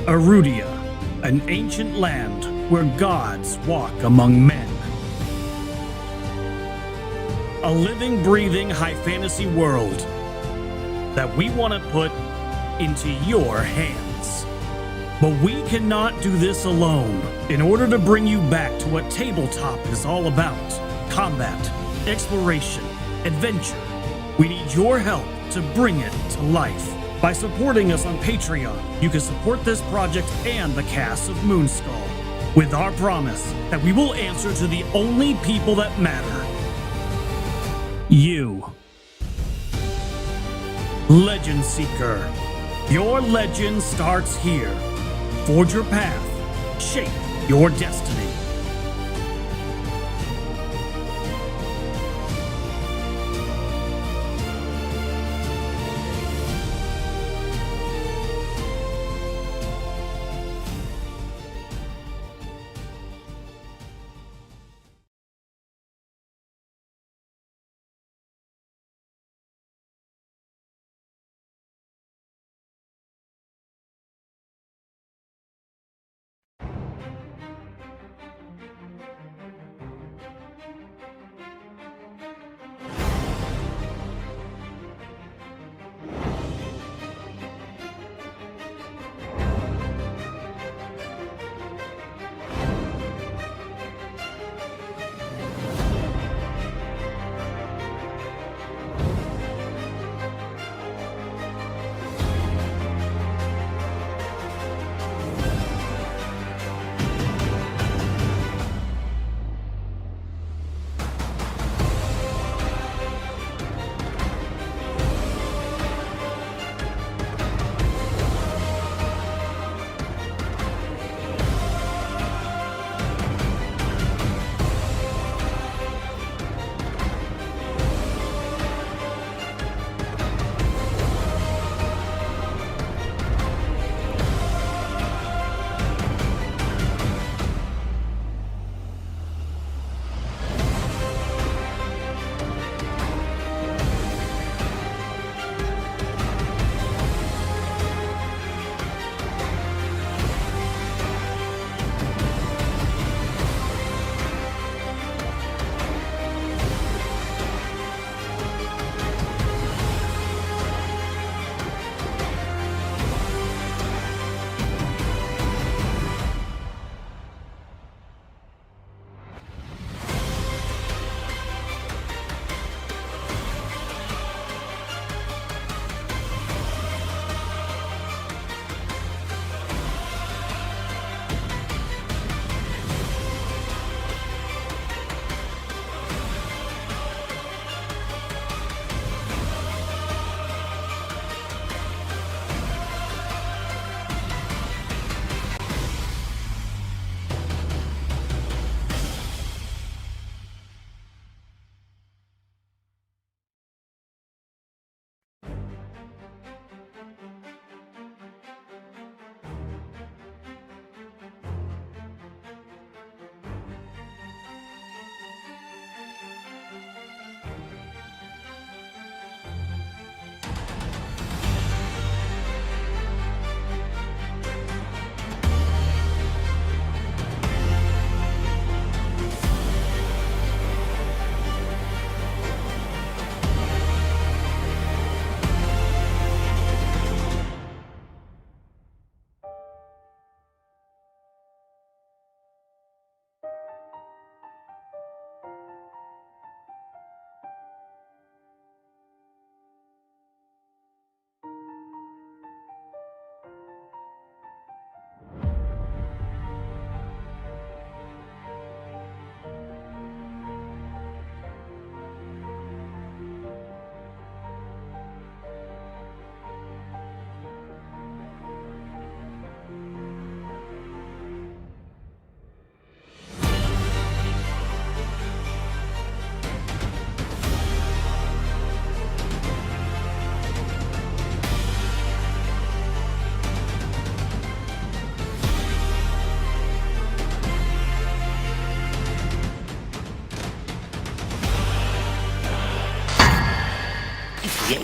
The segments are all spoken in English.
Erudi, an ancient land where gods walk among men. A living, breathing high fantasy world that we want to put into your hands. But we cannot do this alone. In order to bring you back to what tabletop is all about, combat, exploration, adventure, we need your help to bring it to life. By supporting us on Patreon, you can support this project and the cast of Moonskull, with our promise that we will answer to the only people that matter. You. Legend Seeker. Your legend starts here. Forge your path. Shape your destiny.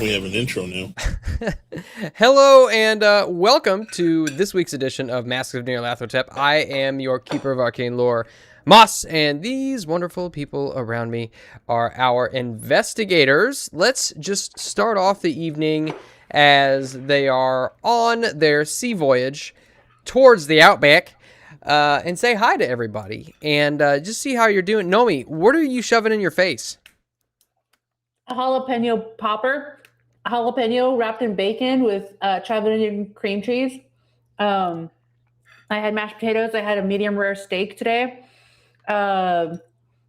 We have an intro now. Hello and welcome to this week's edition of Masks of Nyarlathotep. I am your keeper of arcane lore, Moss, and these wonderful people around me are our investigators. Let's just start off the evening as they are on their sea voyage towards the Outback, and say hi to everybody and just see how you're doing. Nomi, what are you shoving in your face? A jalapeno popper. A jalapeno wrapped in bacon with Travelling cream cheese. I had mashed potatoes. I had a medium rare steak today. It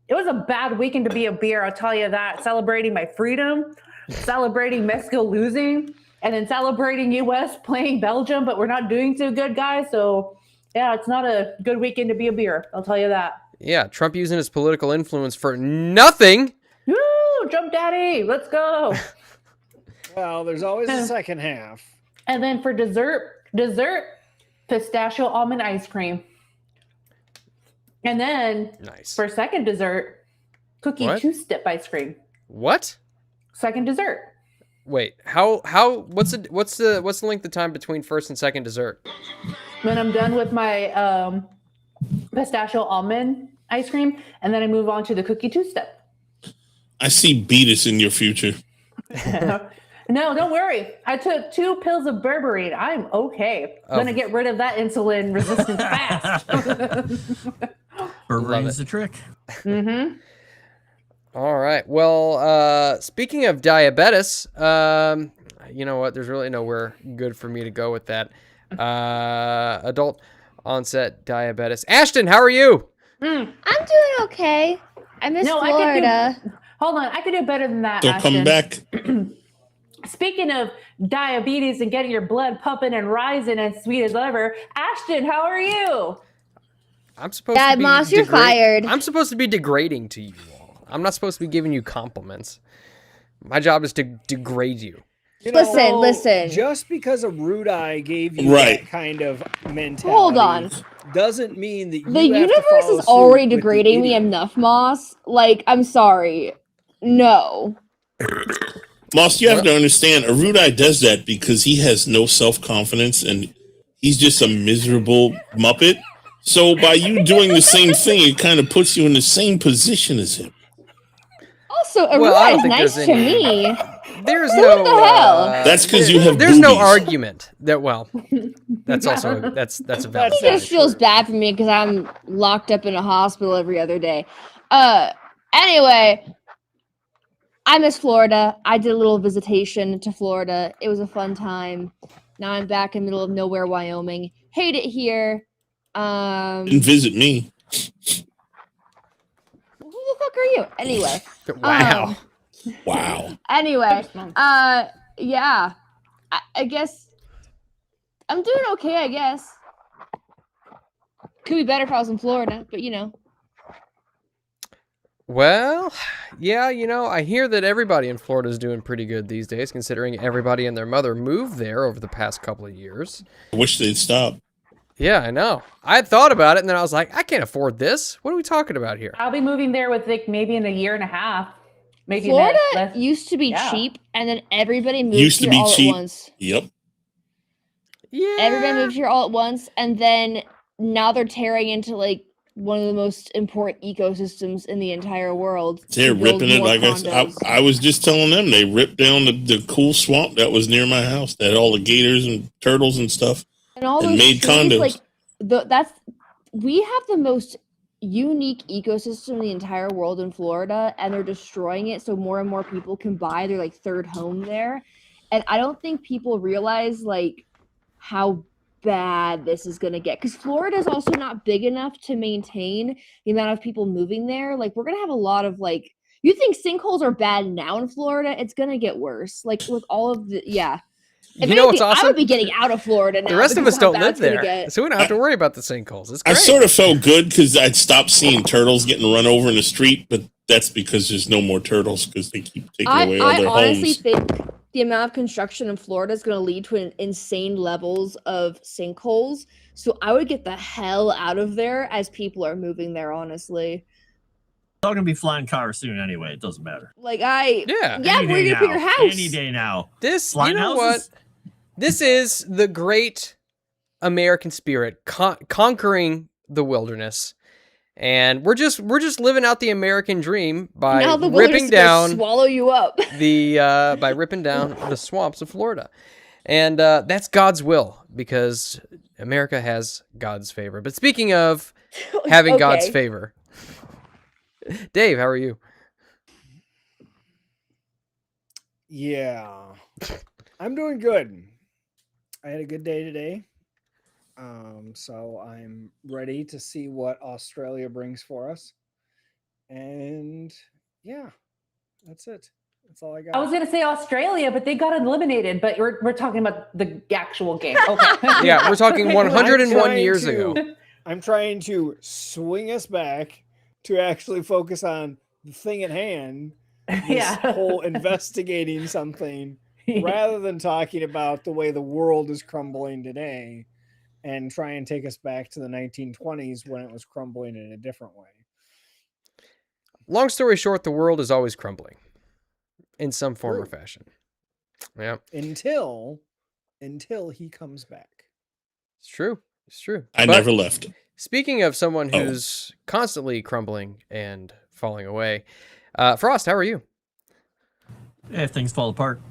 was a bad weekend to be a beer, I'll tell you that. Celebrating my freedom, celebrating Mexico losing, and then celebrating US playing Belgium, but we're not doing so good, guys. So, yeah, it's not a good weekend to be a beer, I'll tell you that. Yeah, Trump using his political influence for nothing. Woo! Trump Daddy, let's go. Well, there's always a second half. And then for dessert, pistachio almond ice cream. And then for second dessert, cookie two-step ice cream. What? Second dessert. Wait, what's the length of time between first and second dessert? When I'm done with my pistachio almond ice cream, and then I move on to the cookie two-step. I see Beatus in your future. No, don't worry. I took 2 pills of berberine. I'm okay. I'm going to get rid of that insulin resistance fast. Berberine's the trick. Mm-hmm. All right. Well, speaking of diabetes, you know what? There's really nowhere good for me to go with that. Adult onset diabetes. Ashton, how are you? I'm doing okay. I miss Florida. Hold on. I could do better than that, Don't come back. Speaking of diabetes and getting your blood pumping and rising as sweet as ever, Ashton, how are you? I'm supposed to be Moss, you're fired. I'm supposed to be degrading to you all. I'm not supposed to be giving you compliments. My job is to degrade you. Listen. Just because Erudi gave you that kind of mentality, hold on, doesn't mean that the universe is already degrading me enough, Moss. Like, I'm sorry. No. Moss, you have to understand, Erudi does that because he has no self-confidence and he's just a miserable Muppet. So by you doing the same thing, it kind of puts you in the same position as him. Also, Erudi is nice to me. There's what the hell? That's because you have There's boobies. no argument that, well, that's also, that's a valid He just feels bad for me because I'm locked up in a hospital every other day. Anyway, I miss Florida. I did a little visitation to Florida. It was a fun time. Now I'm back in the middle of nowhere, Wyoming. Hate it here. Didn't visit me. Who the fuck are you? Anyway. Wow. Wow. Anyway, yeah. I guess I'm doing okay, I guess. Could be better if I was in Florida, but you know. Well, yeah, you know, I hear that everybody in Florida is doing pretty good these days, considering everybody and their mother moved there over the past couple of years. I wish they'd stop. Yeah, I know. I had thought about it, and then I was like, I can't afford this. What are we talking about here? I'll be moving there with maybe in a year and a half. Maybe Florida less. used to be cheap, and then everybody moved Used to here be all cheap. at once. Yep. Yeah. Everybody moved here all at once, and then now they're tearing into like one of the most important ecosystems in the entire world. They're ripping it like I was just telling them. They ripped down the cool swamp that was near my house that had all the gators and turtles and stuff, and all and those made trees, condos. Like we have the most unique ecosystem in the entire world in Florida, and they're destroying it so more and more people can buy their like third home there. And I don't think people realize like how bad this is going to get, because Florida is also not big enough to maintain the amount of people moving there. Like, we're going to have a lot of like, you think sinkholes are bad now in Florida? It's going to get worse. Like with all of the, yeah. If You know what's anything, awesome? I would be getting out of Florida now. The rest of because us how don't bad live it's gonna there, get. so we don't have to worry about the sinkholes. It's I great. sort of felt good because I'd stopped seeing turtles getting run over in the street, but that's because there's no more turtles because they keep taking away all their I honestly homes. think the amount of construction in Florida is going to lead to insane levels of sinkholes. So I would get the hell out of there as people are moving there, honestly. It's all gonna be flying cars soon anyway. It doesn't matter. Like, Yeah. where are you gonna put your house? Any day now. This, Flying you know houses? what? This is the great American spirit conquering the wilderness. And we're just living out the American dream by Now the ripping wilderness is gonna down swallow you up. by ripping down the swamps of Florida. And that's God's will, because America has God's favor. But speaking of having God's Okay. favor, Dave, how are you? Yeah, I'm doing good. I had a good day today. So I'm ready to see what Australia brings for us. And yeah, that's it. That's all I got. I was gonna say Australia, but they got eliminated. But we're talking about the actual game. Okay. Yeah, we're talking 101 years ago. I'm trying to swing us back to actually focus on the thing at hand. This Yeah. whole investigating something rather than talking about the way the world is crumbling today and try and take us back to the 1920s when it was crumbling in a different way. Long story short, the world is always crumbling in some form or True. fashion. Yeah, Until he comes back. it's true. It's true. I But never left. speaking of someone Oh. who's constantly crumbling and falling away, Frost, how are you? Yeah, things fall apart.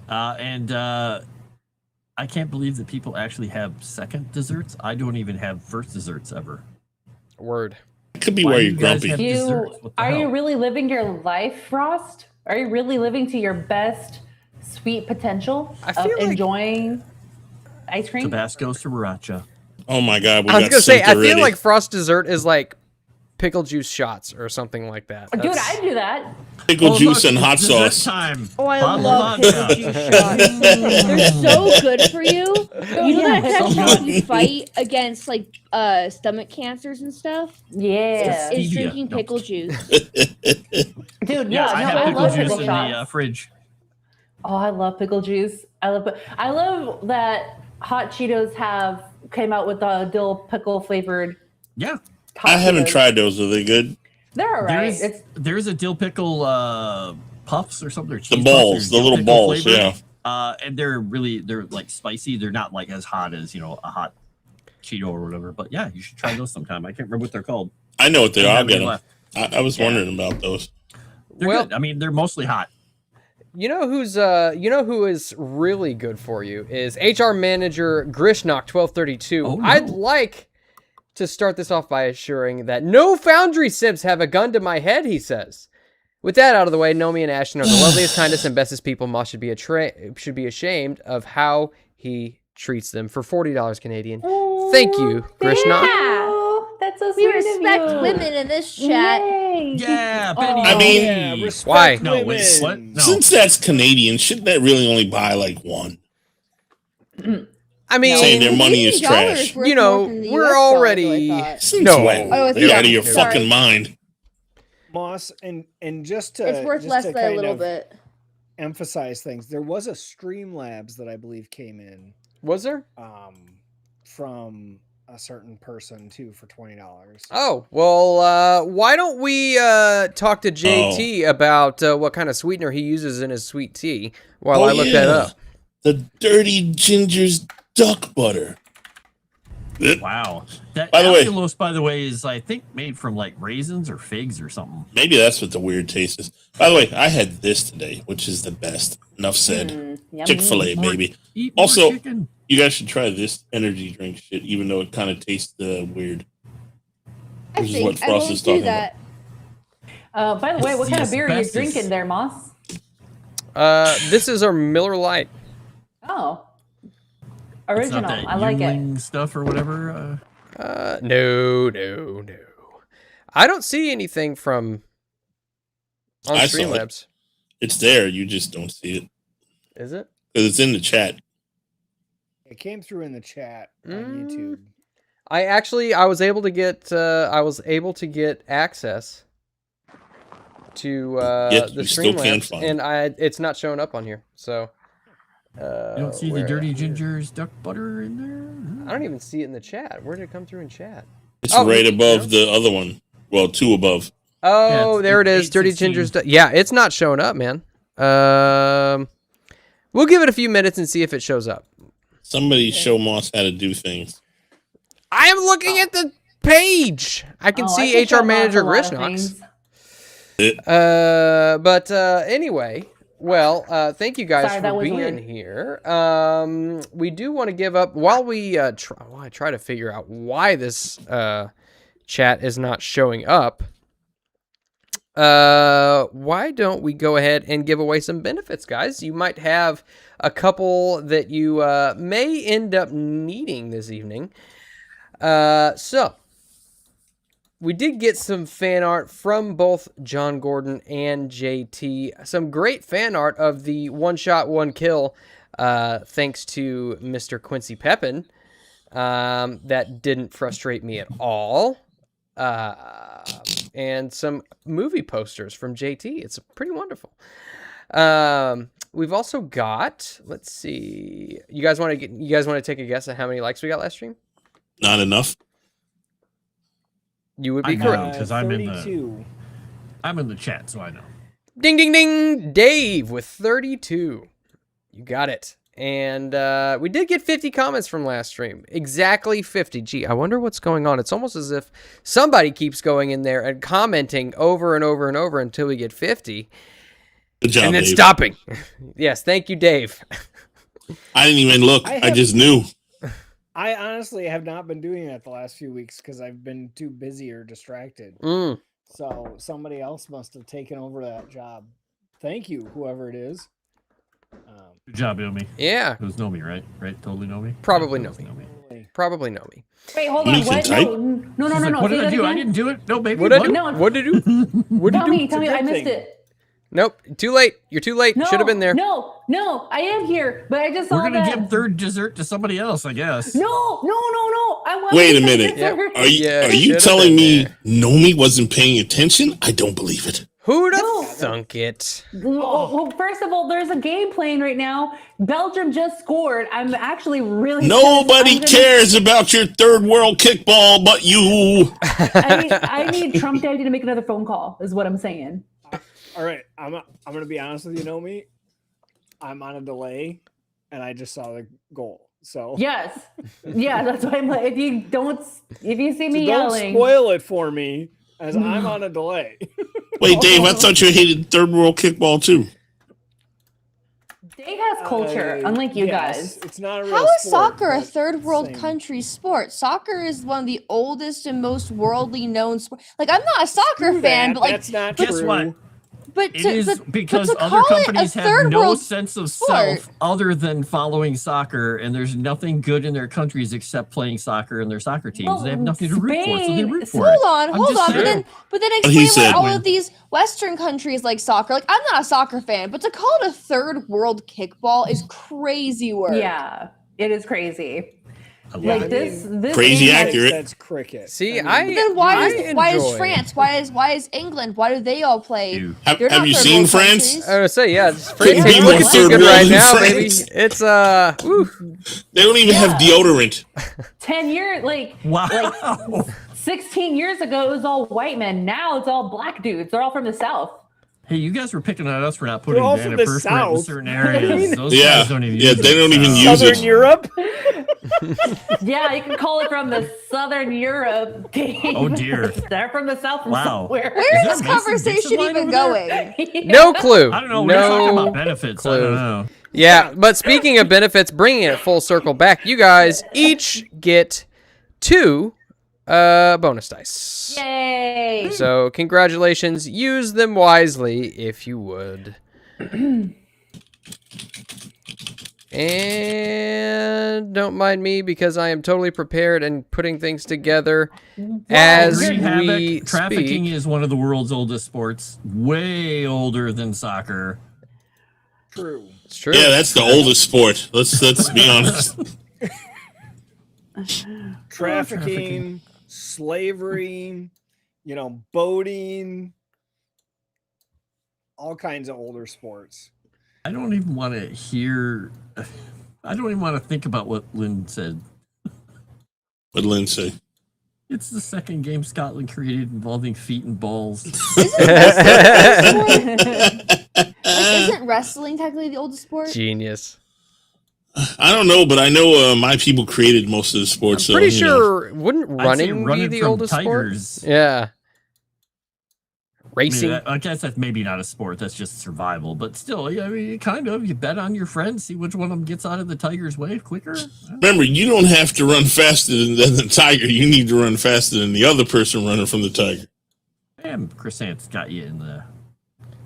And I can't believe that people actually have second desserts. I don't even have first desserts ever. Word. It could be Why where do you're you guys grumpy. have desserts? What the Are you hell? really living your life, Frost? Are you really living to your best sweet potential I of feel like- enjoying ice cream? Tabasco sriracha. Oh my God, we I was got gonna say, synced I feel already. like Frost dessert is like pickle juice shots or something like that. Dude, That's- I do that. pickle Oh, juice look, and hot it's dessert sauce. time. Oh, I Bottle love of pickle vodka. juice shots. They're so good for you. You know that yeah. can So actually help good. you fight against like stomach cancers and stuff. Yeah. Is Stevia. drinking No. pickle juice. Dude, Yeah, yeah, I no, have I pickle love juice pickle in shots. the fridge. Oh, I love pickle juice. I love that Hot Cheetos came out with the dill pickle flavored. Yeah. Hot I haven't Cheetos. tried those. Are they good? They're all right. There's a dill pickle puffs or something. Or The cheese balls, puffs, the dill little pickle balls, flavored. yeah. And they're like spicy. They're not like as hot as, a hot Cheeto or whatever. But yeah, you should try those sometime. I can't remember what they're called. I know what they Don't are. I'll have any get them. left. I was Yeah. wondering about those. They're Well- good. I mean, they're mostly hot. You know who is really good for you is HR manager Grishnock 1232. Oh, no. I'd like to start this off by assuring that no Foundry simps have a gun to my head, he says. With that out of the way, Nomi and Ashton are the loveliest, kindest, and bestest people. Moss should be ashamed of how he treats them for $40 Canadian. Thank you, Grishnock. Yeah. Oh, that's so We sweet respect of you. women in this chat. Yay. Yeah, Benny. I mean- Yeah, respect Why? No, wait, women. what? No. Since that's Canadian, shouldn't that really only buy like one? I mean, Saying their money is Canadian dollar trash. worth You know, more than the we're US dollar, already- though, I thought. Since No. when? Oh, it's You're not. out of your Sorry. fucking mind. Moss, and just to It's worth just less to than a kind little of bit. emphasize things. There was a Streamlabs that I believe came in was there? from a certain person too for $20. Oh, well, why don't we talk to JT about what kind of sweetener he uses in his sweet tea while I look that yeah. up. The Dirty Ginger's duck butter. Wow. That By the way- allulose, by the way, is I think made from like raisins or figs or something. Maybe that's what the weird taste is. By the way, I had this today, which is the best. Enough said. Yummy. Chick-fil-A, More- baby. Eat more Also- chicken. You guys should try this energy drink shit, even though it kind of tastes weird. I Which is what think I Frost will is do talking that. By the way, what kind of Yes, beer are you bestest. drinking there, Moss? This is our Miller Lite. Oh, It's original. not that I like it. Yuengling stuff or whatever. No. I don't see anything from on I saw it. Streamlabs. It's there. You just don't see it Is it? because it's in the chat. It came through in the chat on Mm. YouTube. I was able to get access to Yet the you still can't Streamlabs, find and it's not showing up on here. So You don't see the where- Dirty Ginger's duck butter in there? I don't even see it in the chat. Where did it come through in chat? It's Oh, right you above know? the other one. Well, two above. Oh, it's there it is. 8:16. Dirty Ginger's. Yeah, it's not showing up, man. We'll give it a few minutes and see if it shows up. Somebody show Moss how to do things. I am looking at the page. I can see I HR manager Grishnox. Anyway, well, thank you guys Sorry, that for was being weird. here. We do want to give up while we I try to figure out why this chat is not showing up. Why don't we go ahead and give away some benefits, guys? You might have a couple that you may end up needing this evening. So we did get some fan art from both John Gordon and JT. Some great fan art of the one shot, one kill, thanks to Mr. Quincy Pepin. That didn't frustrate me at all. And some movie posters from JT. It's pretty wonderful. We've also got, let's see. You guys want to take a guess at how many likes we got last stream? Not enough. You would be I know, correct. because I'm in the chat, so I know. Ding, ding, ding. Dave with 32. You got it. And we did get 50 comments from last stream. Exactly 50. Gee, I wonder what's going on. It's almost as if somebody keeps going in there and commenting over and over and over until we get 50. Good job, and then Dave. stopping. Yes, thank you, Dave. I didn't even look. I just knew. I honestly have not been doing that the last few weeks because I've been too busy or distracted. So somebody else must have taken over that job. Thank you, whoever it is. Good job, Nomi. Yeah. It was Nomi, right? Right? Totally Nomi? Probably It was Nomi. Probably Nomi. Wait, hold You on. can What? type. No. She's like, what Say did I that do? I again? didn't do it. No, baby. What did I do? No. What did you do? What did Tell you do? me. a I good missed thing. it. Nope. Too late. You're too late. No, Should have been there. No, I am here, but I just saw We're going to that. give third dessert to somebody else, I guess. No. I want. Wait a minute. Yep. Are you Yeah, are you should've telling been me there. Nomi wasn't paying attention? I don't believe it. Who'd have No. thunk it? Well, first of all, there's a game playing right now. Belgium just scored. I'm actually really. Nobody pissed. I'm gonna- cares about your third world kickball but you. I need Trump Daddy to make another phone call. Is what I'm saying. All right, I'm gonna be honest with you, Nomi. I'm on a delay, and I just saw the goal. So Yes, yeah, that's why I'm like, if you see me don't yelling, spoil it for me, as I'm on a delay. Wait, Dave, I thought you hated third world kickball too. Dave has culture, unlike you yes, guys. It's not a real How is sport, soccer a but third world same. country sport? Soccer is one of the oldest and most worldly known sports. Like, I'm not a soccer Screw fan, that, but like, that's not Guess true. what? but It to, is but, because but to other call it a companies have third no world sense of sport. self other than following soccer, and there's nothing good in their countries except playing soccer and their soccer teams. Well, they have nothing to root for, so they root for Hold it. on, I'm hold just on. saying. But then What he explain said. why all of these Western countries like soccer. Like, I'm not a soccer fan, but to call it a third world kickball is crazy work. Yeah, it is crazy. I love Like it. this Crazy game has- accurate. That's cricket. See, mean, I- But then why is enjoy- France? Why is England? Why do they all play? Dude. Have They're not you third seen world France? countries. I was gonna say, yeah, it's Couldn't pretty be more too third good world right than now, France. baby. It's woo. They don't even have deodorant. 10 years, Wow. 16 years ago, it was all white men. Now it's all black dudes. They're all from the South. Hey, you guys were picking on us for not putting all from the antiperspirant in South. certain areas. Those Yeah. guys don't even Yeah, use they it, don't even so- use Southern it. Europe. Yeah, you can call it from the Southern Europe. Dave. Oh, dear. They're from the South from Wow. somewhere. Where's Is this that Mason conversation Dixon line even over there? going? No clue. I don't know. We're talking No about benefits. I clue. don't know. Yeah, but speaking of benefits, bringing it full circle back, you guys each get 2 bonus dice. Yay! So congratulations. Use them wisely if you would. And don't mind me because I am totally prepared and putting things together as Great havoc. we Trafficking speak. is one of the world's oldest sports, way older than soccer. True. It's true. Yeah, that's the oldest sport. Let's be honest. Trafficking, slavery, boating, all kinds of older sports. I don't even want to hear. I don't even want to think about what Lynn said. What Lynn say? It's the second game Scotland created involving feet and balls. Isn't wrestling technically the oldest sport? Genius. I don't know, but I know my people created most of the sports. I'm pretty so, you know. sure, wouldn't I'd say running be running the from oldest tigers. sport? Yeah. I mean, Racing. I guess that's maybe not a sport. That's just survival. But still, I mean, kind of. You bet on your friends, see which one of them gets out of the tiger's way quicker. Remember, you don't have to run faster than the tiger. You need to run faster than the other person running from the tiger. And Chrysanth's got you in the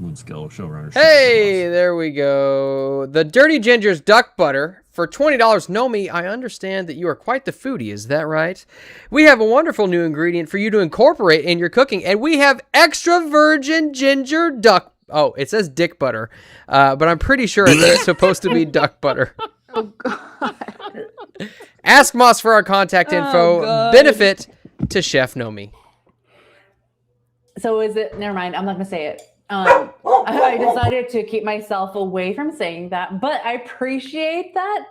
Moonskull showrunner. Hey, there we go. The Dirty Ginger's Duck Butter for $20. Nomi, I understand that you are quite the foodie. Is that right? We have a wonderful new ingredient for you to incorporate in your cooking, and we have extra virgin ginger duck. Oh, it says dick butter, but I'm pretty sure it's supposed to be duck butter. Oh god. Ask Moss for our contact info. God. Benefit to Chef Nomi. So is it? Never mind. I'm not gonna say it. I decided to keep myself away from saying that, but I appreciate that.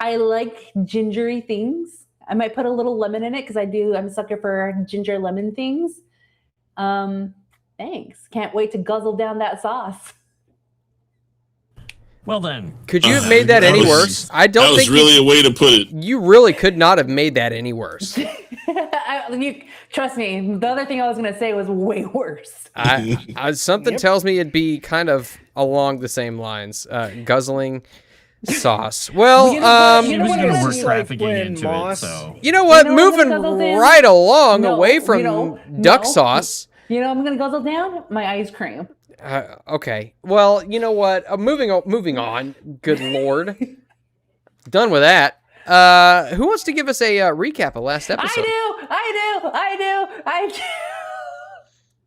I like gingery things. I might put a little lemon in it because I'm a sucker for ginger lemon things. Thanks. Can't wait to guzzle down that sauce. Well then, Could you have made that any was- worse? I don't That was think really a way to put it. you really could not have made that any worse. Trust me, the other thing I was going to say was way worse. Something Yep. tells me it'd be kind of along the same lines. Guzzling sauce. Well, You know what? he You know was what going to it work is? trafficking When into Moss- it. So you know what? You know what I'm Moving gonna guzzle down? right along No, away from duck no. sauce. You know, I'm going to guzzle down my ice cream. Okay. Well, you know what? Moving on. Good lord. Done with that. Who wants to give us a recap of last episode? I do.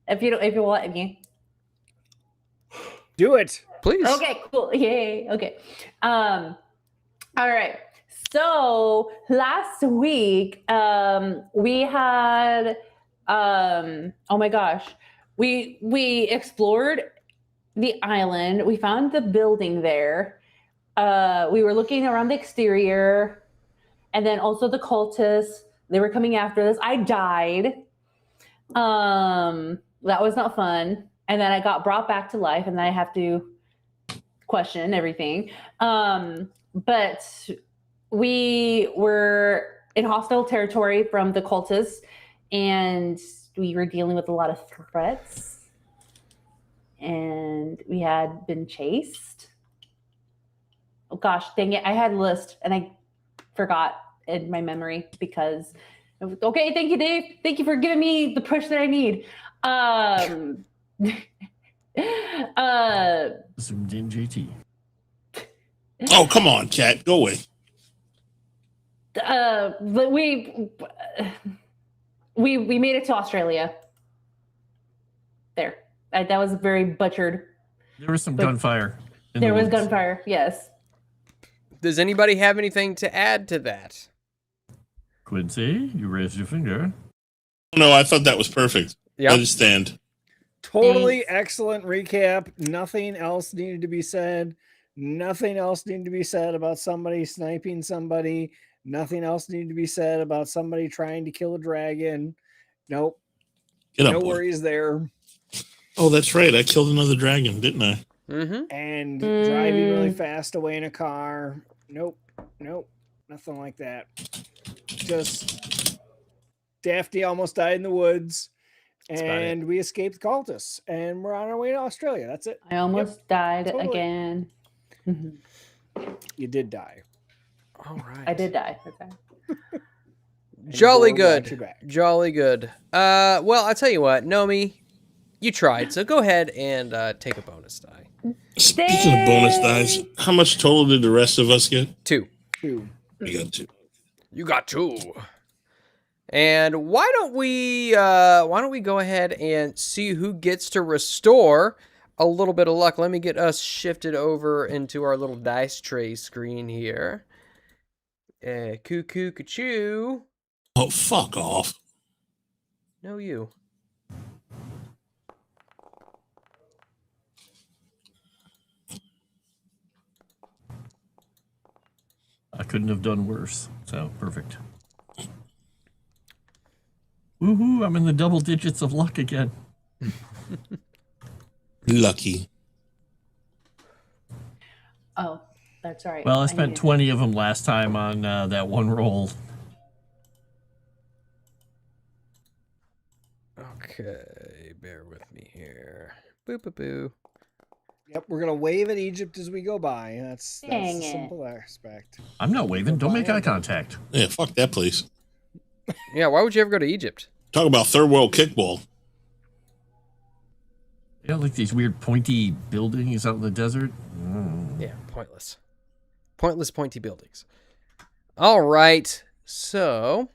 If you want me. Do it. Please. Okay, cool. Yay. Okay. All right. So last week, we had oh my gosh. We explored the island. We found the building there. We were looking around the exterior, and then also the cultists. They were coming after us. I died. That was not fun. And then I got brought back to life, and then I have to question everything. But we were in hostile territory from the cultists, and we were dealing with a lot of threats, and we had been chased. Oh gosh, dang it. I had a list and I forgot in my memory because, okay, thank you, Dave. Thank you for giving me the push that I need. zoomed in, JT. Oh, come on, cat. Go away. But we made it to Australia. There. That was very butchered. There was some But gunfire. in the There was woods. gunfire, yes. Does anybody have anything to add to that? Quincy, you raised your finger. No, I thought that was perfect. Yeah. Let it stand. Totally excellent recap. Nothing else needed to be said. Nothing else needed to be said about somebody sniping somebody. Nothing else needed to be said about somebody trying to kill a dragon. Nope. Get up, No boy. worries there. Oh, that's right. I killed another dragon, didn't I? Mm-hmm. And driving really fast away in a car. Nope. Nothing like that. Just Daphne almost died in the woods. about And we escaped cultists. And we're on our way to Australia. That's it. I almost died totally. again. Mhm. You did die. All right. I did die. Okay. And Jolly Gord got good. your back. Jolly good. Well, I'll tell you what, Nomi, you tried, so go ahead and take a bonus die. Speaking of bonus dice, how much total did the rest of us get? 2. Two. We got 2. You got 2. And why don't we go ahead and see who gets to restore a little bit of luck? Let me get us shifted over into our little dice tray screen here. Cuckoo, ka-choo. Oh, fuck off. No, you. I couldn't have done worse. So perfect. Woohoo! I'm in the double digits of luck again. Lucky. Oh, that's right. Well, I need spent to- 20 of them last time on that one roll. Okay, bear with me here. Boo boo boo. Yep, we're gonna wave at Egypt as we go by. That's Dang the it. simple aspect. I'm not waving. Don't make eye Goodbye. contact. Yeah, fuck that place. Yeah, why would you ever go to Egypt? Talk about third world kickball. You know, like these weird pointy buildings out in the desert. Yeah, pointless. Pointless, pointy buildings. All right, so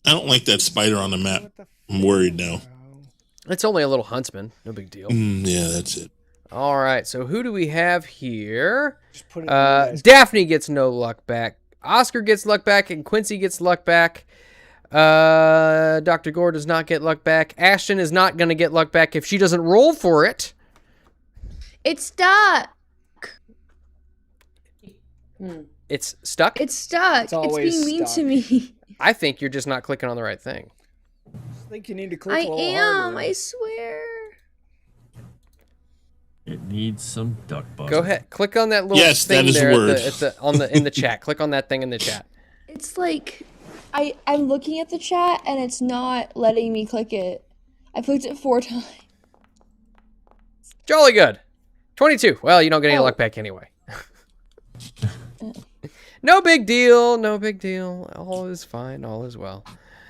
I don't like that spider on the map. What the I'm worried now. it's only a little huntsman. No big deal. Yeah, that's it. All right, so who do we have here? Just put it in your guys' Daphne gets no luck back. Oscar gets luck back, and Quincy gets luck back. Dr. Gore does not get luck back. Ashton is not going to get luck back if she doesn't roll for it. It's stuck. It's stuck. It's stuck. It's It's always being mean stuck. to me. I think you're just not clicking on the right thing. I think you need to click I a little am. harder. I swear. It needs some duck butter. Go ahead, click on that little Yes, thing that is a there word. in the chat. Click on that thing in the chat. It's like I'm looking at the chat and it's not letting me click it. I clicked it 4 times. Jolly good. 22. Well, you don't get any Oh. luck back anyway. No big deal. No big deal. All is fine. All is well.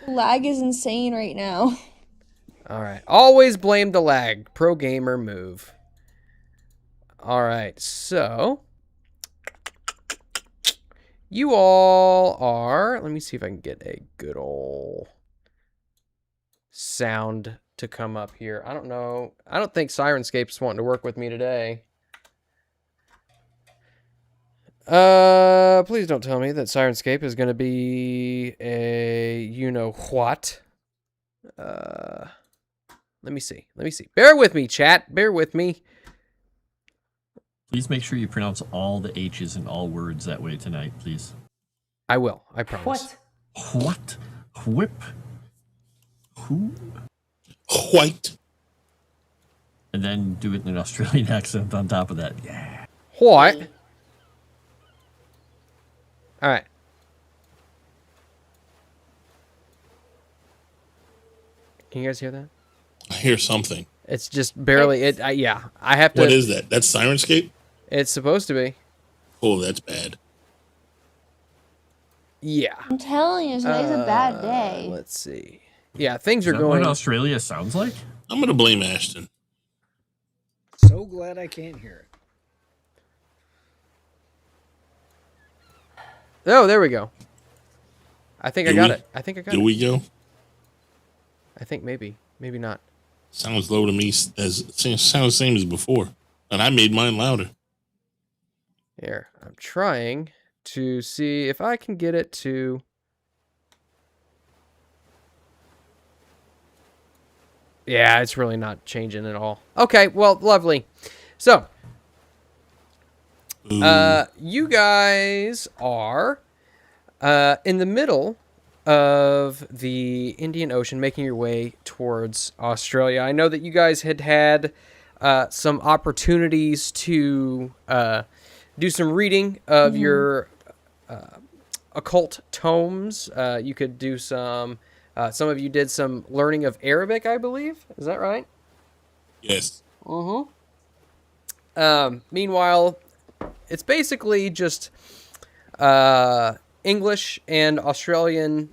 Lag is insane right now. All right. Always blame the lag. Pro gamer move. All right. So you all are. Let me see if I can get a good old sound to come up here. I don't know. I don't think Sirenscape's wanting to work with me today. Please don't tell me that Sirenscape is going to be a you-know-what. Let me see. Bear with me, chat. Bear with me. Please make sure you pronounce all the H's in all words that way tonight, please. I will. I promise. What? What? Whip? Who? White. And then do it in an Australian accent on top of that. Yeah. What? All right. Can you guys hear that? I hear something. It's just barely. Yeah. I have to. What is that? That's Sirenscape? It's supposed to be. Oh, that's bad. Yeah. I'm telling you, today's a bad day. Let's see. Yeah, things are Is that going. what Australia sounds like? I'm going to blame Ashton. So glad I can't hear it. Oh, there we go. I think I Do got we? it. I think I got Do it. we go? I think maybe not. Sounds low to me. Sounds the same as before. And I made mine louder. Here, I'm trying to see if I can get it to. Yeah, it's really not changing at all. Okay, well, lovely. So, Ooh. you guys are in the middle of the Indian Ocean, making your way towards Australia. I know that you guys had some opportunities to do some reading of your occult tomes. You could do some of you did some learning of Arabic, I believe. Is that right? Yes. Meanwhile, it's basically just English and Australian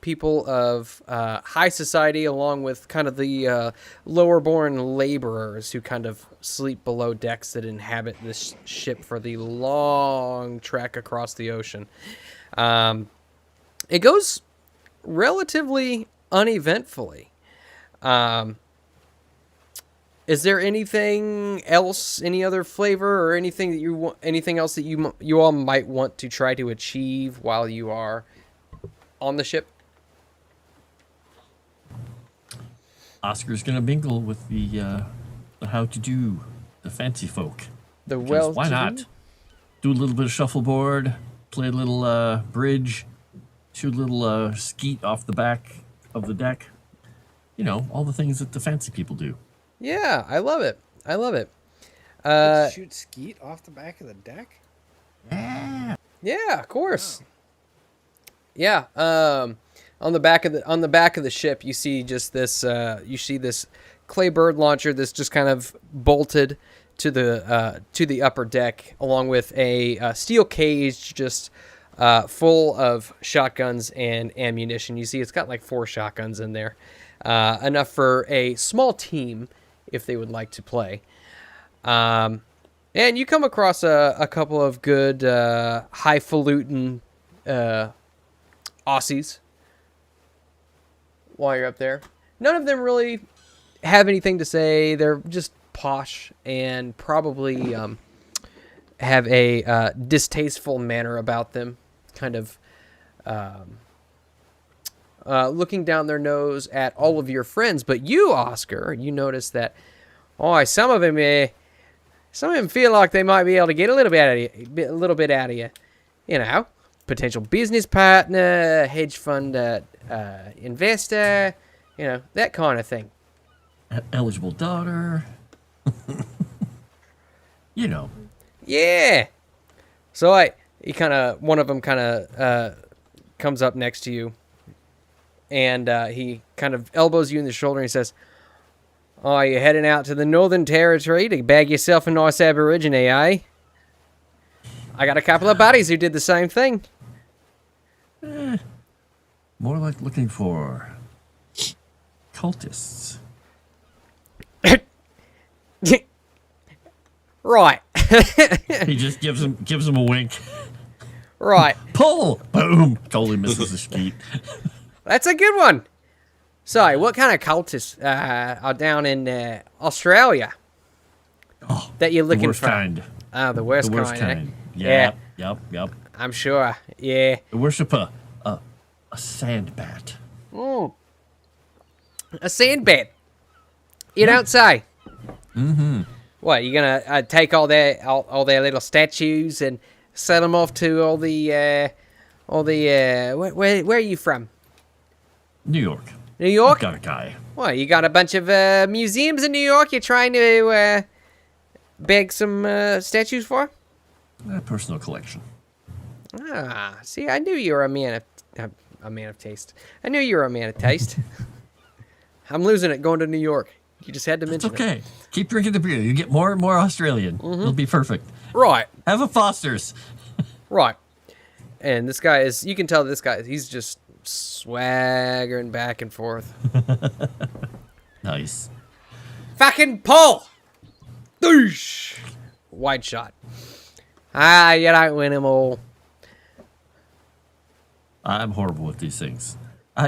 people of high society, along with kind of the lower-born laborers who kind of sleep below decks that inhabit this ship for the long trek across the ocean. It goes relatively uneventfully. Is there anything else, any other flavor, or anything that you want, anything else that you all might want to try to achieve while you are on the ship? Oscar's gonna mingle with the how-to-do, the fancy folk. The Because why not? Do a little bit of shuffleboard, play a little bridge, shoot a little skeet off the back of the deck. You know, all the things that the fancy people do. Yeah, I love it. I love it. Shoot skeet off the back of the deck? Yeah, of course. Yeah. On the back of the ship, you see just this. You see this clay bird launcher that's just kind of bolted to the upper deck, along with a steel cage just full of shotguns and ammunition. You see, it's got like 4 shotguns in there, enough for a small team if they would like to play. And you come across a couple of good highfalutin Aussies while you're up there. None of them really have anything to say. They're just posh and probably have a distasteful manner about them, kind of looking down their nose at all of your friends. But you, Oscar, you notice that, some of them feel like they might be able to get a little bit out of you. You know, potential business partner, hedge fund investor, that kind of thing. Eligible daughter. Yeah. So one of them kind of comes up next to you, and he kind of elbows you in the shoulder and he says, "Oh, you're heading out to the Northern Territory to bag yourself a nice Aborigine, eh? I got a couple of buddies who did the same thing." More like looking for cultists. Right. He just gives him a wink. Right. Pull! Boom! Totally misses the skeet. That's a good one. So, what kind of cultists are down in Australia that you're looking The worst for? kind. The worst The worst kind. kind. Eh? Yep. I'm sure. Yeah. They worship a sandbat. A sandbat. You don't say. Mm-hmm. What, you gonna take all their little statues and sell them off to all the where are you from? New York. New York? I've got a guy. What, you got a bunch of museums in New York you're trying to beg some statues for? A personal collection. Ah, see, I knew you were a man of taste. I knew you were a man of taste. I'm losing it going to New York. You just had to It's mention okay. Keep drinking the beer. You get more and more Australian. It'll be perfect. it. Right. Have a Foster's. Right. And this guy you can tell he's just swaggering back and forth. Nice. Fucking pull! Doosh! Wide shot. You don't win them all. I'm horrible with these things.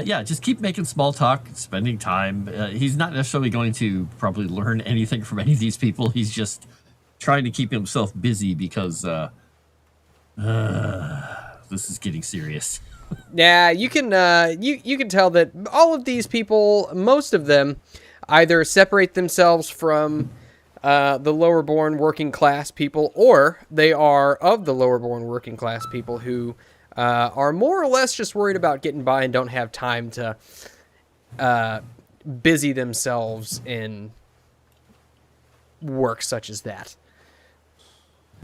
Just keep making small talk, spending time. He's not necessarily going to probably learn anything from any of these people. He's just trying to keep himself busy because this is getting serious. Yeah, you can you can tell that all of these people, most of them, either separate themselves from the lower-born working class people, or they are of the lower-born working class people who are more or less just worried about getting by and don't have time to busy themselves in work such as that.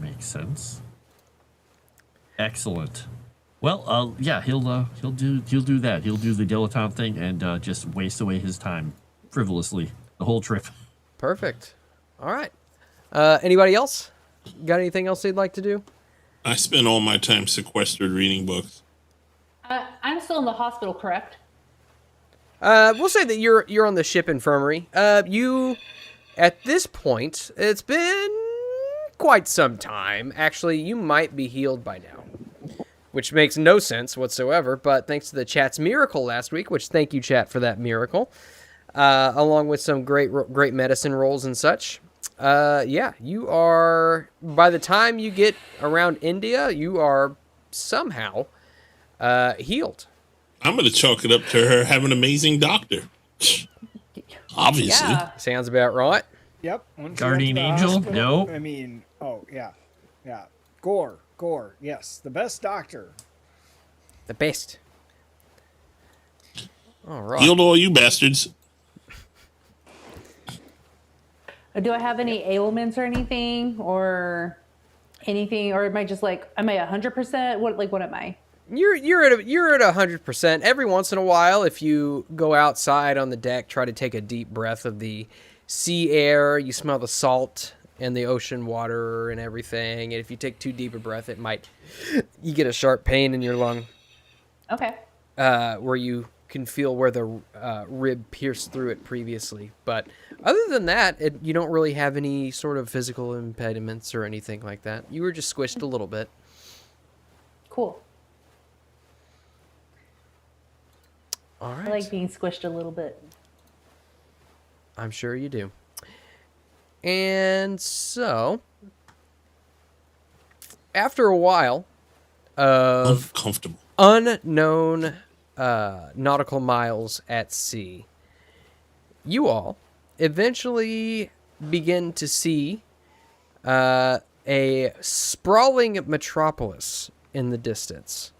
Makes sense. Excellent. Well, he'll do that. He'll do the dilettante thing and just waste away his time frivolously the whole trip. Perfect. All right. Anybody else? Got anything else they'd like to do? I spend all my time sequestered reading books. I'm still in the hospital, correct? We'll say that you're on the ship infirmary. You, at this point, it's been quite some time. Actually, you might be healed by now, which makes no sense whatsoever. But thanks to the chat's miracle last week, which thank you, chat, for that miracle, along with some great medicine rolls and such. You are, by the time you get around India, you are somehow healed. I'm going to chalk it up to her having an amazing doctor. Obviously. Yeah. Sounds about right. Yep. Once you Guardian went to the angel? hospital- No. I mean, yeah. Gore. Yes, the best doctor. The best. All right. Healed all you bastards. Do I have any ailments or anything, or anything, or am I just like, am I 100%? What am I? You're at 100%. Every once in a while, if you go outside on the deck, try to take a deep breath of the sea air, you smell the salt and the ocean water and everything. And if you take too deep a breath, you get a sharp pain in your lung, Okay. where you can feel where the rib pierced through it previously. But other than that, you don't really have any sort of physical impediments or anything like that. You were just squished a little bit. Cool. All right. I like being squished a little bit. I'm sure you do. And so, after a while of Uncomfortable. unknown nautical miles at sea, you all eventually begin to see a sprawling metropolis in the distance.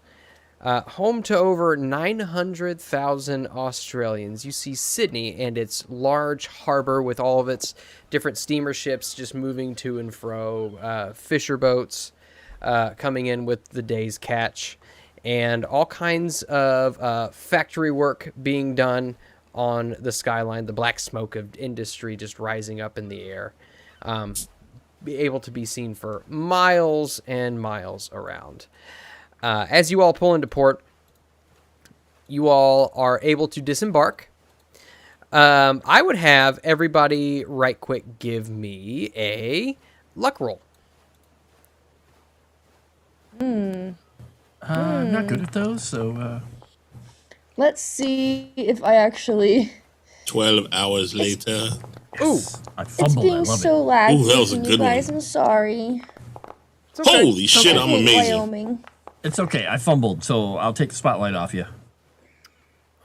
Home to over 900,000 Australians. You see Sydney and its large harbor with all of its different steamer ships just moving to and fro, fisher boats coming in with the day's catch, and all kinds of factory work being done on the skyline, the black smoke of industry just rising up in the air, be able to be seen for miles and miles around. As you all pull into port, you all are able to disembark. I would have everybody right quick give me a luck roll. I'm not good at those, so Let's see if I actually. 12 hours later. yes. I It's fumbled. I being love so it. laggy. Ooh, that was a you good guys, one. I'm sorry. It's okay. Holy shit, I I'm hate amazing. Wyoming. It's okay. I fumbled, so I'll take the spotlight off you.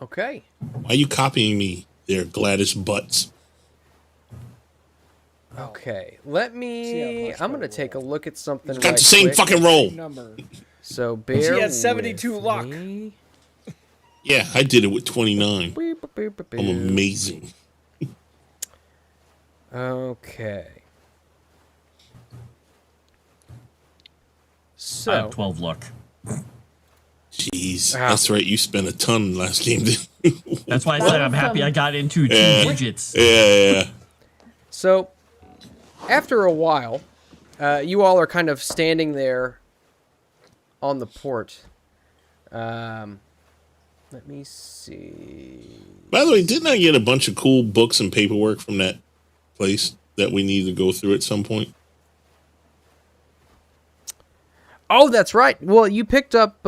Okay. Why are you copying me there, Gladys Butts? Okay. Let me. I'm gonna take a look at something. Got right the same quick. fucking roll. Number. So bear. She had 72 with luck. me. Yeah, I did it with 29. Beep, beep, beep, beep, I'm beep. amazing. Okay. I So have 12 luck. Jeez, Ah. that's right. You spent a ton last game. Didn't you? That's why I said I'm happy I got into two Yeah. digits. Yeah. So, after a while, you all are kind of standing there on the port. Let me see. By the way, didn't I get a bunch of cool books and paperwork from that place that we need to go through at some point? Oh, that's right. Well, you picked up.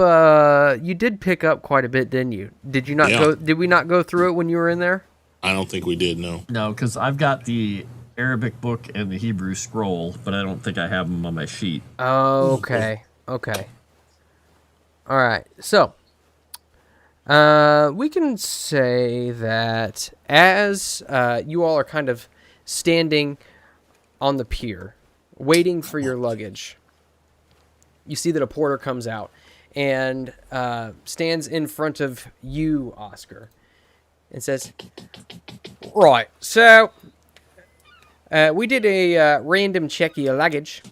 You did pick up quite a bit, didn't you? Did you not Yeah. go? Did we not go through it when you were in there? I don't think we did, no. No, because I've got the Arabic book and the Hebrew scroll, but I don't think I have them on my sheet. Okay. Okay. All right. So, we can say that as you all are kind of standing on the pier, waiting for your luggage, you see that a porter comes out and stands in front of you, Oscar, and says, "Right, so we did a random check of your luggage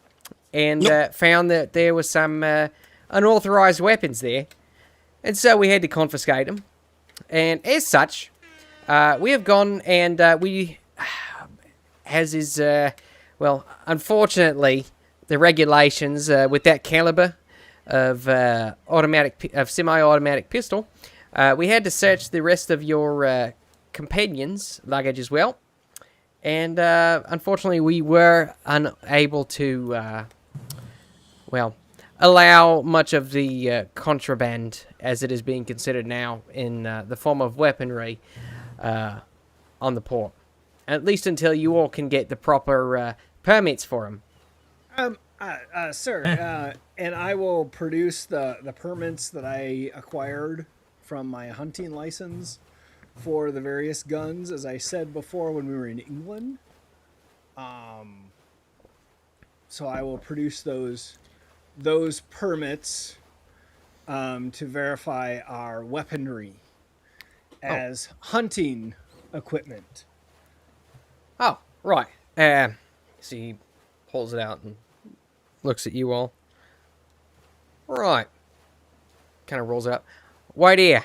and found that there was some unauthorized weapons there, and so we had to confiscate them. And as such, we have gone and we, as is, well, unfortunately, the regulations with that caliber of semi-automatic pistol, we had to search the rest of your companions' luggage as well. And unfortunately, we were unable to, allow much of the contraband, as it is being considered now, in the form of weaponry on the port. At least until you all can get the proper permits for them. Sir, and I will produce the permits that I acquired from my hunting license for the various guns, as I said before when we were in England. So I will produce those permits to verify our weaponry as hunting equipment. Oh, right. So he pulls it out and looks at you all. Right. Kind of rolls out. Wait here.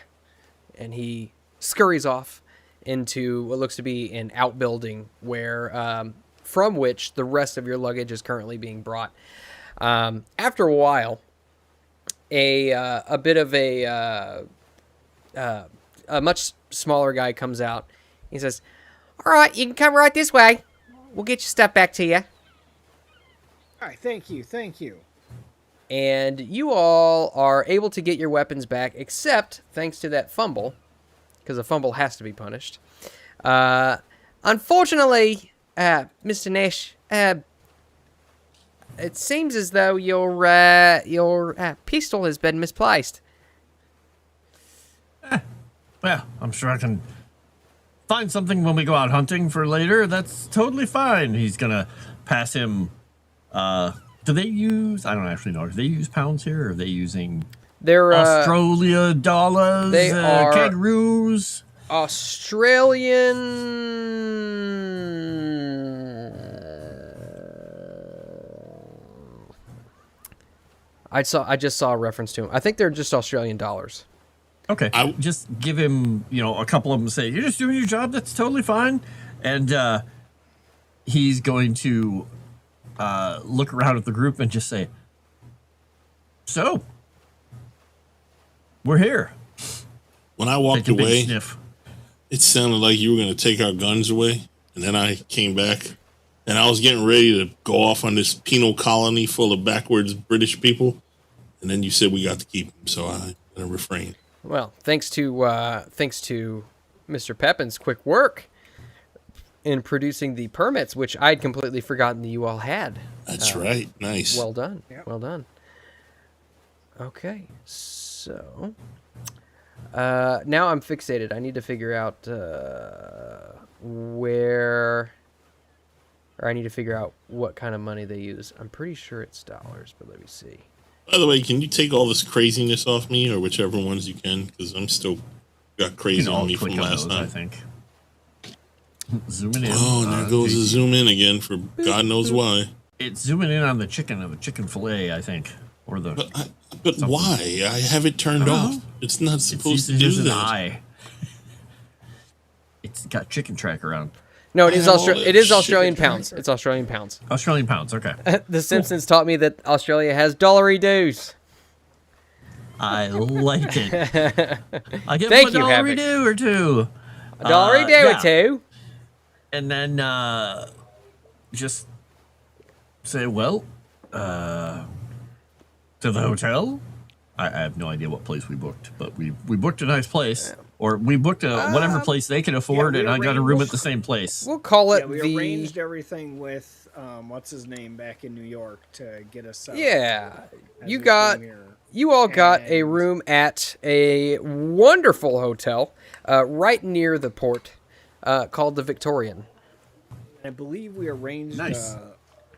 And he scurries off into what looks to be an outbuilding where, from which the rest of your luggage is currently being brought. After a while, a bit of a much smaller guy comes out. He says, "All right, you can come right this way. We'll get your stuff back to you." All right, thank you. And you all are able to get your weapons back, except thanks to that fumble, because a fumble has to be punished. Unfortunately, Mr. Nash, it seems as though your pistol has been misplaced. Well, I'm sure I can find something when we go out hunting for later. That's totally fine. He's gonna pass him. Do they use? I don't actually know. Do they use pounds here, or are they using They're Australia dollars? they are- kangaroos. Australian. I just saw a reference to him. I think they're just Australian dollars. Okay, just give him, a couple of them. Say you're just doing your job. That's totally fine. And he's going to look around at the group and just say, "So, we're here." When I walked Take a big away, sniff. it sounded like you were going to take our guns away. And then I came back, and I was getting ready to go off on this penal colony full of backwards British people. And then you said we got to keep them, so I refrained. Well, thanks to Mr. Pepin's quick work in producing the permits, which I'd completely forgotten that you all had. That's right. Nice. Well done. Yep. Well done. Okay, so now I'm fixated. I need to figure out I need to figure out what kind of money they use. I'm pretty sure it's dollars, but let me see. By the way, can you take all this craziness off me, or whichever ones you can? Because I'm still got crazy on me from last I time. think. Zooming in. Oh, and there goes the zoom in again for God knows why. It's zooming in on the chicken fillet, I think, or the. But why? I have it turned off. It's not supposed to do There's an that. eye. It's got chicken tracker on. No, it is I have all It that is shit Australian in there. pounds. It's Australian pounds. Australian pounds. Okay. The Simpsons taught me that Australia has dollary dues. I like it. I give Thank him a you, dollar Havoc. do or two. A dollary do yeah. or two. And then just say, well, to the hotel. I have no idea what place we booked, but we booked a nice place, or we booked a whatever place they can afford, we and I got a room arranged- at the same place. We'll call it Yeah, we the. arranged everything with what's his name back in New York to get us. Yeah, as you we got. came here. You all got a And- room at a wonderful hotel right near the port called the Victorian. I believe we arranged Nice.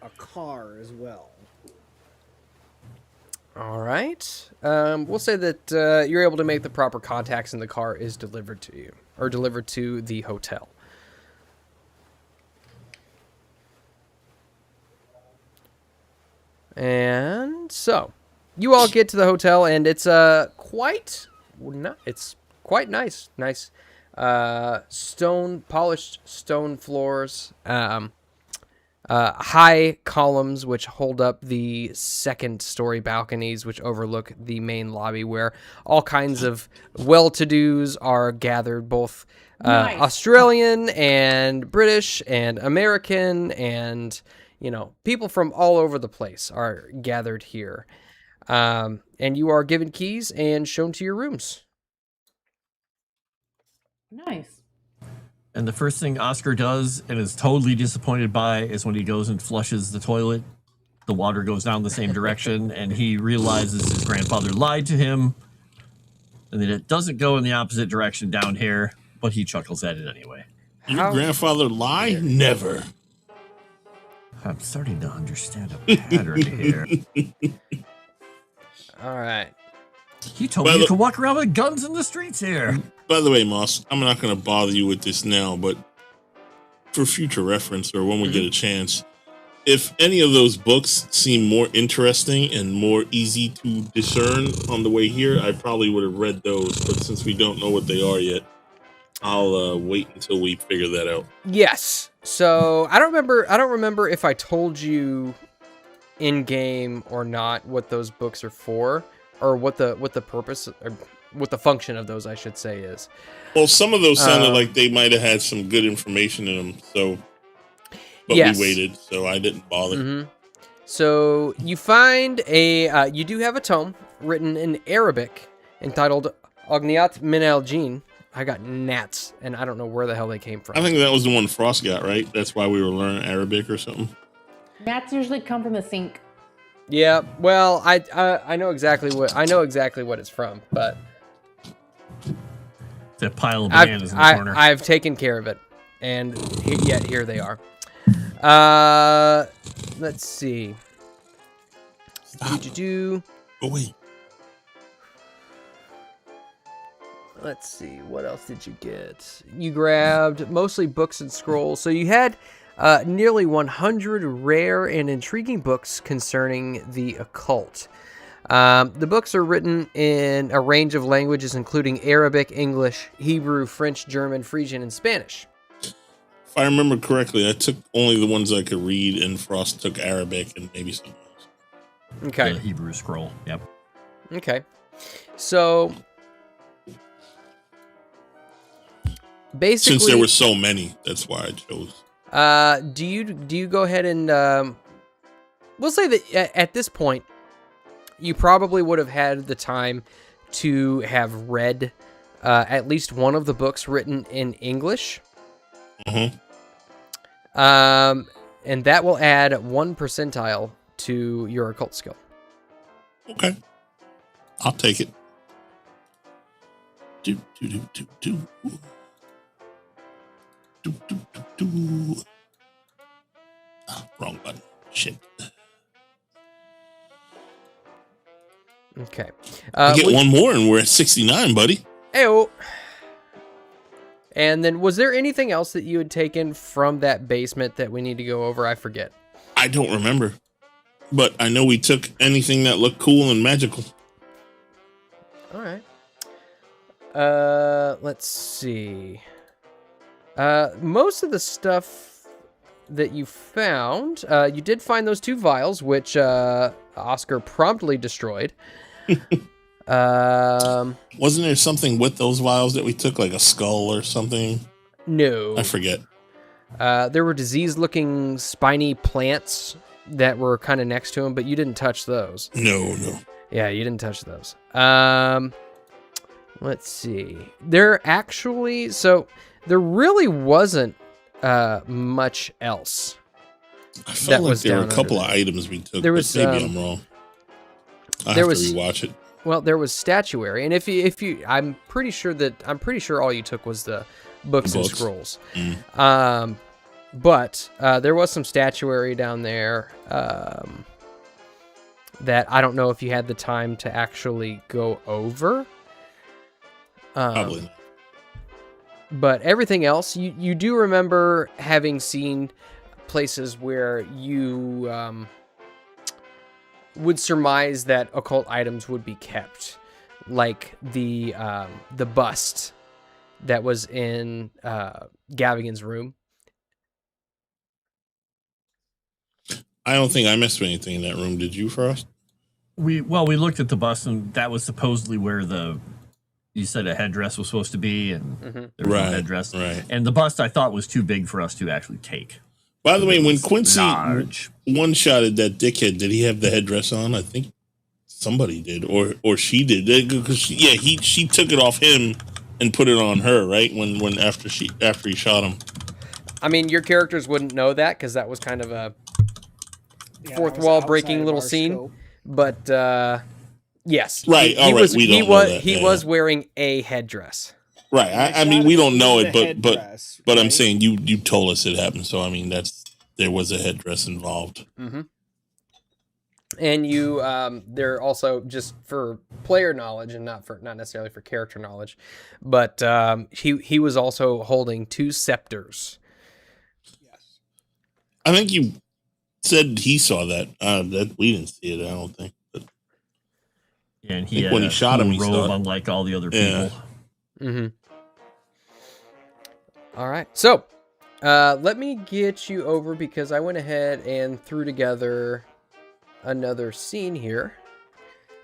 a car as well. All right. We'll say that you're able to make the proper contacts and the car is delivered to you, or delivered to the hotel. And so, you all get to the hotel, and it's quite nice. Nice polished stone floors. High columns which hold up the second-story balconies which overlook the main lobby, where all kinds of well-to-dos are gathered, both Nice. Australian and British and American, and people from all over the place are gathered here. And you are given keys and shown to your rooms. Nice. And the first thing Oscar does and is totally disappointed by is when he goes and flushes the toilet. The water goes down the same direction, and he realizes his grandfather lied to him, and that it doesn't go in the opposite direction down here, but he chuckles at it anyway. Your grandfather lie? Never. I'm starting to understand a pattern here. All right. He told By me you the- could walk around with guns in the streets here. By the way, Moss, I'm not going to bother you with this now, but for future reference or when we get a chance, if any of those books seem more interesting and more easy to discern on the way here, I probably would have read those. But since we don't know what they are yet, I'll wait until we figure that out. Yes. So I don't remember if I told you in game or not what those books are for, or what the purpose or what the function of those, I should say, is. Well, some of those sounded like they might have had some good information in them, so. But yes. we waited, so I didn't bother. Mm-hmm. So you find you do have a tome written in Arabic entitled Ogniat Min al Jinn. I got gnats, and I don't know where the hell they came from. I think that was the one Frost got, right? That's why we were learning Arabic or something. Gnats usually come from the sink. Yeah, well, I know exactly what it's from, but That pile of bananas in the corner. I've taken care of it, and yet here they are. Let's see. Oh wait. Let's see. What else did you get? You grabbed mostly books and scrolls. So you had nearly 100 rare and intriguing books concerning the occult. The books are written in a range of languages, including Arabic, English, Hebrew, French, German, Frisian, and Spanish. If I remember correctly, I took only the ones I could read, and Frost took Arabic and maybe something else. Okay. The Hebrew scroll. Yep. Okay. So basically, since there were so many, that's why I chose. Do you go ahead and we'll say that at this point, you probably would have had the time to have read at least one of the books written in English. Mm-hmm. And that will add 1 percentile to your occult skill. Okay. I'll take it. Do, do, do, do, do. Do, do, do, do. Oh, wrong button. Shit. Okay. I get one more and we're at 69, buddy. Ayo. And then was there anything else that you had taken from that basement that we need to go over? I forget. I don't remember. But I know we took anything that looked cool and magical. All right. Let's see. Most of the stuff that you found, you did find those 2 vials, which Oscar promptly destroyed. Wasn't there something with those vials that we took, like a skull or something? No. I forget. There were disease-looking spiny plants that were kind of next to him, but you didn't touch those. No. Yeah, you didn't touch those. Let's see. There really wasn't much else. I felt like there were a couple of items we took, there was, but maybe I'm wrong. I have to rewatch it. Well, there was statuary, and if you, I'm pretty sure all you took was the books and scrolls. Mm. But there was some statuary down there that I don't know if you had the time to actually go over. Probably not. But everything else, you do remember having seen places where you would surmise that occult items would be kept, like the bust that was in Gavigan's room. I don't think I missed anything in that room. Did you, Frost? We looked at the bust, and that was supposedly where you said a headdress was supposed to be, and there was no headdress. Right. And the bust I thought was too big for us to actually take. By the way, when Quincy large. one-shotted that dickhead, did he have the headdress on? I think somebody did, or she did. Because she took it off him and put it on her, right? When after he shot him. I mean, your characters wouldn't know that because that was kind of a fourth wall breaking little scene. Scope. But yes, right. He was wearing a headdress. Right. I mean, we don't know it, but right? I'm saying you told us it happened. So I mean, there was a headdress involved. Mm-hmm. And you, they're also just for player knowledge and not necessarily for character knowledge, but he was also holding 2 scepters. I think you said he saw that. That we didn't see it. I don't think. But Yeah, and I he think had when he a shot him, cool he robe, saw it. unlike all the other Yeah. people. Mm-hmm. All right. So, let me get you over because I went ahead and threw together another scene here.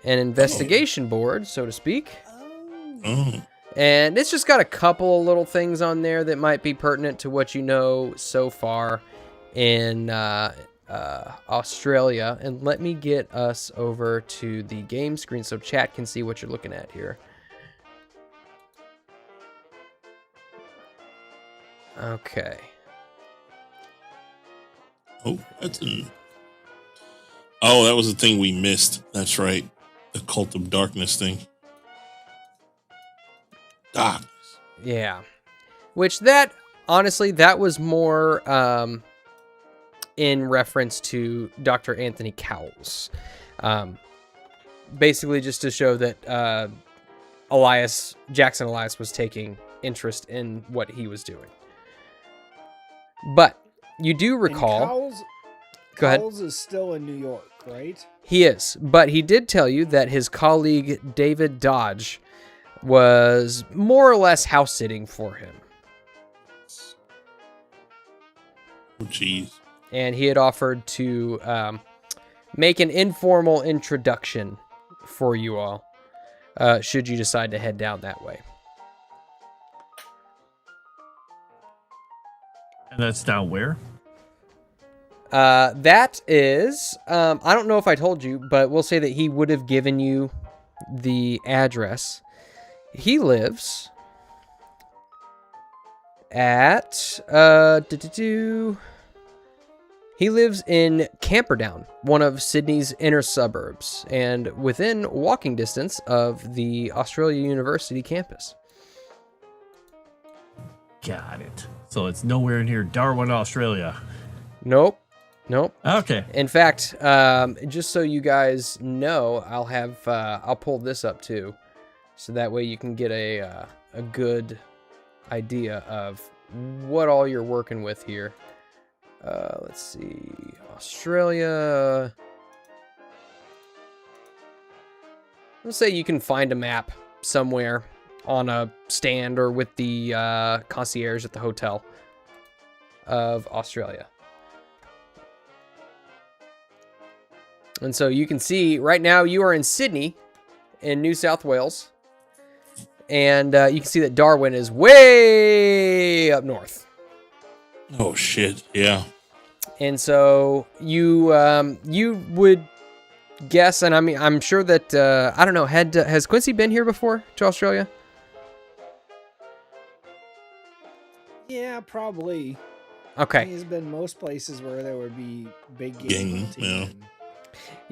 An investigation board, so to speak. Oh. And it's just got a couple of little things on there that might be pertinent to what you know so far in Australia. And let me get us over to the game screen so chat can see what you're looking at here. Okay. Oh, Oh, that was the thing we missed. That's right. The Cult of Darkness thing. Darkness. Yeah. Which that, honestly, that was more in reference to Dr. Anthony Cowles. Basically just to show that Jackson Elias was taking interest in what he was doing. But you do recall... Go ahead. Cowles is still in New York, right? He is, but he did tell you that his colleague David Dodge was more or less house sitting for him. Oh, jeez. And he had offered to make an informal introduction for you all, should you decide to head down that way. And that's down where? That is, I don't know if I told you, but we'll say that he would have given you the address. He lives at, he lives in Camperdown, one of Sydney's inner suburbs, and within walking distance of the Australia University campus. Got it. So it's nowhere near Darwin, Australia. Nope. Okay. In fact, just so you guys know, I'll pull this up too, so that way you can get a good idea of what all you're working with here. Let's see, Australia. Let's say you can find a map somewhere on a stand or with the concierge at the hotel of Australia. And so you can see right now you are in Sydney in New South Wales. And you can see that Darwin is way up north. Oh, shit. Yeah. And so you would guess, and I mean, I'm sure that, I don't know, has Quincy been here before to Australia? Yeah, probably. Okay. He's been most places where there would be big game Game, hunting yeah. and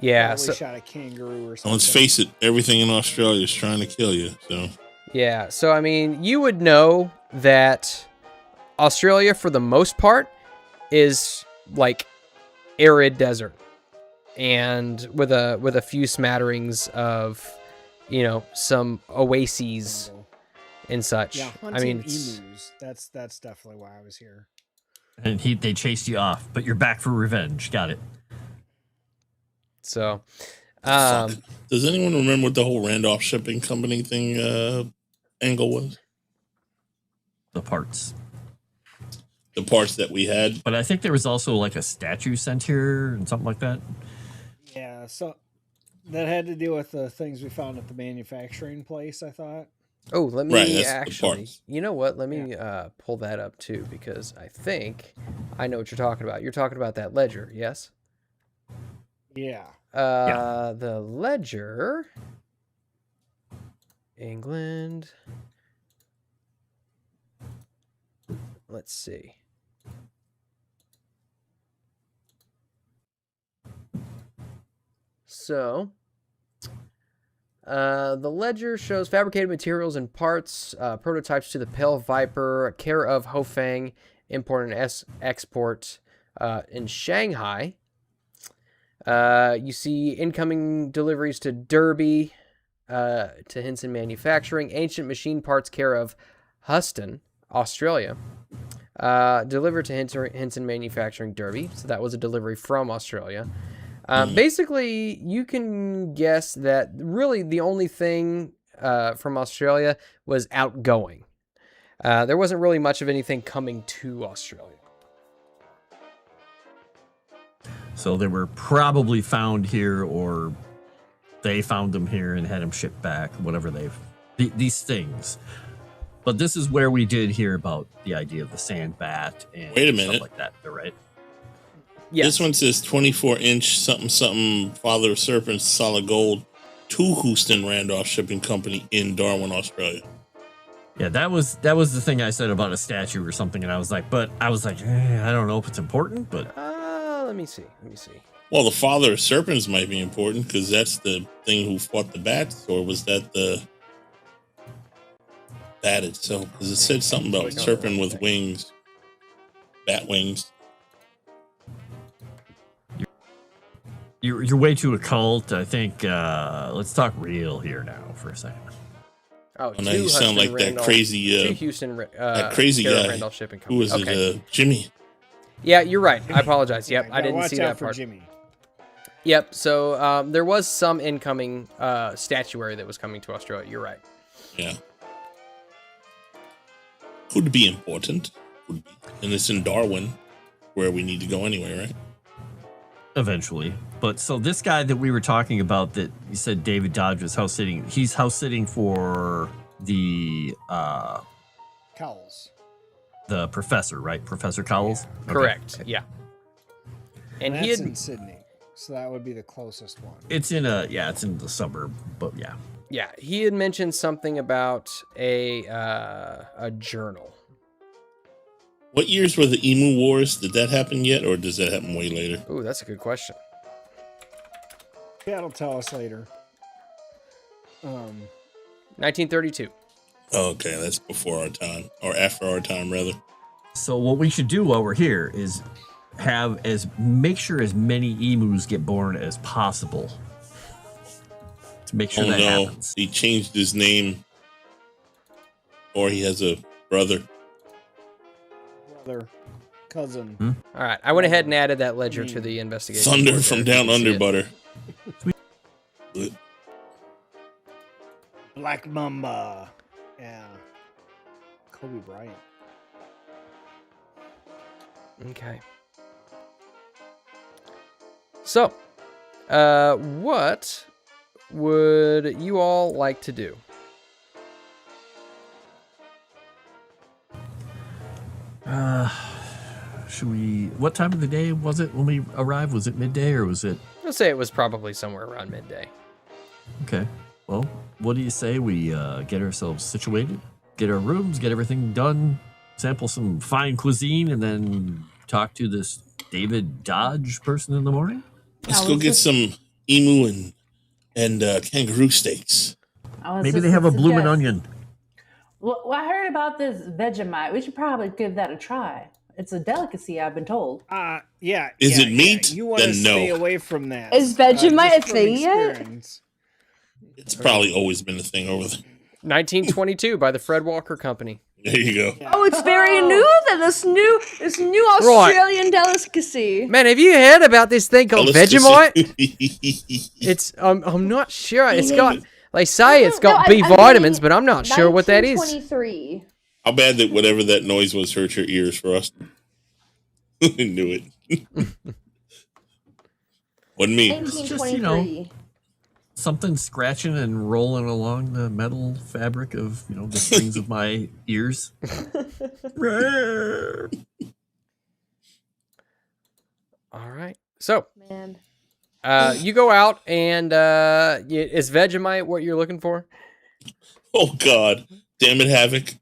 Yeah. probably So, shot a kangaroo or Well, something. let's face it. Everything in Australia is trying to kill you. So yeah. So, I mean, you would know that Australia, for the most part, is like arid desert, and with a few smatterings of, you know, some oases Jungle. and such. Yeah, I hunting mean, it's- emus. That's definitely why I was here. And they chased you off, but you're back for revenge. Got it. so, Fuck. Does anyone remember what the whole Randolph Shipping Company thing angle was? The parts. The parts that we had. But I think there was also like a statue sent here and something like that. Yeah, so that had to do with the things we found at the manufacturing place, I thought. oh, let Right, me that's the actually, parts. you know what? Let me pull that up too, because I think I know what you're talking about. You're talking about that ledger, yes? Yeah. The ledger, England. Let's see. So, the ledger shows fabricated materials and parts, prototypes to the Pale Viper, care of Hofeng, import and export in Shanghai. You see incoming deliveries to Derby, to Hinson Manufacturing, ancient machine parts care of Huston, Australia. delivered to Henson Manufacturing, Derby. So that was a delivery from Australia. Basically, you can guess that really the only thing from Australia was outgoing. There wasn't really much of anything coming to Australia. So they were probably found here, or they found them here and had them shipped back, whatever these things. But this is where we did hear about the idea of the sand bat and Wait a minute. stuff like that, right? Yes. This one says 24-inch something Father of Serpents solid gold to Houston Randolph Shipping Company in Darwin, Australia. Yeah, that was the thing I said about a statue or something, and I was like, I don't know if it's important, but Let me see. Well, the Father of Serpents might be important because that's the thing who fought the bats, or was that the bat itself? Because it said something about serpent with wings, bat wings. you're way too occult. I think let's talk real here now for a second. Oh, And now you sound like that crazy, Houston, that crazy guy. Randolph Shipping Who Company. was it? Jimmy. Yeah, you're right. I apologize. Yep, Yeah, I didn't watch see out that for part. Jimmy. Yep. So there was some incoming statuary that was coming to Australia. You're right. Yeah. Could be important. Could be. And it's in Darwin, where we need to go anyway, right? Eventually. But so this guy that we were talking about that you said David Dodge was house sitting, he's house sitting for the Cowles. the professor, right? Professor Cowles? Yeah. Okay. Correct. Yeah. And And he that's had in Sydney, so that would be the closest one. It's in the suburb, but yeah. Yeah, he had mentioned something about a journal. What years were the Emu Wars? Did that happen yet, or does that happen way later? Ooh, that's a good question. Yeah, it'll tell us later. 1932. Oh, okay, that's before our time, or after our time, rather. So what we should do while we're here is make sure as many emus get born as possible. To make sure Oh that no, happens. he changed his name, or he has a brother. Brother, cousin. All right, I went ahead and added that ledger to the investigation. Thunder board from there, if down you can see under, it. butter. Black Mamba. Yeah. Kobe Bryant. Okay. So, what would you all like to do? Should we? What time of the day was it when we arrived? Was it midday or was it? I'll say it was probably somewhere around midday. Okay. Well, what do you say we get ourselves situated, get our rooms, get everything done, sample some fine cuisine, and then talk to this David Dodge person in the morning? Let's go get some emu and kangaroo steaks. Maybe they have a bloomin' onion. Well, I heard about this Vegemite. We should probably give that a try. It's a delicacy, I've been told. Yeah. Is yeah, it meat? Yeah. You want to Then stay no. away from that. Is Vegemite just a from thing yet? experience. It's probably always been a thing over there. 1922 by the Fred Walker Company. There you go. Oh, it's very new then. This new Australian delicacy. Man, have you heard about this thing called Vegemite? Vegemite. It's I'm not sure. It's got they say it's got No, B I vitamins, mean, but I'm not sure what that is. 1923. How bad that whatever that noise was hurt your ears for us. I knew it. Wasn't me. 1923. Something scratching and rolling along the metal fabric of, the strings of my ears. All right. So, Man. you go out and is Vegemite what you're looking for? Oh God, damn it, Havoc.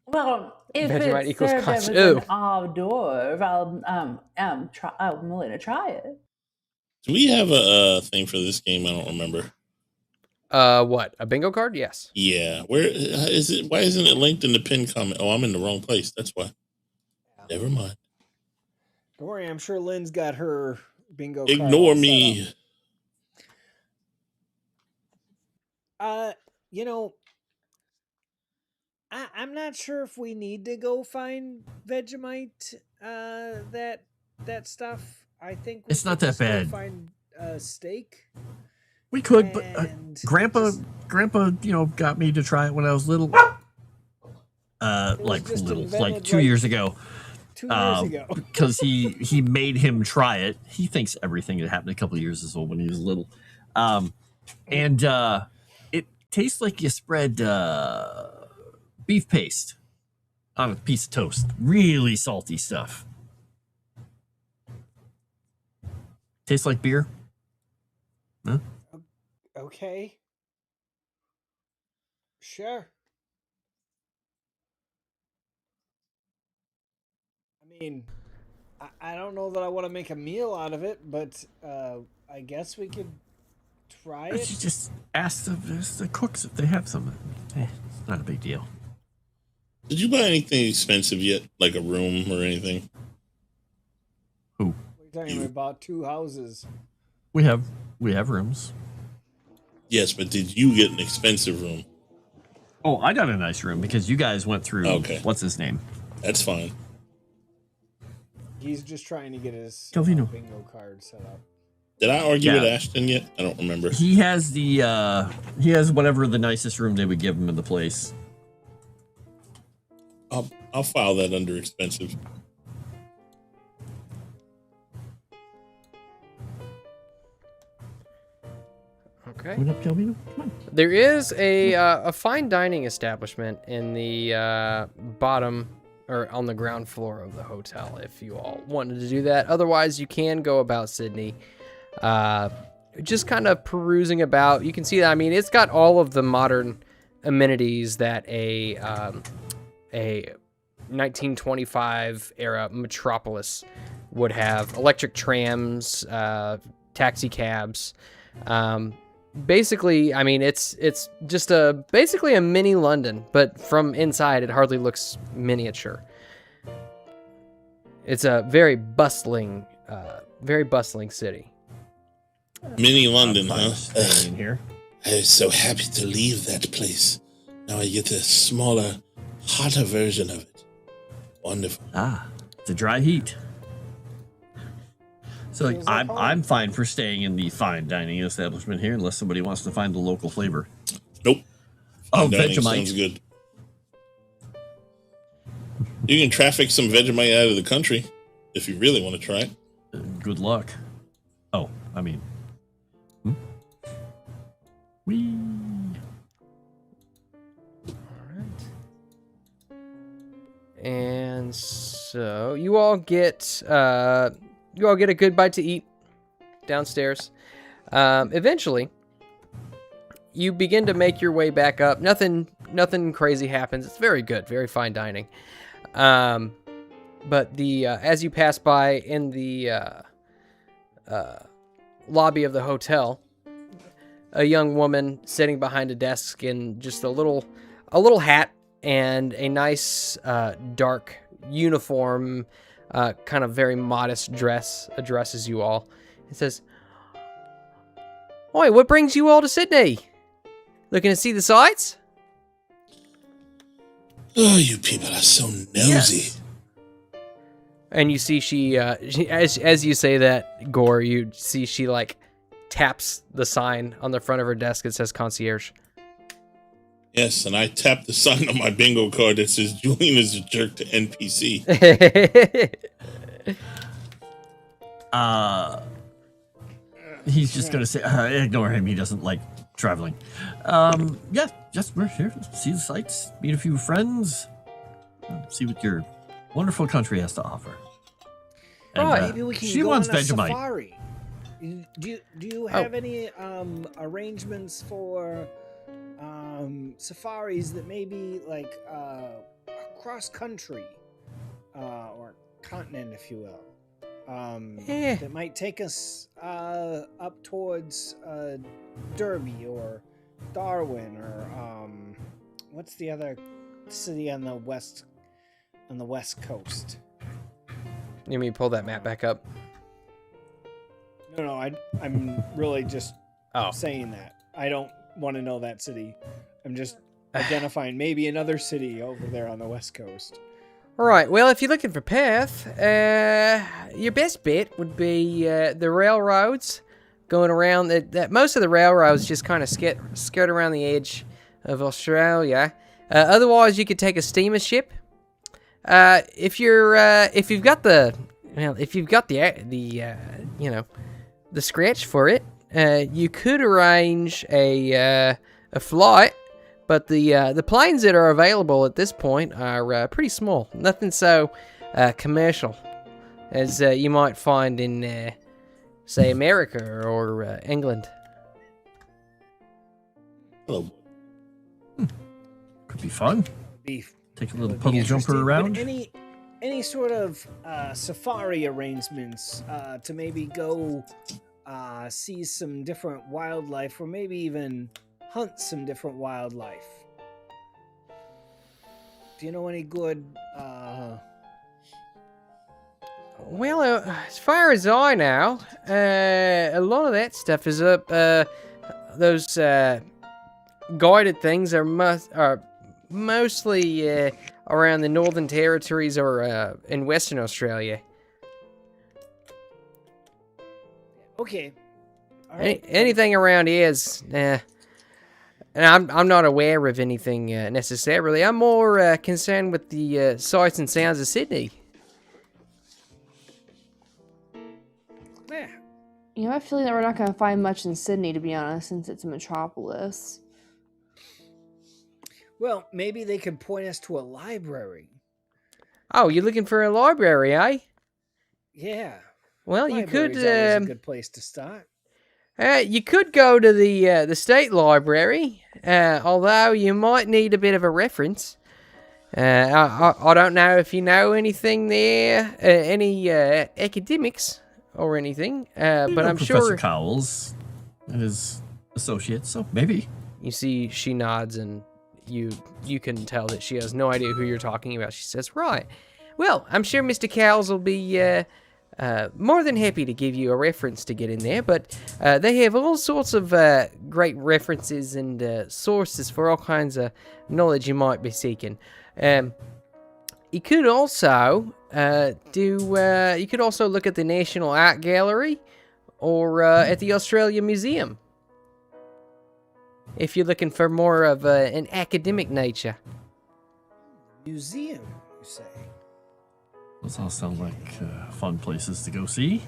Well, if Vegemite it's equals served as Ooh. an hors d'oeuvre, I'm willing to try it. Do we have a thing for this game? I don't remember. What? A bingo card? Yes. Yeah, where is it? Why isn't it linked in the pin comment? Oh, I'm in the wrong place. That's why. Never mind. Don't worry, I'm sure Lynn's got her bingo card Ignore all set me. up. I'm not sure if we need to go find Vegemite. That stuff. I think we It's not could that just go bad. find steak. We could, but And Grandpa, just- got me to try it when I was little. Like just little, like invented, 2 years ago. 2 years ago. Because he made him try it. He thinks everything that happened a couple of years is old when he was little. And it tastes like you spread beef paste on a piece of toast. Really salty stuff. Tastes like beer. Huh? Okay. Sure. I mean, I don't know that I want to make a meal out of it, but I guess we could try You it. just ask the cooks if they have some. It's not a big deal. Did you buy anything expensive yet, like a room or anything? Who? We're talking about 2 houses. We have rooms. Yes, but did you get an expensive room? Oh, I got a nice room because you guys went through. Okay. What's his name? That's fine. He's just trying to get his Calvino. bingo card set up. Did I argue with Yeah. Ashton yet? I don't remember. He has he has whatever the nicest room they would give him in the place. I'll file that under expensive. Okay. What up, Calvino? Come on. There is a fine dining establishment in the bottom or on the ground floor of the hotel if you all wanted to do that. Otherwise, you can go about Sydney, just kind of perusing about. You can see that. I mean, it's got all of the modern amenities that a 1925 era metropolis would have: electric trams, taxi cabs. Basically, I mean, it's just basically a mini London, but from inside, it hardly looks miniature. It's a very bustling city. Mini London, Fine huh? staying in here. I was so happy to leave that place. Now I get a smaller, hotter version of it. Wonderful. Ah, the dry heat. So Feels like home. I'm fine for staying in the fine dining establishment here, unless somebody wants to find the local flavor. Nope. Oh, Dining sounds Vegemite. good. You can traffic some Vegemite out of the country if you really want to try it. Good luck. Oh, I mean. Whee. And so you all get a good bite to eat downstairs. Eventually, you begin to make your way back up. Nothing crazy happens. It's very good, very fine dining. But as you pass by in the lobby of the hotel, a young woman sitting behind a desk in just a little hat and a nice dark uniform, kind of very modest dress, addresses you all. It says, "Oi, what brings you all to Sydney? Looking to see the sights?" Oh, you people are so nosy. Yes. And you see she as you say that, Gore, you see she like taps the sign on the front of her desk that says concierge. Yes, and I tapped the sign on my bingo card that says Julian is a jerk to NPC. He's just gonna say, ignore him. He doesn't like traveling. Yeah, just we're here to see the sights, meet a few friends, see what your wonderful country has to offer. And, Right. Maybe we can she go wants on a Vegemite. safari. Do you have any arrangements for safaris that maybe like cross country or continent, if you will, that might take us up towards Derby or Darwin or what's the other city on the west coast? You mean pull that map back up? No, I'm really just Oh. saying that. I don't want to know that city. I'm just identifying maybe another city over there on the west coast. All right. Well, if you're looking for path, your best bet would be the railroads going around. That most of the railroads just kind of skirt around the edge of Australia. Otherwise, you could take a steamer ship. If you've got the scratch for it, you could arrange a flight. But the planes that are available at this point are pretty small. Nothing so commercial as you might find in, say, America or England. Oh, Could be fun. Take a little Would be puddle jumper interesting. around. Would any sort of safari arrangements to maybe go see some different wildlife, or maybe even hunt some different wildlife? Do you know any good Well, as far as I know, a lot of that stuff is up. Those guided things are mostly around the Northern Territories or in Western Australia. okay, all right. Anything around here is, and I'm not aware of anything necessarily. I'm more concerned with the sights and sounds of Sydney. Yeah. You know, I have a feeling that we're not going to find much in Sydney, to be honest, since it's a metropolis. Well, maybe they could point us to a library. Oh, you're looking for a library, eh? Yeah. Well, you could. Library's always a good place to start. You could go to the state library, although you might need a bit of a reference. I don't know if you know anything there, any academics or anything, but I'm Professor sure. Cowles and his associates, so maybe. You see, she nods, and you can tell that she has no idea who you're talking about. She says, "Right. Well, I'm sure Mr. Cowles will be more than happy to give you a reference to get in there, but they have all sorts of great references and sources for all kinds of knowledge you might be seeking. You could also you could also look at the National Art Gallery or at the Australia Museum if you're looking for more of an academic nature." Museum, you say? Those all sound like fun places to go see.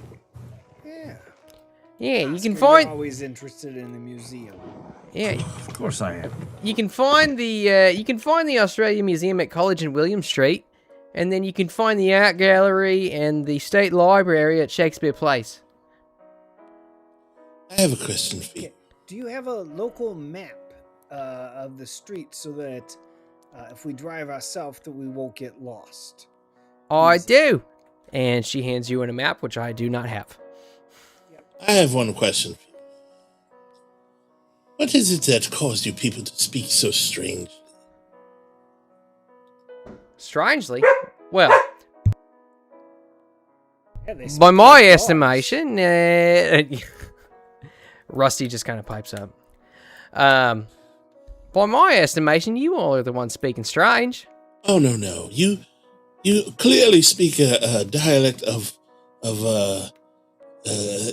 Yeah. Yeah, you can Oscar, find. You're always interested in the museum. Yeah, Of course I am. you can find the Australia Museum at College and William Street, and then you can find the art gallery and the State Library at Shakespeare Place. I have a question for you. Do you have a local map of the street so that if we drive ourselves that we won't get lost? I do, and she hands you in a map, which I do not have. I have one question for you. What is it that caused you people to speak so strange? Strangely, well, Yeah, they speak by my like dogs. estimation, Rusty just kind of pipes up. By my estimation, you all are the ones speaking strange. Oh, no. You clearly speak a dialect of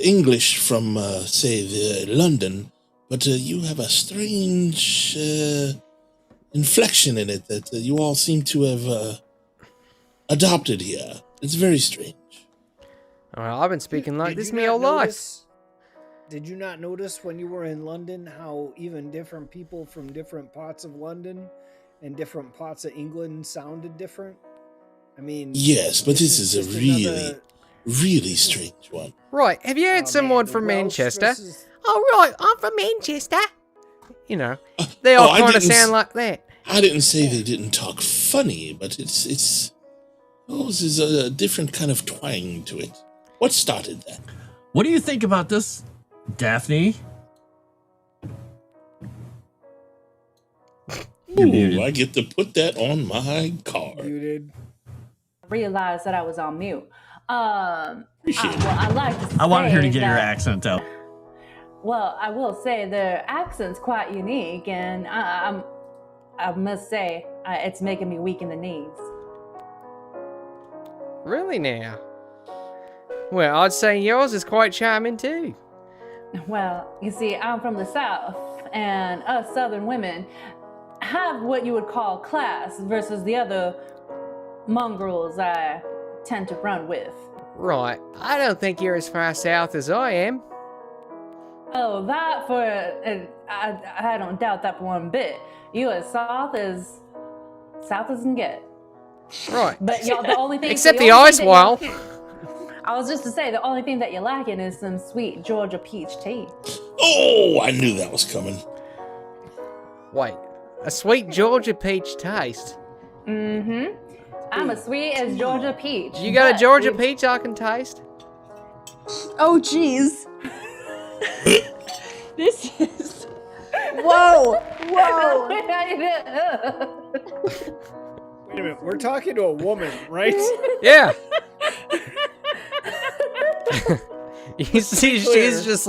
English from, say, London, but you have a strange inflection in it that you all seem to have adopted here. It's very strange. Well, I've been speaking like Did this you my not whole life. notice- Did you not notice when you were in London how even different people from different parts of London and different parts of England sounded different? I mean, Yes, but this is a just really, another- really strange one. Right, have you heard Oh, someone man, the from Welsh Manchester? versus- Oh, right, I'm from Manchester. You know, they all I kind of didn't sound like that. I didn't say they didn't talk funny, but it's there's a different kind of twang to it. What started that? What do you think about this, Daphne? You're muted. Ooh, I get to put that on my card. Muted. Realized that I was on mute. Appreciate it. Well, I like to. I wanted her to say get her that- accent out. Well, I will say their accent's quite unique, and I must say, it's making me weak in the knees. Really now? Well, I'd say yours is quite charming too. Well, you see, I'm from the South, and us Southern women have what you would call class versus the other mongrels I tend to run with. Right. I don't think you're as far south as I am. Oh, that for I don't doubt that for one bit. You as south as can get. Right. But y'all, the only thing Except the ice wall. I was just to say the only thing that you're lacking is some sweet Georgia peach tea. Oh, I knew that was coming. Wait. A sweet Georgia peach taste. Mm-hmm. I'm as sweet as Georgia peach. You got a but Georgia we- peach I can taste? Oh, jeez. This is. Whoa! Whoa! Wait a minute, we're talking to a woman, right? Yeah. You see, she's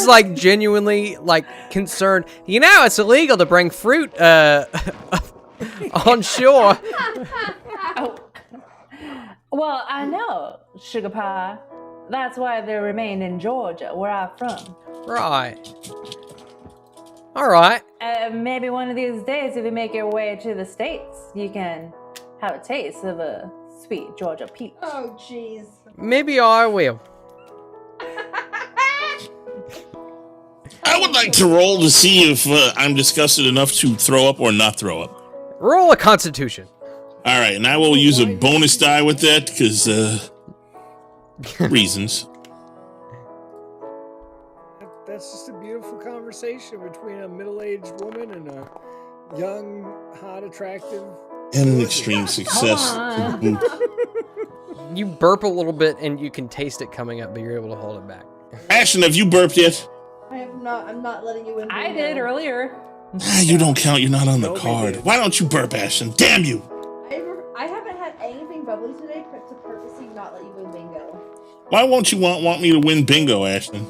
like genuinely like concerned. You know, it's illegal to bring fruit on shore. Oh. Well, I know, sugar pie. That's why they remain in Georgia, where I'm from. Right. All right. Maybe one of these days, if you make your way to the States, you can have a taste of a sweet Georgia peach. Oh, jeez. Maybe I will. I would like to roll to see if I'm disgusted enough to throw up or not throw up. Roll a Constitution. All right, and I will use a bonus die with that because reasons. That's just a beautiful conversation between a middle-aged woman and a young, hot, attractive. And an extreme success. to boot. You burp a little bit and you can taste it coming up, but you're able to hold it back. Ashton, have you burped yet? I have not. I'm not letting you in. I did earlier. Ah, you don't count. You're not on the Nobody card. did. Why don't you burp, Ashton? Damn you! I haven't had anything bubbly today to purposely not let you win bingo. Why won't you want me to win bingo, Ashton?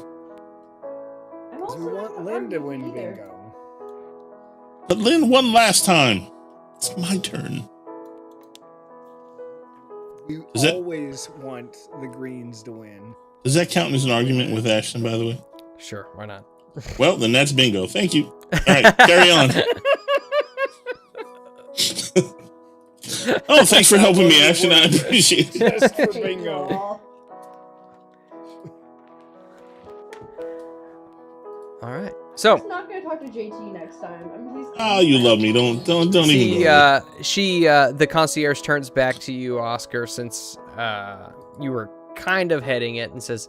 I'm also We not want gonna Lynn to argue win either. bingo. But Lynn won last time. It's my turn. We Is it- always want the Greens to win. Does that count as an argument with Ashton, by the way? Sure, why not? Well, then that's bingo. Thank you. All right, carry on. Oh, thanks for helping me, Ashton. I appreciate it. Just for Take bingo. all. All right. I'm So, just not gonna talk to JT next time. he's Oh, you love me. Don't even. the concierge turns back to you, Oscar, since you were kind of heading it, and says,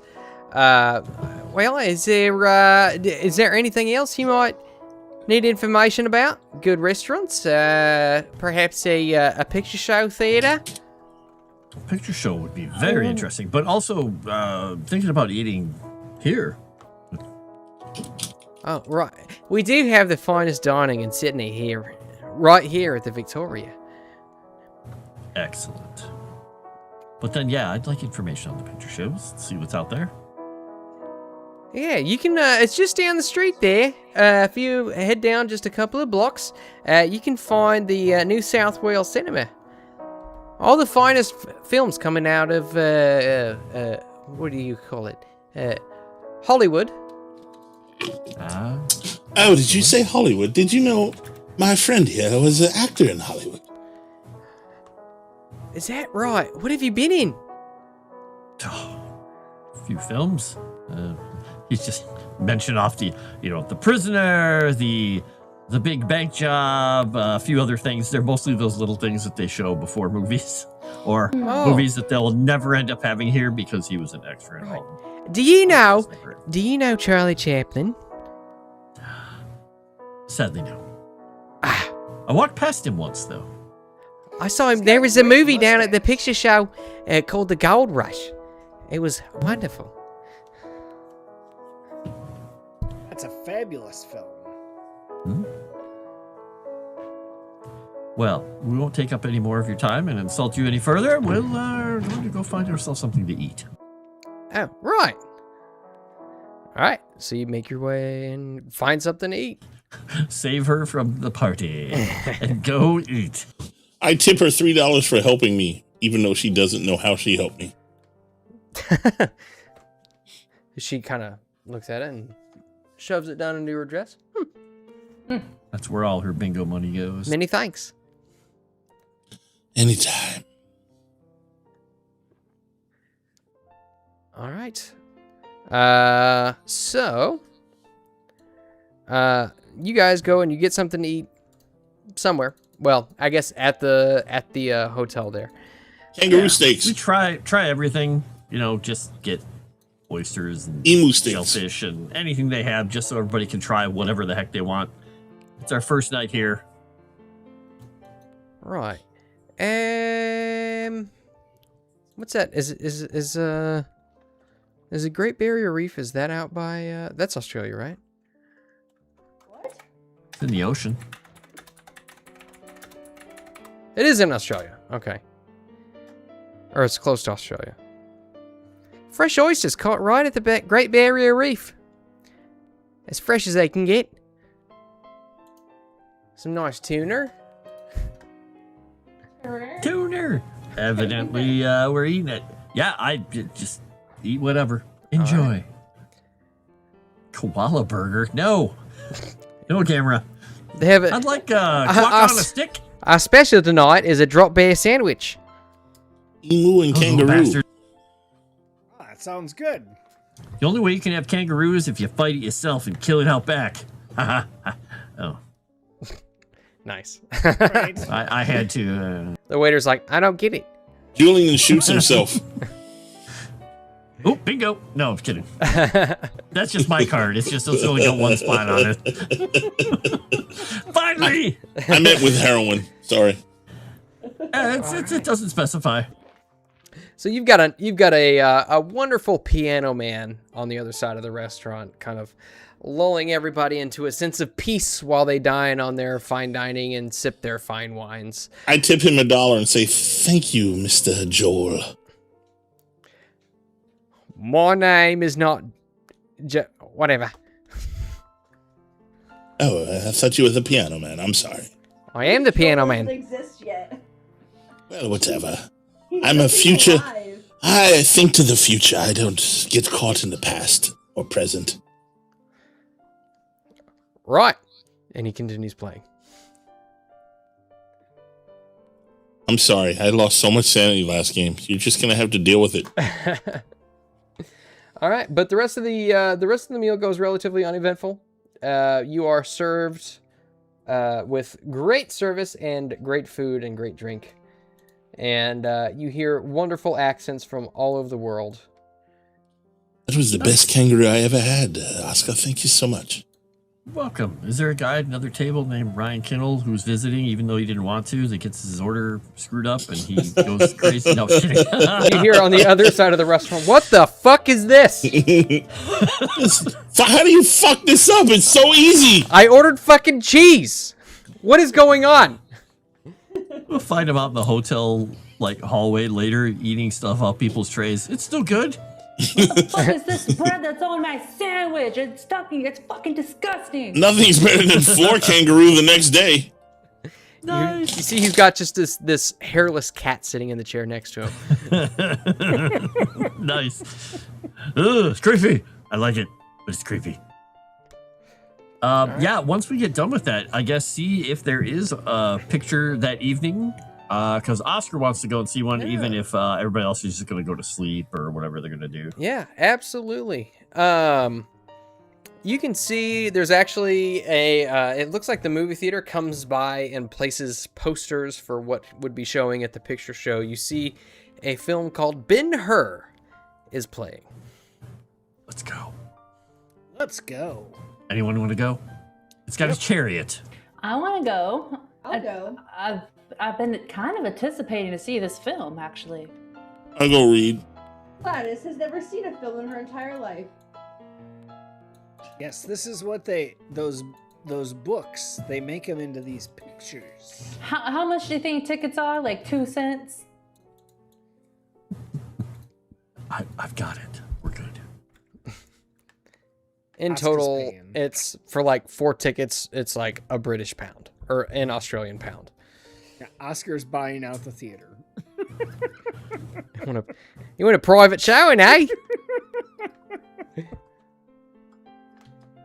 "Well, is there anything else you might need information about? Good restaurants, perhaps a picture show theater." Picture show would be very interesting, but also thinking about eating here. Oh, right. We do have the finest dining in Sydney here, right here at the Victoria. Excellent. But then, yeah, I'd like information on the picture shows. See what's out there. Yeah, you can, it's just down the street there. If you head down just a couple of blocks, you can find the New South Wales Cinema. All the finest films coming out of, what do you call it? Hollywood. Oh, did you say Hollywood? Did you know my friend here was an actor in Hollywood? Is that right? What have you been in? A few films. He's just mentioned off the Prisoner, the Big Bank Job, a few other things. They're mostly those little things that they show before movies, or movies that they'll never end up having here because he was an extra in all of them. Do you know Charlie Chaplin? Sadly, no. I walked past him once, though. I saw him. There was a movie down at the picture show called The Gold Rush. It was wonderful. That's a fabulous film. Well, we won't take up any more of your time and insult you any further. We're going to go find ourselves something to eat. Oh, right. All right. So you make your way and find something to eat. Save her from the party and go eat. I tip her $3 for helping me, even though she doesn't know how she helped me. She kind of looks at it and shoves it down into her dress. That's where all her bingo money goes. Many thanks. Anytime. All right. So, you guys go and you get something to eat somewhere. Well, I guess at the hotel there. Kangaroo steaks. We try everything, just get oysters and Emu steaks. shellfish and anything they have just so everybody can try whatever the heck they want. It's our first night here. Right. What's that? Is it Great Barrier Reef? Is that out by that's Australia, right? It's in the ocean. It is in Australia. Okay. Or it's close to Australia. Fresh oysters caught right at the Great Barrier Reef. As fresh as they can get. Some nice tuna. Tuner. Evidently, we're eating it. Yeah, I just eat whatever. Enjoy. Right. Koala burger? No. No camera. They have it. I'd like guac on a stick. Our special tonight is a drop bear sandwich. Emu and Oh, kangaroo. bastard. Ah, that sounds good. The only way you can have kangaroo is if you fight it yourself and kill it out back. Oh, Nice. Right. I had to. The waiter's like, I don't get it. Julian shoots himself. Oh, bingo. No, I'm kidding. That's just my card. It's just it's only got one spot on it. Finally! I meant with heroin. Sorry. It doesn't specify. So you've got a wonderful piano man on the other side of the restaurant, kind of lulling everybody into a sense of peace while they dine on their fine dining and sip their fine wines. I tip him $1 and say, "Thank you, Mr. Joel." My name is not whatever. Oh, I thought you were the piano man. I'm sorry. I am the piano man. Doesn't exist yet. Well, whatever. He's I'm a just future. alive. I think to the future. I don't get caught in the past or present. Right. And he continues playing. I'm sorry. I lost so much sanity last game. You're just gonna have to deal with it. All right, but the rest of the meal goes relatively uneventful. You are served with great service and great food and great drink, and you hear wonderful accents from all over the world. That was the best kangaroo I ever had, Oscar. Thank you so much. Welcome. Is there a guy at another table named Ryan Kinnell who's visiting, even though he didn't want to, that gets his order screwed up and he goes crazy? No, kidding. You hear on the other side of the restaurant, "What the fuck is this? How do you fuck this up? It's so easy. I ordered fucking cheese. What is going on?" We'll find him out in the hotel hallway later, eating stuff off people's trays. It's still good. What the fuck is this bread that's on my sandwich? It's stuffing. It's fucking disgusting. Nothing's better than 4 kangaroo the next day. You see, he's got just this hairless cat sitting in the chair next to him. Nice. Ugh, it's creepy. I like it, but it's creepy. Yeah, once we get done with that, I guess see if there is a picture that evening. Because Oscar wants to go and see one, even if everybody else is just going to go to sleep or whatever they're going to do. Yeah, absolutely. You can see there's actually it looks like the movie theater comes by and places posters for what would be showing at the picture show. You see a film called Ben-Hur is playing. Let's go. Let's go. Anyone want to go? It's got a chariot. I want to go. I'll go. I've been kind of anticipating to see this film, actually. I'll go read. Gladys has never seen a film in her entire life. Yes, this is what those books, they make them into these pictures. How much do you think tickets are? Like 2 cents? I've got it. We're good. In Oscar's total, paying. it's for like 4 tickets. It's like a British pound or an Australian pound. Yeah, Oscar's buying out the theater. You want a private showing, eh?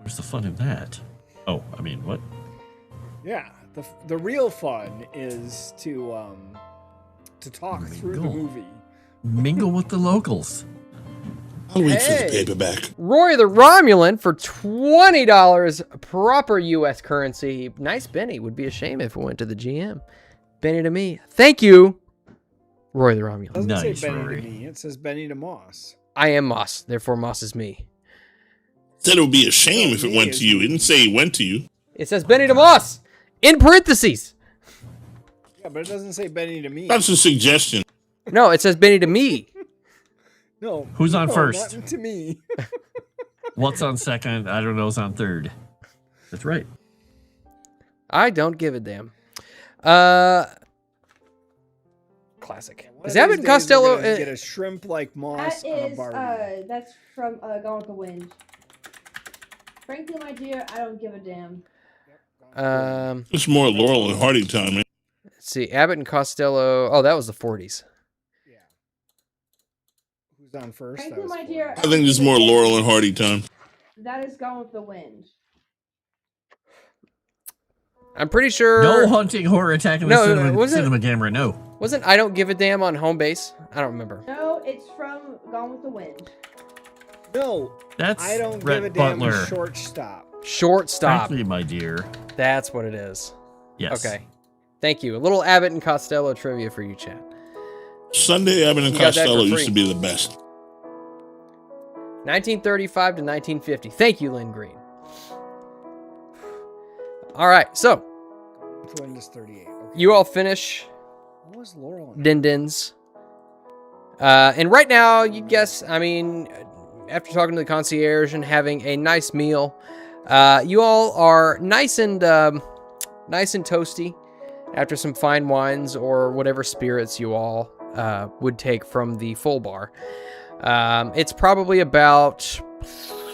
Where's the fun in that? Oh, I mean, what? Yeah, the real fun is to talk through the Mingle. movie. Mingle with the locals. I'll wait for the Hey. paperback. Roy the Romulan for $20 proper U.S. currency. Nice Benny. Would be a shame if it went to the GM. Benny to me. Thank you, Roy the Romulan. It doesn't Nice, say Benny Rory. to me. It says Benny to Moss. I am Moss. Therefore, Moss is me. Said it would be a shame No, if it he went is. to you. It didn't say it went to you. It says Benny to Moss in parentheses. Yeah, but it doesn't say Benny to me. That's a suggestion. No, it says Benny to me. No. Who's on no, first? not to me. What's on second? I don't know. Who's on third? That's right. I don't give a damn. Classic. One Is of Abbott these and days we're Costello? gonna get a shrimp like Moss That on a is, Barbie. that's from Gone with the Wind. Frankly, my dear, I don't give a damn. It's more Laurel and Hardy time, man. Let's see. Abbott and Costello. Oh, that was the 40s. Yeah. Who's on first? Frankly, That was my Florida. dear, I think there's more Laurel and Hardy time. That is Gone with the Wind. I'm pretty sure. No hunting, horror, attacking the No, cinema, wasn't- cinema camera. No. Wasn't I Don't Give a Damn on home base? I don't remember. No, it's from Gone with the Wind. No, That's I don't Rhett give a damn. Butler. Shortstop. Shortstop. Frankly, my dear. That's what it is. Yes. Okay. Thank you. A little Abbott and Costello trivia for you, chat. Sunday Abbott and You got that for Costello free. used to be the best. 1935 to 1950. Thank you, Lynn Green. All right. So, Twin is 38. Okay. you all finish What was Laurel? in- Din Dins. And right now, you'd guess, I mean, after talking to the concierge and having a nice meal, you all are nice and toasty after some fine wines or whatever spirits you all would take from the full bar. It's probably about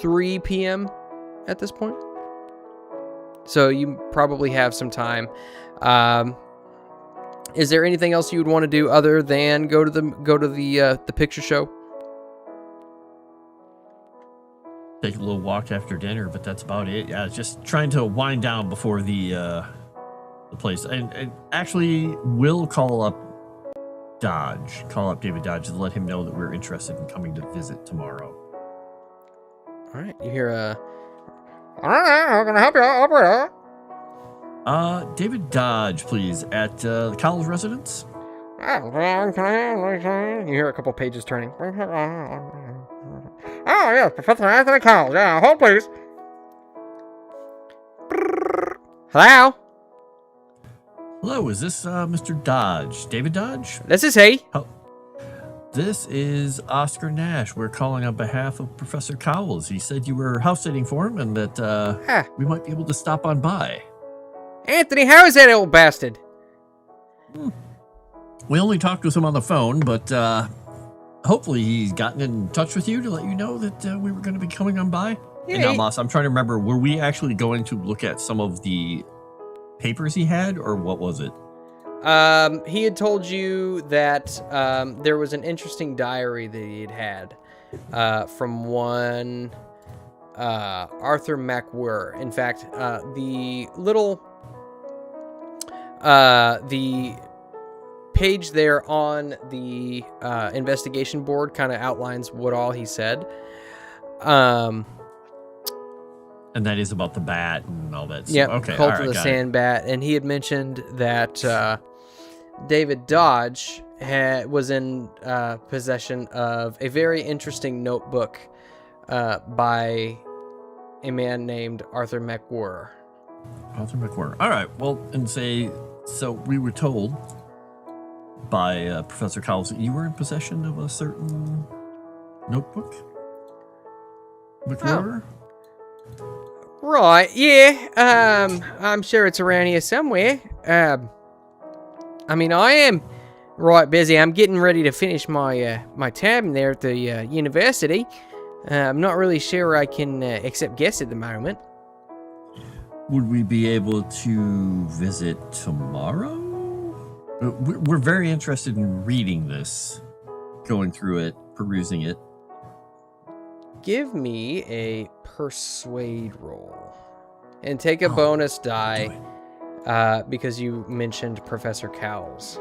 3 p.m. at this point. So you probably have some time. Is there anything else you would want to do other than go to the picture show? Take a little walk after dinner, but that's about it. Yeah, just trying to wind down before the place. And actually, will call up David Dodge, to let him know that we're interested in coming to visit tomorrow. All right, you hear all right, how can I help you, operator? David Dodge, please, at the college residence. You hear a couple pages turning. Oh, yes, Professor Anthony Cowles. Yeah, hold please. Hello? Hello, is this Mr. Dodge? David Dodge? This is he. Oh, this is Oscar Nash. We're calling on behalf of Professor Cowles. He said you were house sitting for him and that we might be able to stop on by. Anthony, how is that old bastard? We only talked with him on the phone, but hopefully he's gotten in touch with you to let you know that we were going to be coming on by. Yeah, And now, Moss, I'm trying to remember, were we actually going to look at some of the papers he had, or what was it? He had told you that there was an interesting diary that he had from one Arthur MacWhirr. In fact, the page there on the investigation board kind of outlines what all he said. And that is about the bat and all that stuff. Yeah, Okay, Cult all right, of the got Sand Bat, and he had mentioned that David Dodge was in possession of a very interesting notebook by a man named Arthur MacWhirr. Arthur McWhirr. All right, well, and so we were told by Professor Cowles that you were in possession of a certain notebook? McWhirr? Right, yeah. I'm sure it's around here somewhere. I mean, I am right busy. I'm getting ready to finish my my term there at the university. I'm not really sure I can accept guests at the moment. Would we be able to visit tomorrow? We're very interested in reading this, going through it, perusing it. Give me a persuade roll. And take a bonus die because you mentioned Professor Cowles.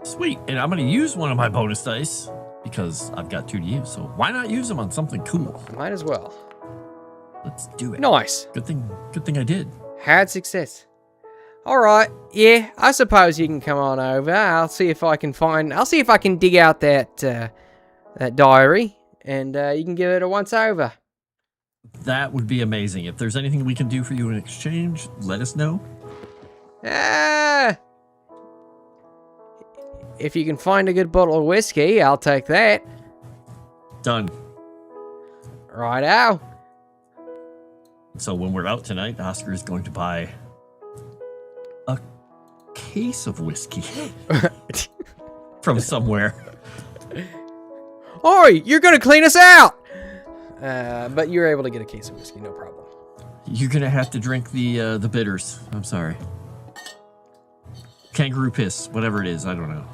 Sweet. And I'm going to use one of my bonus dice because I've got 2 to use. So why not use them on something cool? Might as well. Let's do it. Nice. Good thing I did. Had success. All right. Yeah, I suppose you can come on over. I'll see if I can dig out that diary, and you can give it a once over. That would be amazing. If there's anything we can do for you in exchange, let us know. If you can find a good bottle of whiskey, I'll take that. Done. Righto. So when we're out tonight, Oscar is going to buy a case of whiskey from somewhere. Oi, you're going to clean us out! But you're able to get a case of whiskey, no problem. You're going to have to drink the bitters. I'm sorry. Kangaroo piss, whatever it is, I don't know.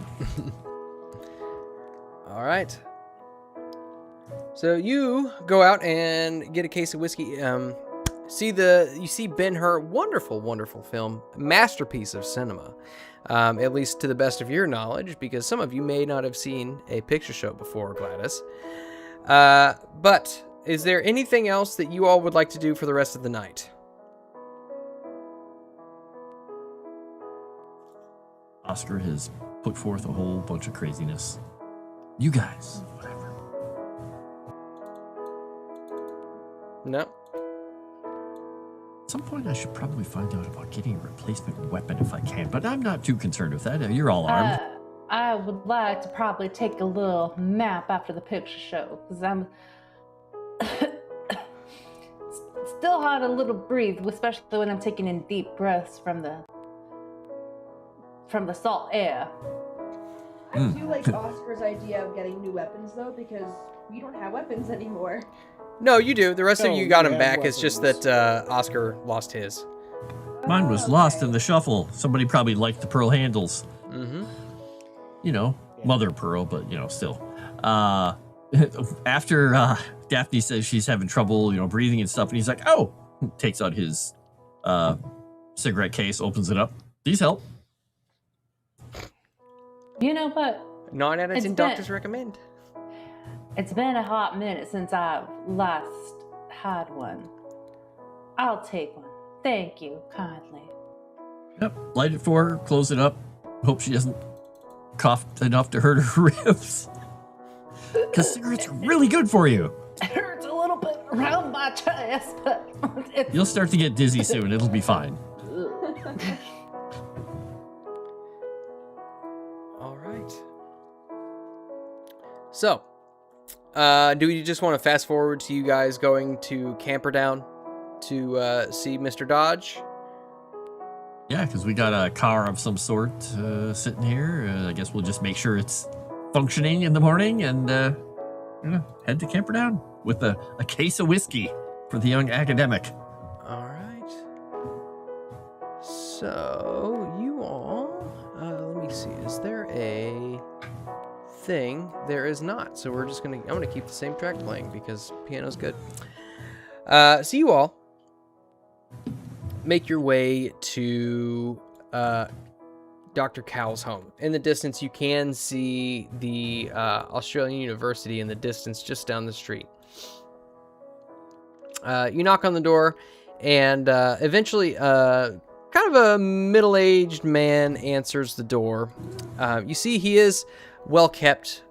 All right. So you go out and get a case of whiskey. You see Ben-Hur, wonderful film, masterpiece of cinema, at least to the best of your knowledge, because some of you may not have seen a picture show before, Gladys. But is there anything else that you all would like to do for the rest of the night? Oscar has put forth a whole bunch of craziness. You guys, whatever. No. At some point, I should probably find out about getting a replacement weapon if I can, but I'm not too concerned with that. You're all armed. I would like to probably take a little nap after the picture show, because I'm still hard a little breathe, especially when I'm taking in deep breaths from the salt air. I do like Oscar's idea of getting new weapons, though, because we don't have weapons anymore. No, you do. The rest of you got him have back. It's just that weapons. Oscar lost his. Mine was lost in the shuffle. Somebody probably liked the pearl handles. Mm-hmm. You know, mother pearl, but, you know, still. After Daphne says she's having trouble, breathing and stuff, and he's like, oh, takes out his cigarette case, opens it up. These help. You know what? 9 out of 10 doctors recommend. It's been a hot minute since I've last had one. I'll take one. Thank you kindly. Yep, light it for her, close it up. Hope she doesn't cough enough to hurt her ribs. Because cigarettes are really good for you. It hurts a little bit around my chest, but it's... You'll start to get dizzy soon. It'll be fine. All right. So, do you just want to fast forward to you guys going to Camperdown to see Mr. Dodge? Yeah, because we got a car of some sort sitting here. I guess we'll just make sure it's functioning in the morning and head to Camperdown with a case of whiskey for the young academic. All right. So, you all, let me see, is there a thing? There is not. So I'm gonna keep the same track playing because piano's good. So you all make your way to Dr. Cowles' home. In the distance, you can see the Australian University in the distance just down the street. You knock on the door, and eventually kind of a middle-aged man answers the door. You see he is well-kept,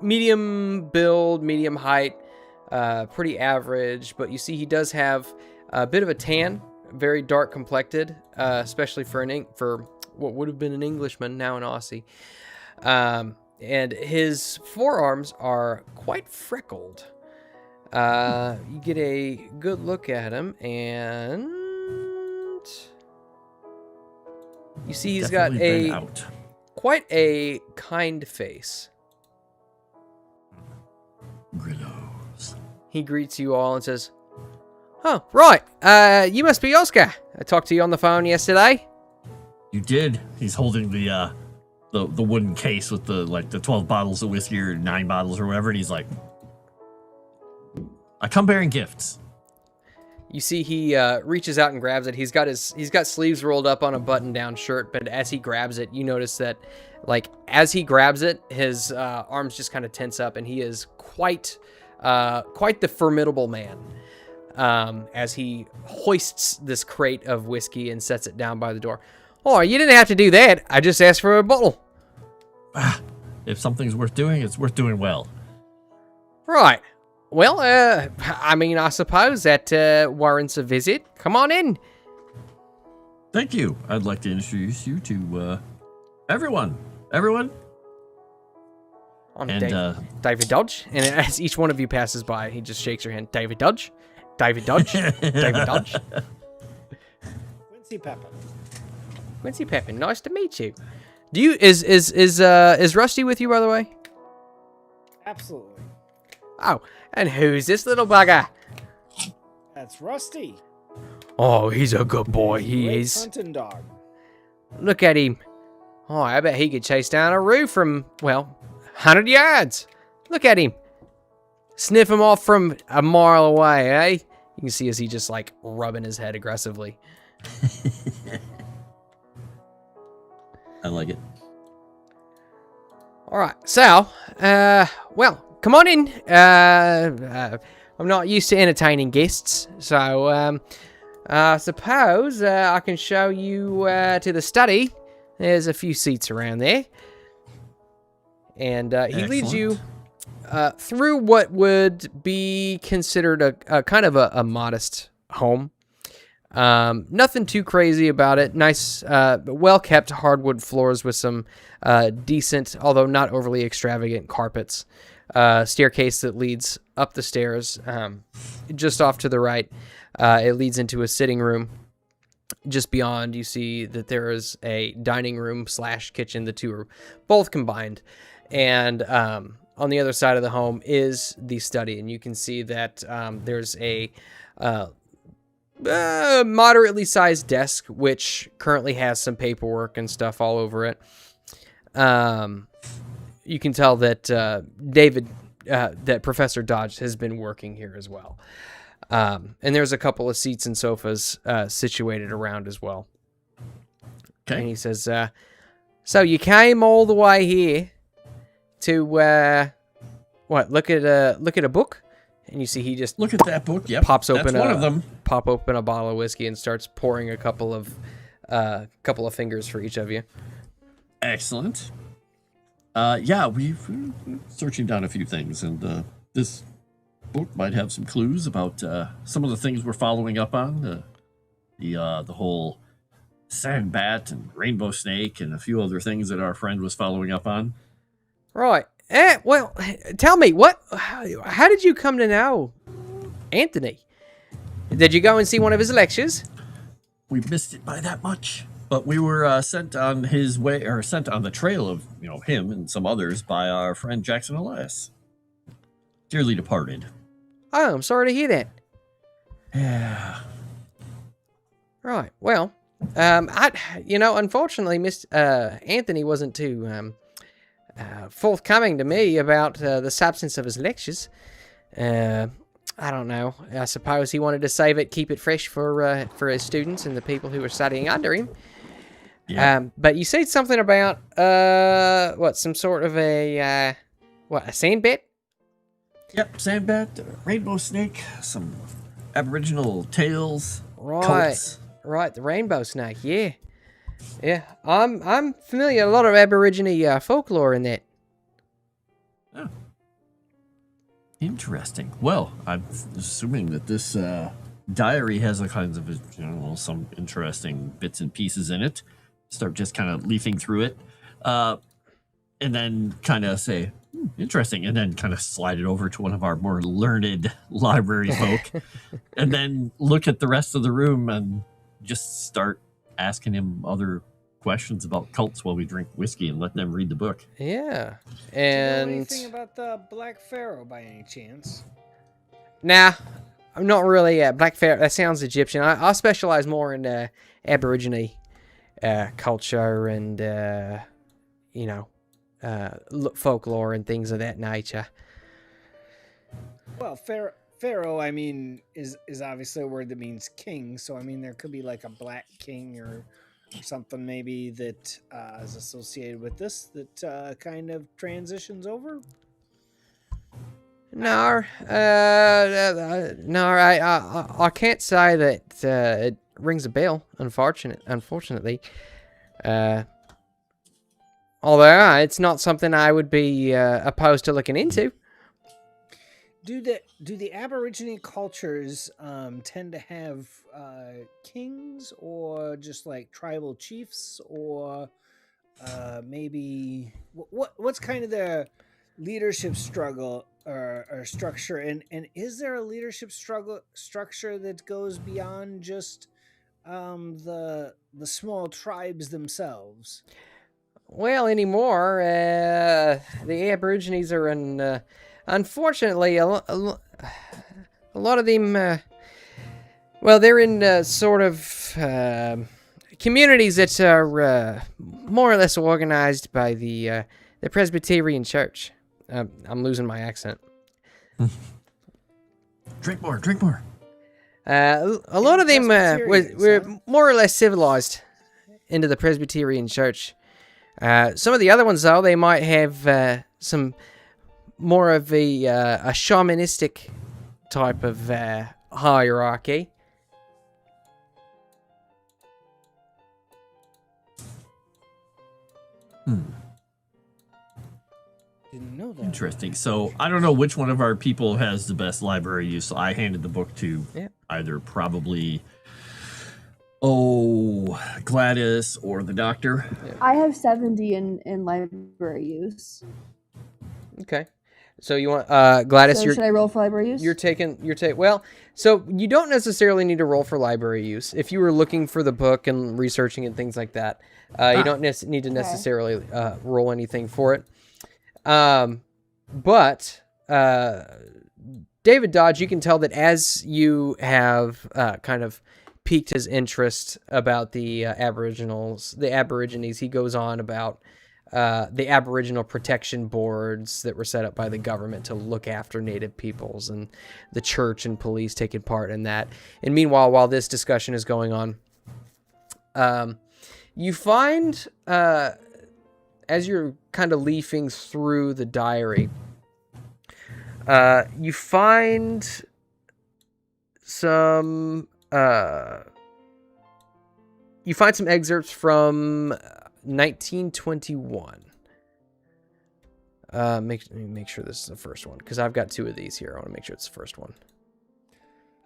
medium build, medium height, pretty average, but you see he does have a bit of a tan, very dark complected, especially for what would have been an Englishman, now an Aussie. And his forearms are quite freckled. You get a good look at him, and you see he's Definitely got quite a kind face. Grillo, he greets you all and says, "Oh, right. You must be Oscar. I talked to you on the phone yesterday." You did. He's holding the wooden case with the 12 bottles of whiskey or 9 bottles or whatever, and he's like, "I come bearing gifts." You see he reaches out and grabs it. He's got sleeves rolled up on a button-down shirt, but as he grabs it, you notice that, as he grabs it, his arms just kind of tense up, and he is quite the formidable man. As he hoists this crate of whiskey and sets it down by the door. "Oh, you didn't have to do that. I just asked for a bottle." If something's worth doing, it's worth doing well. "Right. Well, I suppose that warrants a visit. Come on in." Thank you. I'd like to introduce you to everyone. Everyone. I'm And David Dodge. And as each one of you passes by, he just shakes your hand. "David Dodge. David Dodge. David Dodge." Quincy Pepper. Quincy Pepin, nice to meet you. Is Rusty with you, by the way? Absolutely. Oh, and who's this little bugger? That's Rusty. Oh, he's a good boy. Great He is. hunting dog. Look at him. Oh, I bet he could chase down a roof from, 100 yards. Look at him. Sniff him off from a mile away, eh? You can see as he just, rubbing his head aggressively. I like it. All right, so, come on in. I'm not used to entertaining guests, so I suppose I can show you to the study. There's a few seats around there. And he leads you through what would be considered a kind of a modest home. Nothing too crazy about it. Nice, well-kept hardwood floors with some decent, although not overly extravagant carpets. Staircase that leads up the stairs. Just off to the right, it leads into a sitting room. Just beyond, you see that there is a dining room / kitchen. The two are both combined. And on the other side of the home is the study. And you can see that there's a moderately sized desk, which currently has some paperwork and stuff all over it. You can tell that that Professor Dodge has been working here as well. And there's a couple of seats and sofas situated around as well. Okay. And he says, "So you came all the way here to look at a book?" And you see he just Look at that book. Yep. pops open That's one of them. pop open a bottle of whiskey and starts pouring a couple of fingers for each of you. Excellent. Yeah, we've searching down a few things, and this book might have some clues about some of the things we're following up on. The whole sandbat and rainbow snake and a few other things that our friend was following up on. Right. Well, tell me, how did you come to know Anthony? Did you go and see one of his lectures? We missed it by that much, but we were sent on his way, or sent on the trail of him and some others by our friend Jackson Elias, dearly departed. Oh, I'm sorry to hear that. Yeah. Right. Well, unfortunately, Anthony wasn't too forthcoming to me about the substance of his lectures. I don't know. I suppose he wanted to save it, keep it fresh for his students and the people who were studying under him. Yeah. But you said something about some sort of a sandbat? Yep, sandbat, rainbow snake, some Aboriginal tales, Right. cults. Right, the rainbow snake. Yeah. Yeah, I'm familiar with a lot of Aborigine folklore in that. Oh. Interesting. Well, I'm assuming that this diary has a kinds of some interesting bits and pieces in it. Start just kind of leafing through it, and then kind of say, interesting, and then kind of slide it over to one of our more learned library folk, and then look at the rest of the room and just start asking him other questions about cults while we drink whiskey and let them read the book. Yeah. Do you know And anything about the Black Pharaoh by any chance? Nah, I'm not really Black Pharaoh. That sounds Egyptian. I specialize more in Aborigine culture and folklore and things of that nature. Well, Pharaoh, I mean, is obviously a word that means king. So I mean, there could be like a black king or something maybe that is associated with this that kind of transitions over. No, no, I can't say that it rings a bell. Unfortunately, although it's not something I would be opposed to looking into. Do the Aborigine cultures tend to have kings or just like tribal chiefs, or maybe what's kind of the leadership struggle or structure, and is there a leadership structure that goes beyond just the small tribes themselves? Well, anymore, the Aborigines are in. Unfortunately, a lot of them, they're in sort of communities that are more or less organized by the Presbyterian Church. I'm losing my accent. Drink more, drink more. A lot of them were more or less civilized into the Presbyterian Church. Some of the other ones, though, they might have some more of a shamanistic type of hierarchy. Didn't know that. Interesting. So I don't know which one of our people has the best library use. So I handed the book to either probably Gladys or the doctor. I have 70 in library use. Okay. So you want Gladys? So should I roll for library use? Well, so you don't necessarily need to roll for library use if you were looking for the book and researching and things like that. You don't need to necessarily roll anything for it. But David Dodge, you can tell that as you have kind of piqued his interest about the Aborigines, he goes on about the Aboriginal protection boards that were set up by the government to look after Native peoples, and the church and police taking part in that. And meanwhile, while this discussion is going on, you find, as you're kind of leafing through the diary, you find some excerpts from 1921. Let me make sure this is the first one, because I've got two of these here. I want to make sure it's the first one.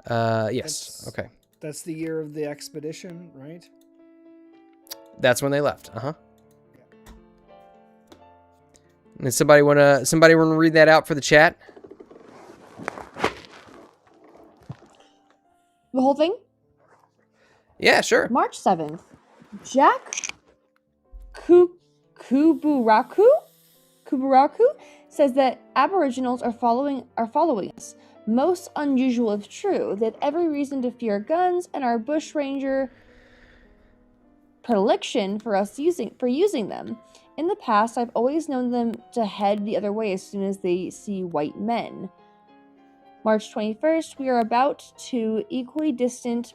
Yes. Okay. That's the year of the expedition, right? That's when they left. And somebody wanna read that out for the chat? The whole thing? Yeah, sure. March 7th. Jack Kuburaku says that Aboriginals are following us. Most unusual if true. They have every reason to fear guns and our bushranger predilection for using them. In the past, I've always known them to head the other way as soon as they see white men. March 21st, we are about to equally distant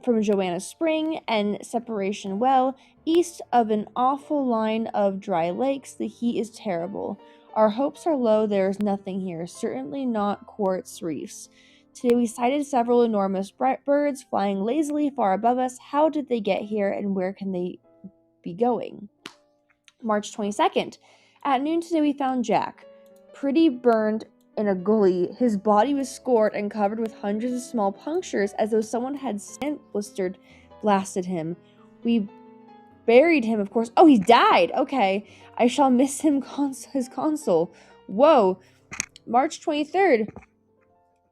from Joanna Spring and Separation Well, east of an awful line of dry lakes. The heat is terrible. Our hopes are low. There is nothing here, certainly not quartz reefs. Today we sighted several enormous birds flying lazily far above us. How did they get here, and where can they be going? March 22nd. At noon today we found Jack, pretty burned in a gully. His body was scored and covered with hundreds of small punctures, as though someone had blasted him. We buried him, of course. Oh, he died! Okay. I shall miss him, his consul. Whoa. March 23rd.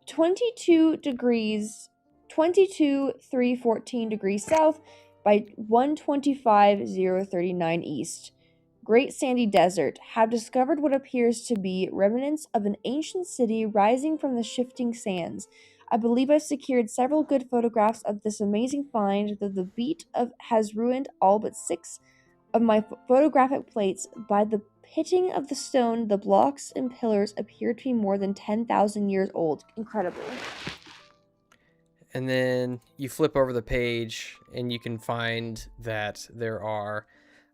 22,314 degrees south by 125,039 east. Great Sandy Desert. Have discovered what appears to be remnants of an ancient city rising from the shifting sands. I believe I've secured several good photographs of this amazing find, though the beat has ruined all but 6 of my photographic plates. By the pitting of the stone, the blocks and pillars appear to be more than 10,000 years old. Incredible. And then you flip over the page and you can find that there are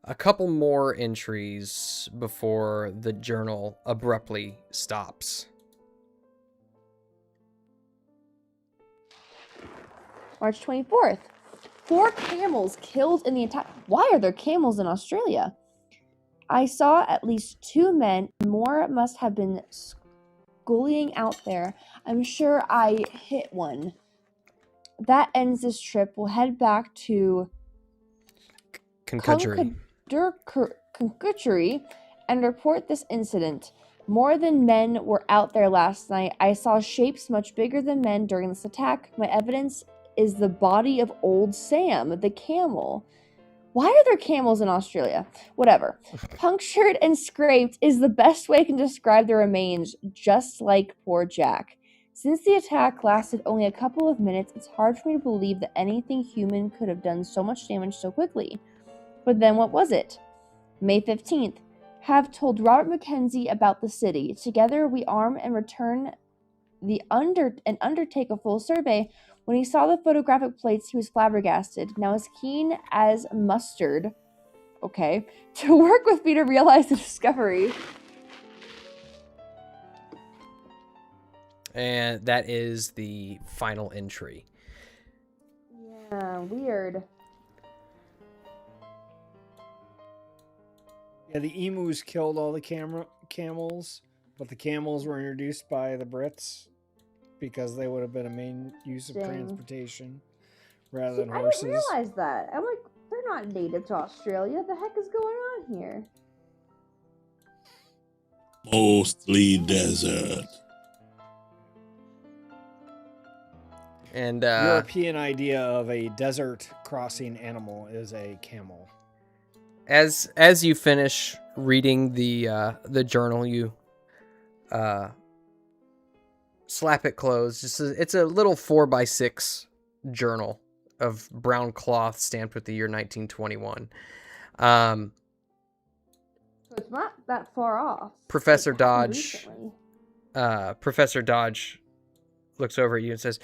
a couple more entries before the journal abruptly stops. March 24th. 4 camels killed in the attack. Why are there camels in Australia? I saw at least 2 men. More must have been skullying out there. I'm sure I hit one. That ends this trip. We'll head back to Concudgery. Concudgery and report this incident. More than men were out there last night. I saw shapes much bigger than men during this attack. My evidence is the body of old Sam, the camel. Why are there camels in Australia? Whatever. Punctured and scraped is the best way I can describe the remains, just like poor Jack. Since the attack lasted only a couple of minutes, it's hard for me to believe that anything human could have done so much damage so quickly. But then what was it? May 15th. Have told Robert Mackenzie about the city. Together we arm and return and undertake a full survey. When he saw the photographic plates, he was flabbergasted. Now as keen as mustard, okay, to work with me to realize the discovery. And that is the final entry. Yeah, weird. Yeah, the emus killed all the camels, but the camels were introduced by the Brits because they would have been a main use of Dang. transportation rather See, than I didn't horses. realize that. I'm like, they're not native to Australia. The heck is going on here? Mostly desert. And European idea of a desert crossing animal is a camel. as you finish reading the journal, you slap it closed. It's a little 4x6 journal of brown cloth stamped with the year 1921. So it's not that far off. Professor It happened Dodge recently. Professor Dodge looks over at you and says,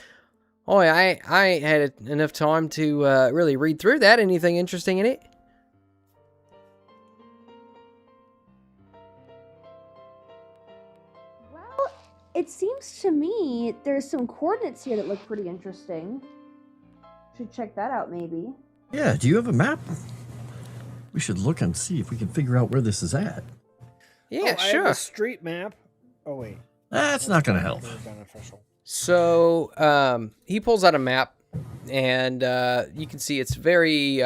"Oh, I ain't had enough time to really read through that. Anything interesting in it?" Well, it seems to me there's some coordinates here that look pretty interesting. Should check that out, maybe. Yeah, do you have a map? We should look and see if we can figure out where this is at. Yeah, I have sure. a street map. Oh wait, That's not going to help. beneficial. So he pulls out a map, and you can see it's a very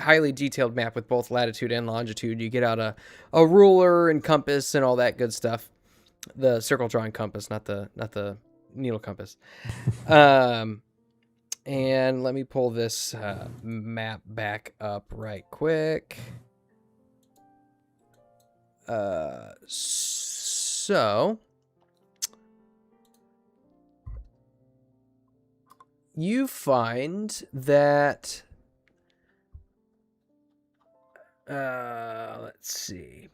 highly detailed map with both latitude and longitude. You get out a ruler and compass and all that good stuff. The circle drawing compass, not the needle compass. And let me pull this map back up right quick. So you find that let's see.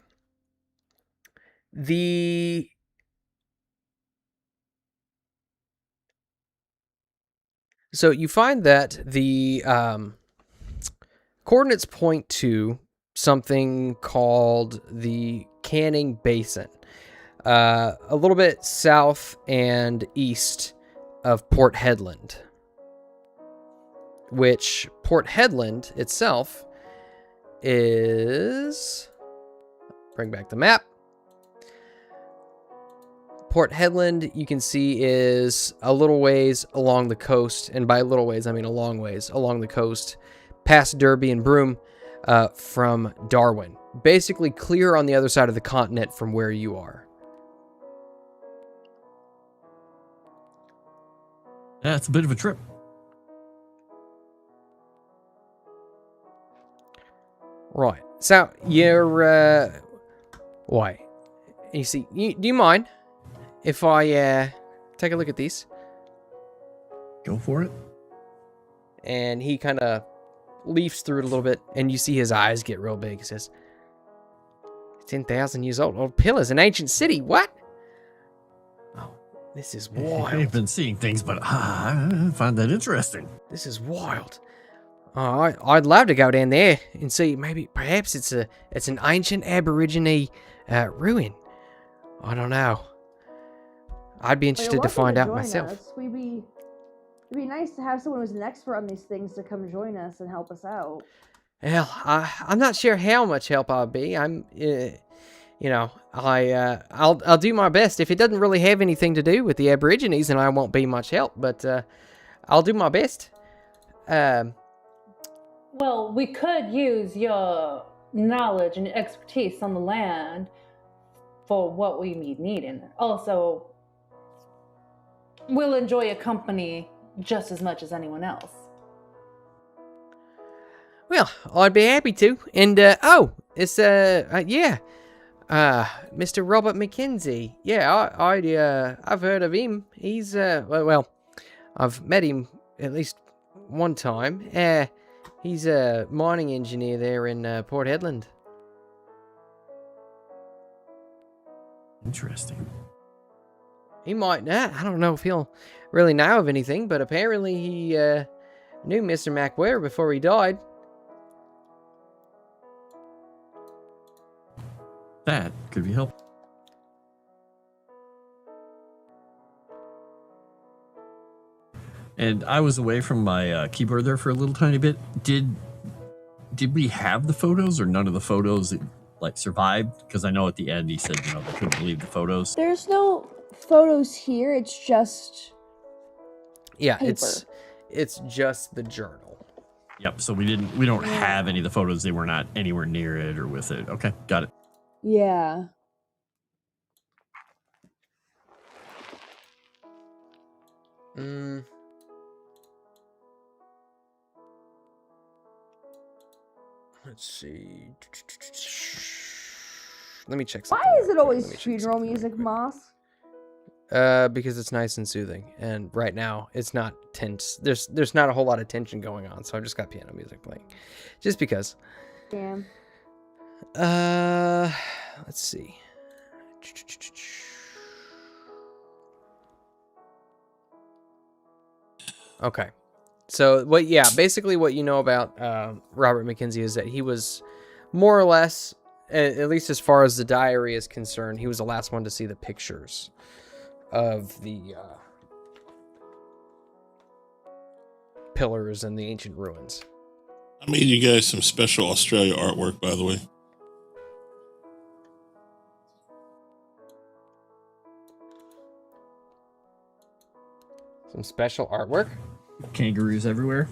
So you find that the coordinates point to something called the Canning Basin, a little bit south and east of Port Hedland, which Port Hedland itself is... Bring back the map. Port Hedland, you can see, is a little ways along the coast, and by little ways, I mean a long ways along the coast, past Derby and Broome, from Darwin. Basically clear on the other side of the continent from where you are. Yeah, it's a bit of a trip. Right. So you're why? You see, do you mind if I take a look at this? Go for it. And he kind of leafs through it a little bit, and you see his eyes get real big. He says, 10,000 years old pillars, an ancient city. What? Oh, this is wild. I've been seeing things, but I find that interesting. This is wild. Oh, I'd love to go down there and see. Perhaps it's an ancient Aborigine ruin. I don't know. I'd be interested to find out myself. It'd be nice to have someone who's an expert on these things to come join us and help us out. Well, I'm not sure how much help I'll be. I'll do my best. If it doesn't really have anything to do with the Aborigines, then I won't be much help. But I'll do my best. Well, we could use your knowledge and expertise on the land for what we need in it. Also, we'll enjoy your company just as much as anyone else. Well, I'd be happy to. And it's Mr. Robert McKenzie. Yeah, I've heard of him. He's I've met him at least one time. He's a mining engineer there in Port Hedland. Interesting. He might not. I don't know if he'll really know of anything, but apparently he knew Mr. McWare before he died. That could be helpful. And I was away from my keyboard there for a little tiny bit. Did we have the photos, or none of the photos survived? Because I know at the end he said they couldn't believe the photos. There's no photos here. It's just paper. it's just the journal. Yep. So we don't have any of the photos. They were not anywhere near it or with it. Okay, got it. Yeah. Let's see. Let me check something. Why is it always funeral music, Moss? Because it's nice and soothing, and right now it's not tense. There's not a whole lot of tension going on, so I've just got piano music playing, just because. Damn. Let's see. Okay. So basically what you know about Robert McKenzie is that he was more or less, at least as far as the diary is concerned, he was the last one to see the pictures of the pillars and the ancient ruins. I made you guys some special Australia artwork, by the way. Some special artwork? Kangaroos everywhere?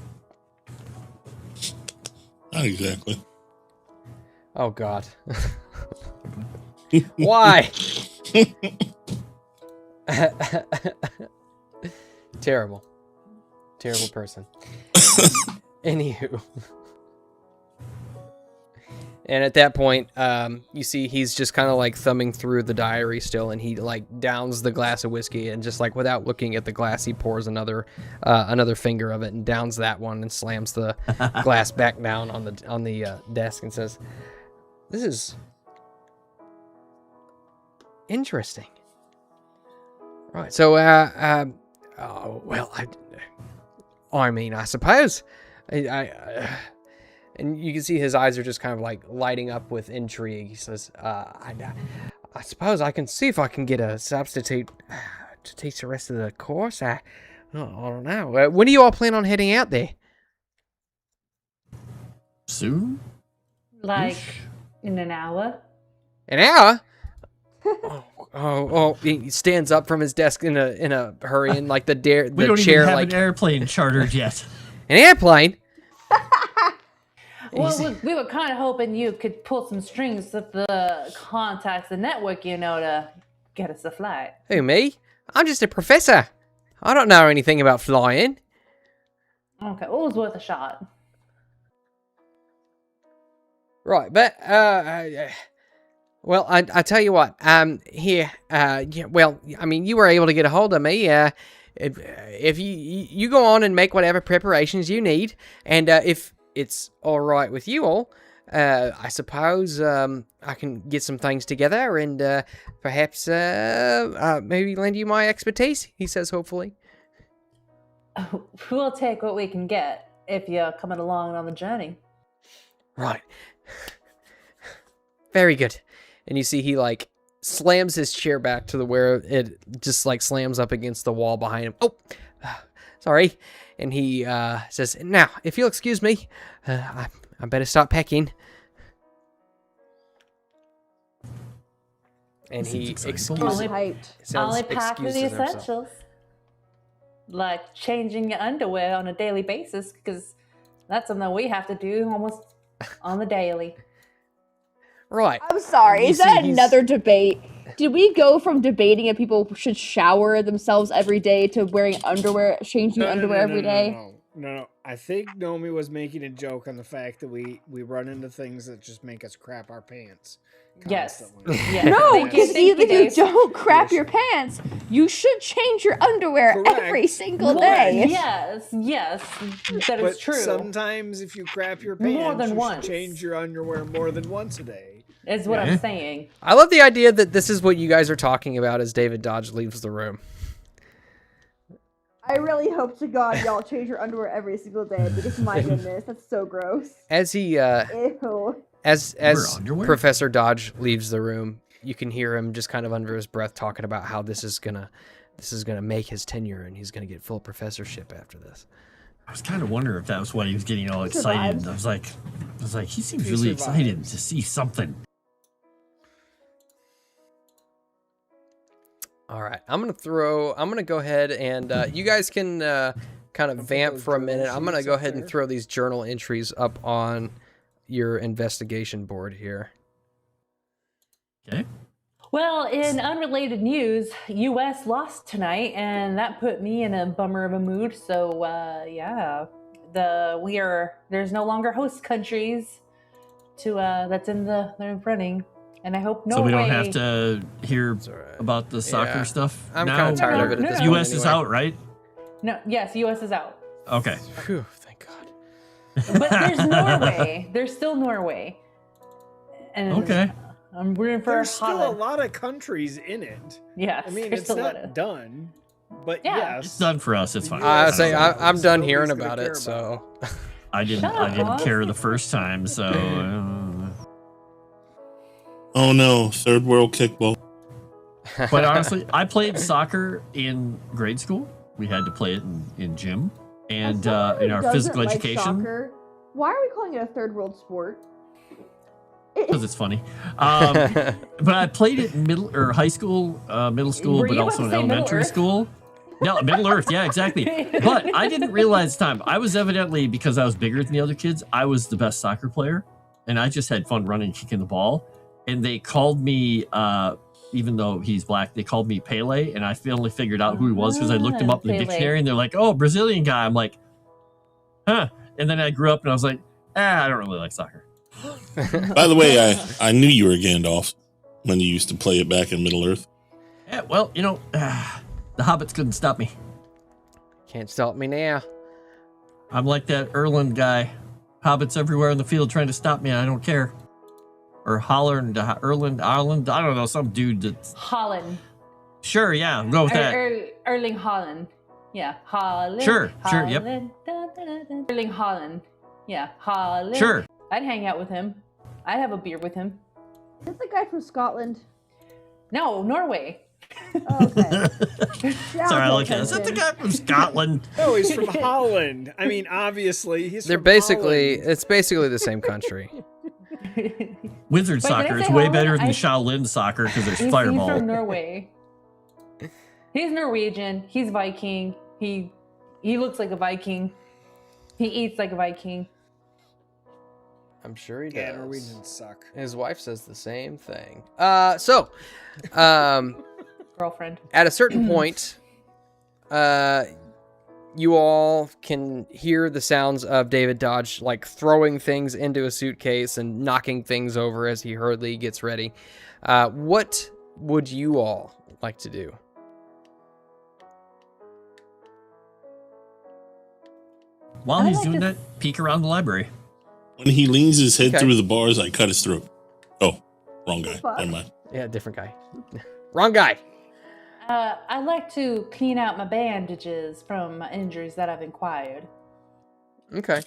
Not exactly. Oh, God. Why? Terrible person. Anywho. And at that point, you see he's just kind of like thumbing through the diary still, and he like downs the glass of whiskey, and just like without looking at the glass, he pours another finger of it and downs that one and slams the glass back down on the desk and says, "This is interesting." Right. So, I suppose and you can see his eyes are just kind of like lighting up with intrigue. He says, I suppose I can see if I can get a substitute to teach the rest of the course. I don't know. When do you all plan on heading out there? Soon? Like in an hour? An hour? Oh! He stands up from his desk in a hurry, and like the chair, we don't even have an airplane chartered yet. An airplane? Well, we were kind of hoping you could pull some strings with the contacts and network, to get us a flight. Who, me? I'm just a professor. I don't know anything about flying. Okay, well, it was worth a shot. Right, but well, I tell you what. Here. Yeah, well, I mean, you were able to get a hold of me. If you go on and make whatever preparations you need, and if it's all right with you all, I suppose I can get some things together and perhaps maybe lend you my expertise. He says, hopefully. We'll take what we can get if you're coming along on the journey. Right. Very good. And you see he like slams his chair back to the where it just like slams up against the wall behind him. Oh, sorry. And he says, "Now, if you'll excuse me, I better start packing." And he excuses. Hyped. Only pack for the essentials. Like changing your underwear on a daily basis, because that's something we have to do almost on the daily. Right. I'm sorry, You is that see, he's- another debate? Did we go from debating if people should shower themselves every day to wearing underwear, changing underwear every day? No. I think Nomi was making a joke on the fact that we run into things that just make us crap our pants. Yes. Constantly. Yes. No, Thank you, because thank even if you Dave. don't crap your pants, you should change your underwear Correct. every single Correct. day. Yes, that is But true. sometimes if you crap your pants, More than you once. should change your underwear more than once a day. Is what I'm saying. I love the idea that this is what you guys are talking about as David Dodge leaves the room. I really hope to God y'all change your underwear every single day, because my goodness, that's so gross. As he Ew. as underwear? Professor Dodge leaves the room, you can hear him just kind of under his breath talking about how this is gonna make his tenure and he's gonna get full professorship after this. I was kind of wondering if that was why he was getting all Survived. excited. I was like, he seems He really survived. excited to see something. All right, I'm gonna go ahead and you guys can kind of put vamp those for a journal minute. I'm gonna sheets go up ahead and there. throw these journal entries up on your investigation board here. Okay. Well, in unrelated news, U.S. lost tonight, and that put me in a bummer of a mood. So, yeah, there's no longer host countries to that's in the running, and I hope Norway. So we don't have to hear It's all right. about the soccer Yeah. stuff. I'm now? kind of tired of it at No, this no, point. U.S. is anyway. out, right? No, yes, U.S. is out, Okay. Phew, thank God. but there's Norway. There's still Norway. And Okay. I'm rooting for There's still a Holland. lot of countries in it. Yes, I mean, there's it's still a lot not of- done, but Yeah. It's yes. done for us. It's The fine. I US say is I, out, I'm so done nobody's hearing gonna about care it. So I didn't Shut up, care Ross. the first time, so Oh no, third world kickball. but honestly, I played soccer in grade school. We had to play it in gym and As someone who in our doesn't physical like education soccer, why are we calling it a third world sport? because it's funny. But I played it in high school, middle school, Were but you about also to in say Middle elementary Earth? school. No, Middle Earth, yeah, exactly. But I didn't realize time. I was evidently, because I was bigger than the other kids, I was the best soccer player, and I just had fun running, kicking the ball. And they called me, even though he's black, they called me Pele, and I finally figured out who he was because I looked him up in the Pele. dictionary, and they're like, "Oh, Brazilian guy." I'm like, "Huh?" And then I grew up, and I was like, I don't really like soccer. By the way, I knew you were Gandalf when you used to play it back in Middle Earth. Yeah, well, the hobbits couldn't stop me. can't stop me now. I'm like that Erland guy. Hobbits everywhere in the field trying to stop me. I don't care. Or Holland, Erland, Ireland. I don't know. Some dude that's Holland. sure. Yeah, go with that. Erling Holland. Yeah, Holland. Sure, yep. Holland, da, da, da, da. Erling Holland. Yeah, Holland. Sure. I'd hang out with him. I'd have a beer with him. Is that the guy from Scotland? No, Norway. Oh, okay. Yeah, Sorry, I I'll like pay that. Is that the attention. guy from Scotland? No, he's from Holland. I mean, obviously, he's They're from basically Holland. it's basically the same country. Wizard Wait, did I soccer is say way Holland? better than I- Shaolin soccer because there's He's fireball. from Norway. He's Norwegian. He's Viking. He looks like a Viking. He eats like a Viking. I'm sure he does. Yeah, Norwegians suck. His wife says the same thing. So, Girlfriend. at a certain point, You all can hear the sounds of David Dodge like throwing things into a suitcase and knocking things over as he hurriedly gets ready. What would you all like to do? While I he's like doing to- that, peek around the library. When he leans his head Okay. through the bars, I cut his throat. Oh, wrong guy. Fuck. Never mind. Yeah, different guy. Wrong guy. I like to clean out my bandages from my injuries that I've acquired. Okay.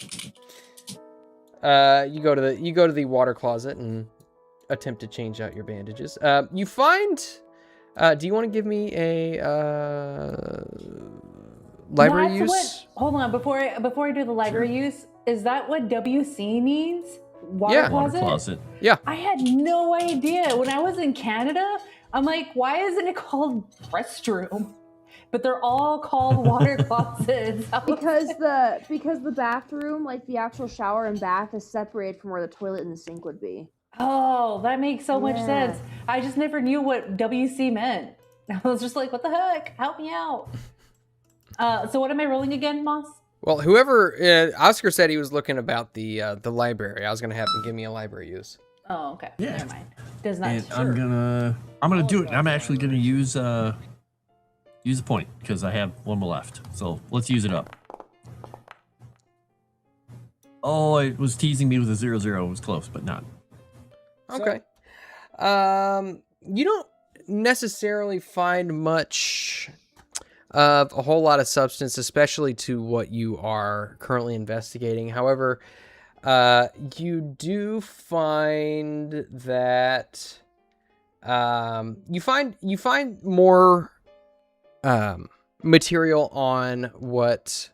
You go to the water closet and attempt to change out your bandages. You find. Do you want to give me a library That's use? Hold on, before I do the library use, is that what WC means? Water Yeah. closet? Water closet. I had no idea. When I was in Canada, I'm like, why isn't it called restroom? But they're all called water closets. Because the bathroom, like the actual shower and bath, is separated from where the toilet and the sink would be. Oh, that makes so much Yeah. sense. I just never knew what WC meant. I was just like, what the heck? Help me out. So what am I rolling again, Moss? Well, whoever Oscar said he was looking about the library. I was gonna have him give me a library use. Oh, okay. Yeah. Never mind. Does not. And I'm gonna do it. I'm actually gonna use a point because I have one more left. So let's use it up. Oh, it was teasing me with a 0-0. It was close, but not. Okay. You don't necessarily find much of a whole lot of substance, especially to what you are currently investigating. However, you do find that you find more material on what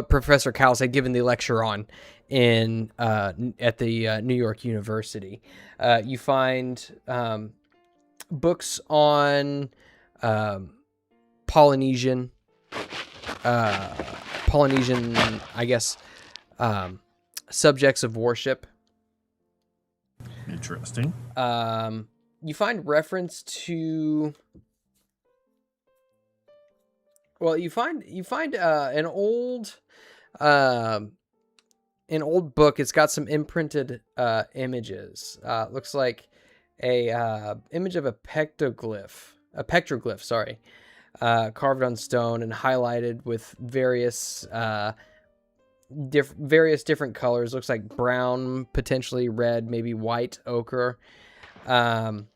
Professor Cowles had given the lecture on in at the New York University. You find books on Polynesian, I guess, subjects of worship. Interesting. You find reference to. Well, you find an old book. It's got some imprinted images. Looks like a image of a petroglyph, sorry, carved on stone and highlighted with various different colors. Looks like brown, potentially red, maybe white ochre, and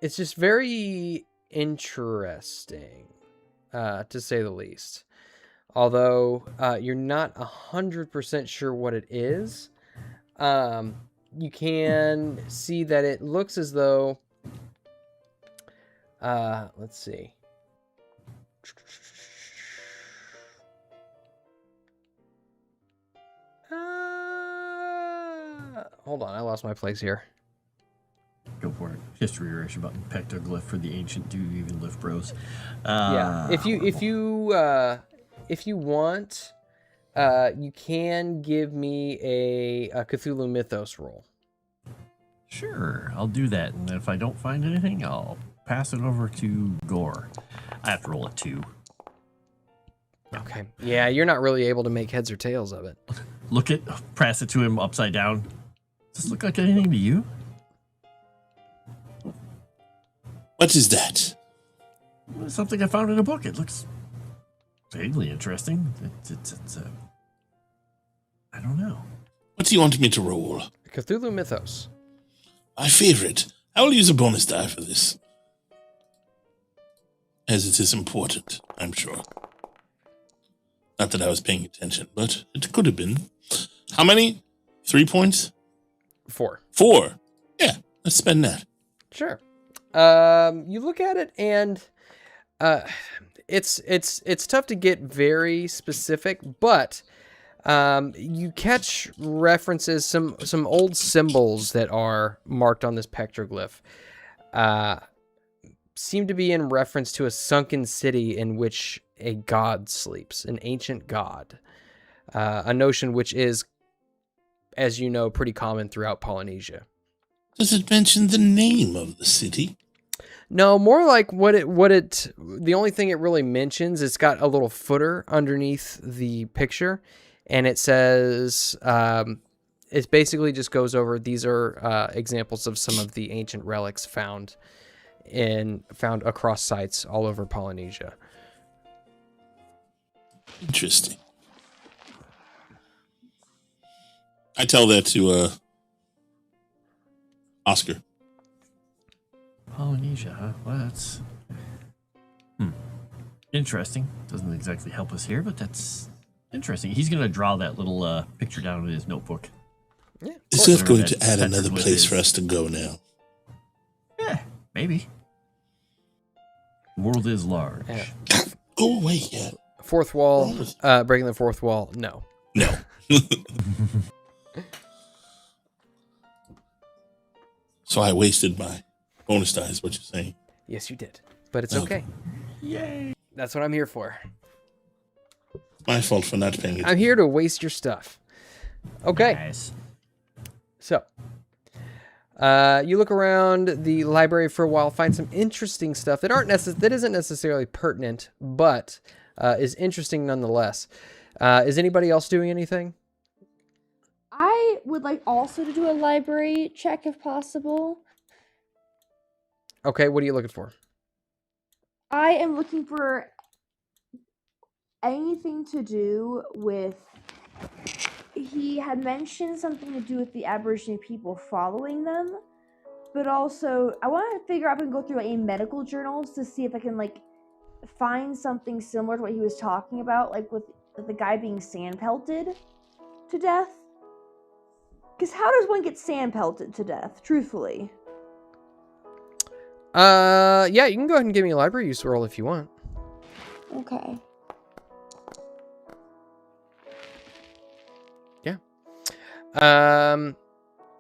it's just very interesting, to say the least. Although you're not 100% sure what it is, you can see that it looks as though, let's see. Hold on, I lost my place here. Go for it. History erasure button. Pectoglyph for the ancient. Do you even live, bros? Yeah, if you want, you can give me a Cthulhu Mythos roll. Sure, I'll do that. And if I don't find anything, I'll pass it over to Gore. I have to roll a 2. Okay. Yeah, you're not really able to make heads or tails of it. Pass it to him upside down. Does this look like anything to you? What is that? It's something I found in a book. It looks vaguely interesting. It's I don't know. What do you want me to roll? Cthulhu Mythos. My favorite. I will use a bonus die for this. As it is important, I'm sure. Not that I was paying attention, but it could have been. How many? 3 points? 4. 4. Yeah, let's spend that. Sure. You look at it and it's tough to get very specific, but you catch references, some old symbols that are marked on this petroglyph seem to be in reference to a sunken city in which a god sleeps, an ancient god, a notion which is, as you know, pretty common throughout Polynesia. Does it mention the name of the city? No, more like the only thing it really mentions, it's got a little footer underneath the picture, and it says, it basically just goes over, these are examples of some of the ancient relics found across sites all over Polynesia. Interesting. I tell that to Oscar. Polynesia, huh? Well, that's interesting. Doesn't exactly help us here, but that's interesting. He's gonna draw that little picture down in his notebook. Yeah. Is that going to That's add another what it place is. for us to go now? Yeah, maybe. The world is large. Yeah. Go away yet. Fourth wall, breaking the fourth wall, no. No. So I wasted my bonus die, is what you're saying. Yes, you did. But it's Okay. okay. Yay! That's what I'm here for. My fault for not paying I'm attention. here to waste your stuff. Okay. Nice. So, you look around the library for a while, find some interesting stuff that isn't necessarily pertinent, but is interesting nonetheless. Is anybody else doing anything? I would like also to do a library check if possible. Okay, what are you looking for? I am looking for anything to do with. He had mentioned something to do with the Aboriginal people following them, but also I want to figure out if I can go through any medical journals to see if I can find something similar to what he was talking about, like with the guy being sand pelted to death. Because how does one get sand pelted to death, truthfully? Yeah, you can go ahead and give me a library use roll if you want. Okay.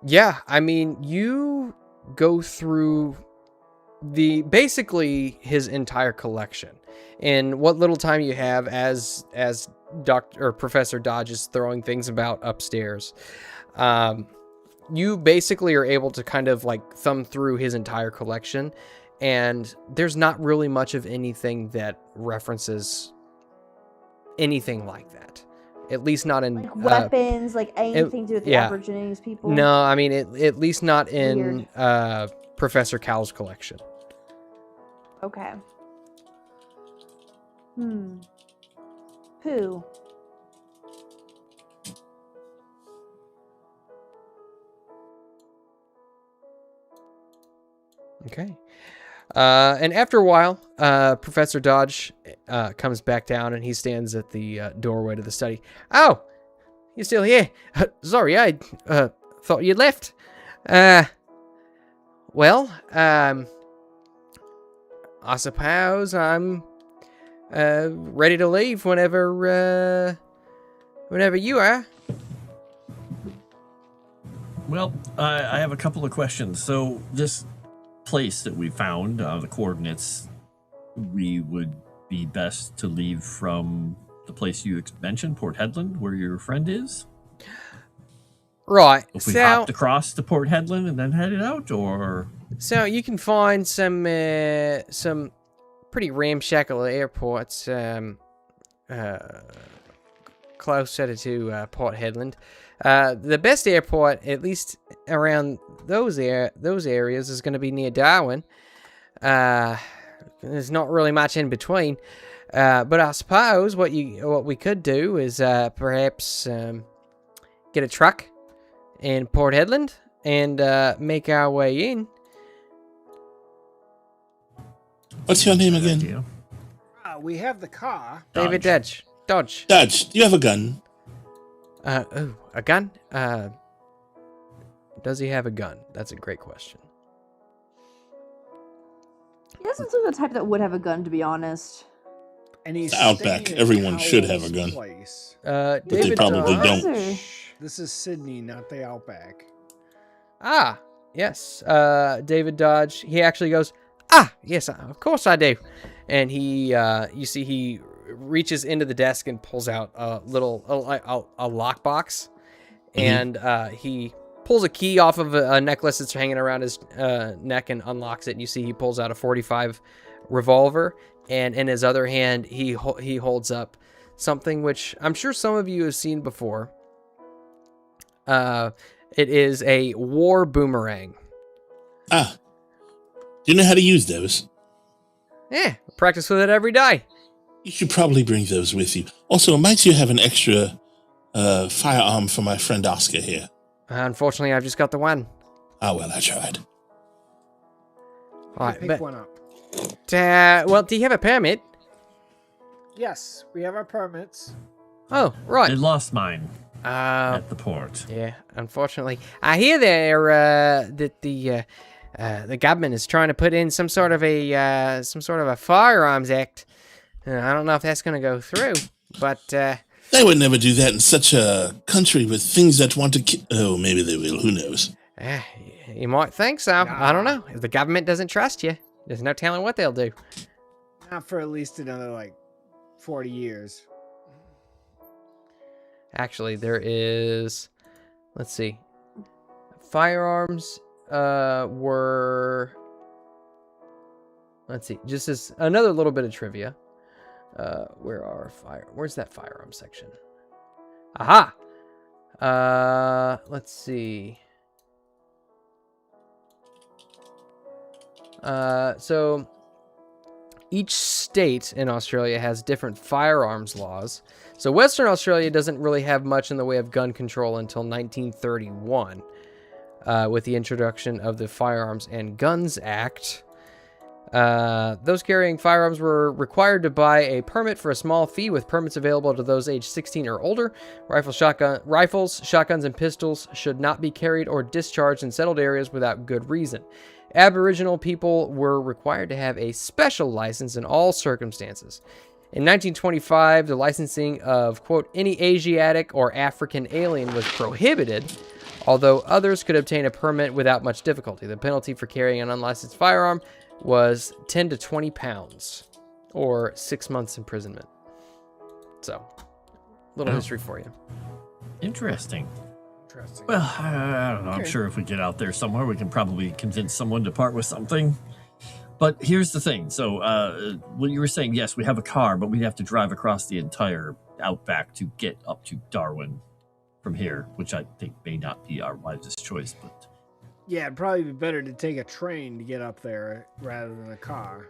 Yeah, I mean, you go through basically his entire collection. And what little time you have as Professor Dodge is throwing things about upstairs, you basically are able to kind of thumb through his entire collection, and there's not really much of anything that references anything like that. At least not in Weapons, anything to do with the yeah. Aborigines people. No, I mean at least not in Professor Cal's collection. Okay. Pooh. Okay. And after a while, Professor Dodge comes back down and he stands at the doorway to the study. Oh, you're still here. Sorry, I thought you'd left. Well, I suppose I'm ready to leave whenever you are. Well, I have a couple of questions. So this place that we found, the coordinates, we would be best to leave from the place you mentioned, Port Hedland, where your friend is? Right. If we hopped across to Port Hedland and then headed out, or... So you can find some pretty ramshackle airports closer to Port Hedland. The best airport, at least around those areas, is going to be near Darwin. There's not really much in between. But I suppose what we could do is perhaps get a truck in Port Hedland and make our way in. What's your name again? We have the car. David Dodge. Dodge, do you have a gun? A gun? Does he have a gun? That's a great question. He doesn't seem the type that would have a gun, to be honest. And he's Outback. staying at Everyone should have a Howell's gun. place. But they David probably Dodge. don't. This is Sydney, not the Outback. Ah, yes. David Dodge. He actually goes, yes, of course I do. And he, you see, he reaches into the desk and pulls out a lockbox, and he pulls a key off of a necklace that's hanging around his neck and unlocks it. And you see he pulls out a .45 revolver, and in his other hand he holds up something which I'm sure some of you have seen before. It is a war boomerang. Ah, do you know how to use those? Yeah, practice with it every day. You should probably bring those with you. Also, might you have an extra firearm for my friend Oscar here? Unfortunately, I've just got the one. Ah, well, I tried. All right, Pick one up. well, do you have a permit? Yes, we have our permits. Oh, right. I lost mine Uh, at the port. yeah, unfortunately. I hear there that the government is trying to put in some sort of a firearms act. I don't know if that's going to go through, but They would never do that in such a country with things that want to kill. Oh, maybe they will. Who knows? you might think so. I don't know. If the government doesn't trust you, there's no telling what they'll do. Not for at least another 40 years. Actually, there is. Let's see. Firearms were. Let's see. Just as another little bit of trivia. Where's that firearm section? Aha! Let's see. So each state in Australia has different firearms laws. So Western Australia doesn't really have much in the way of gun control until 1931, with the introduction of the Firearms and Guns Act. Those carrying firearms were required to buy a permit for a small fee, with permits available to those aged 16 or older. Rifles, shotguns, and pistols should not be carried or discharged in settled areas without good reason. Aboriginal people were required to have a special license in all circumstances. In 1925, the licensing of, quote, any Asiatic or African alien was prohibited, although others could obtain a permit without much difficulty. The penalty for carrying an unlicensed firearm was 10 to 20 pounds, or 6 months imprisonment. So, little history for you. Interesting. Interesting. Well, I don't know. I'm sure if we get out there somewhere, we can probably convince someone to part with something. But here's the thing. So, what you were saying, yes, we have a car, but we have to drive across the entire outback to get up to Darwin from here, which I think may not be our wisest choice. But Yeah, it'd probably be better to take a train to get up there rather than a car.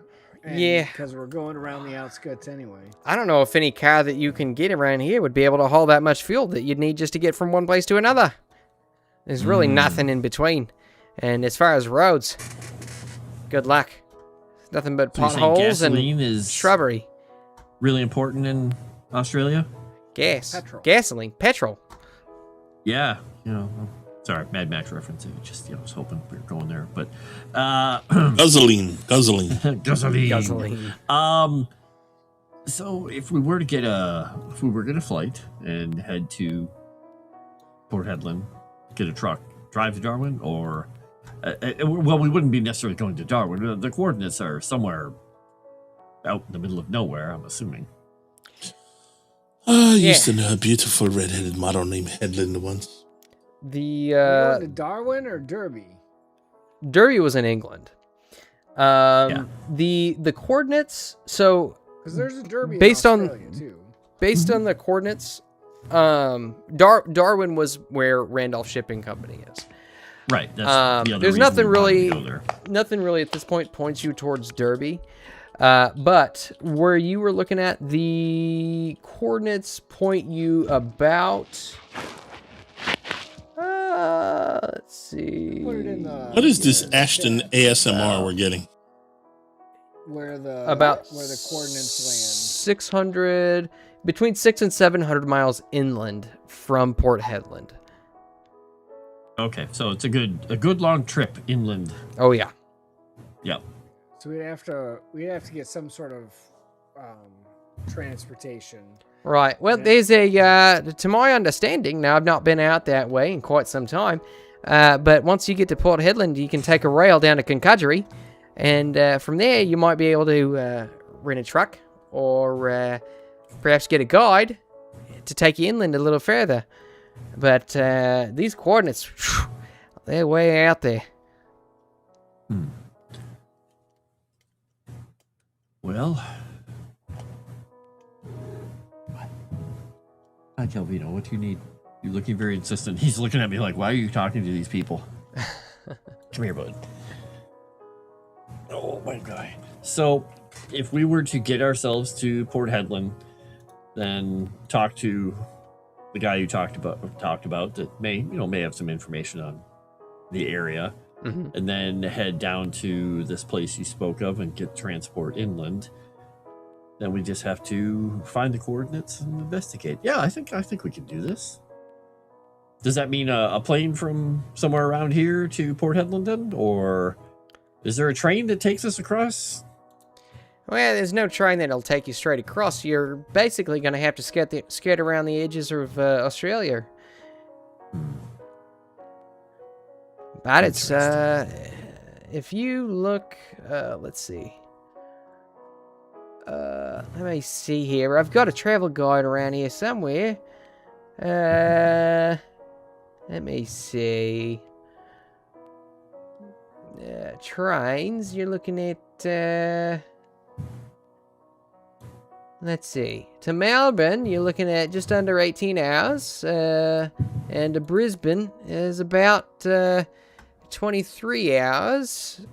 Yeah. Because we're going around the outskirts anyway. I don't know if any car that you can get around here would be able to haul that much fuel that you'd need just to get from one place to another. There's really nothing in between. And as far as roads, good luck. Nothing but so you're saying potholes gasoline and is shrubbery. really important in Australia? Gas. Petrol. Gasoline. Petrol. Yeah. You know, sorry, Mad Max reference. It just, I was hoping we were going there, but Guzzling. gasoline. So if we were to get a flight and head to Port Hedland, get a truck, drive to Darwin, or well, we wouldn't be necessarily going to Darwin. The coordinates are somewhere out in the middle of nowhere, I'm assuming. I used to know a beautiful red-headed model named Headland once. The Going to Darwin or Derby? Derby was in England. The coordinates. So Because there's a Derby Based in on- Australia, too. based on the coordinates, Darwin was where Randolph Shipping Company is. Right. That's the other There's reason nothing we wanted to really, go there. nothing really at this point points you towards Derby. But where you were looking at, the coordinates point you about. Let's see. Put it in the, What is this yeah, Ashton chat, ASMR we're getting? where the coordinates 600, between 600 and 700 miles inland from Port Hedland. Okay, so it's a good long trip inland. Oh yeah. Yep. land. So we'd have to get some sort of transportation. Right. Well, Yeah. there's a, to my understanding, now I've not been out that way in quite some time, but once you get to Port Hedland, you can take a rail down to Concudgery, and from there you might be able to rent a truck or perhaps get a guide to take you inland a little further. But these coordinates, They're way out there. Well, hi, Calvino. What do you need? You're looking very insistent. He's looking at me like, why are you talking to these people? Come here, bud. Oh, my guy. So, if we were to get ourselves to Port Headland, then talk to the guy you talked about that may have some information on the area, and then head down to this place you spoke of and get transport inland. Then we just have to find the coordinates and investigate. Yeah, I think we can do this. Does that mean a plane from somewhere around here to Port Headland then? Or is there a train that takes us across? Well, there's no train that'll take you straight across. You're basically going to have to skate around the edges of Australia. But it's, if you look, let's see. Let me see here. I've got a travel guide around here somewhere. Let me see. Trains, you're looking at, let's see. To Melbourne, you're looking at just under 18 hours. And to Brisbane is about 23 hours.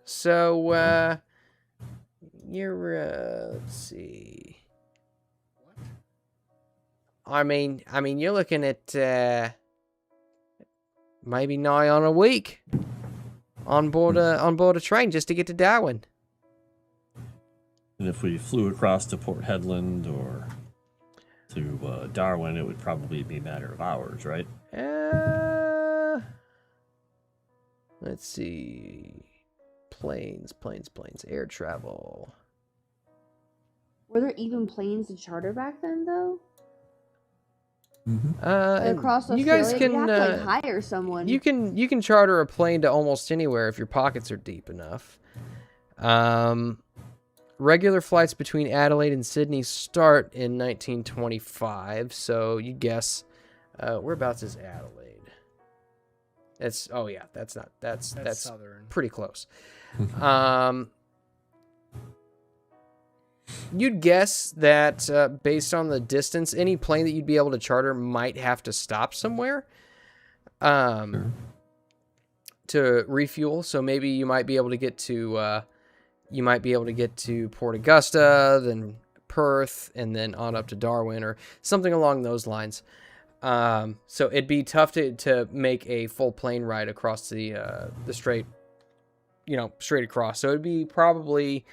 So, you're, let's see. I mean, you're looking at maybe nigh on a week on board a train just to get to Darwin. And if we flew across to Port Headland or to Darwin, it would probably be a matter of hours, right? Let's see. Planes, air travel. Were there even planes to charter back then, though? You Across Australia, guys can you have to hire someone. You can charter a plane to almost anywhere if your pockets are deep enough. Regular flights between Adelaide and Sydney start in 1925, so you guess whereabouts is Adelaide? That's southern. pretty close. You'd guess that based on the distance, any plane that you'd be able to charter might have to stop somewhere to refuel. So maybe you might be able to get to Port Augusta, then Perth, and then on up to Darwin or something along those lines. So it'd be tough to make a full plane ride across the strait, straight across. So it'd be probably,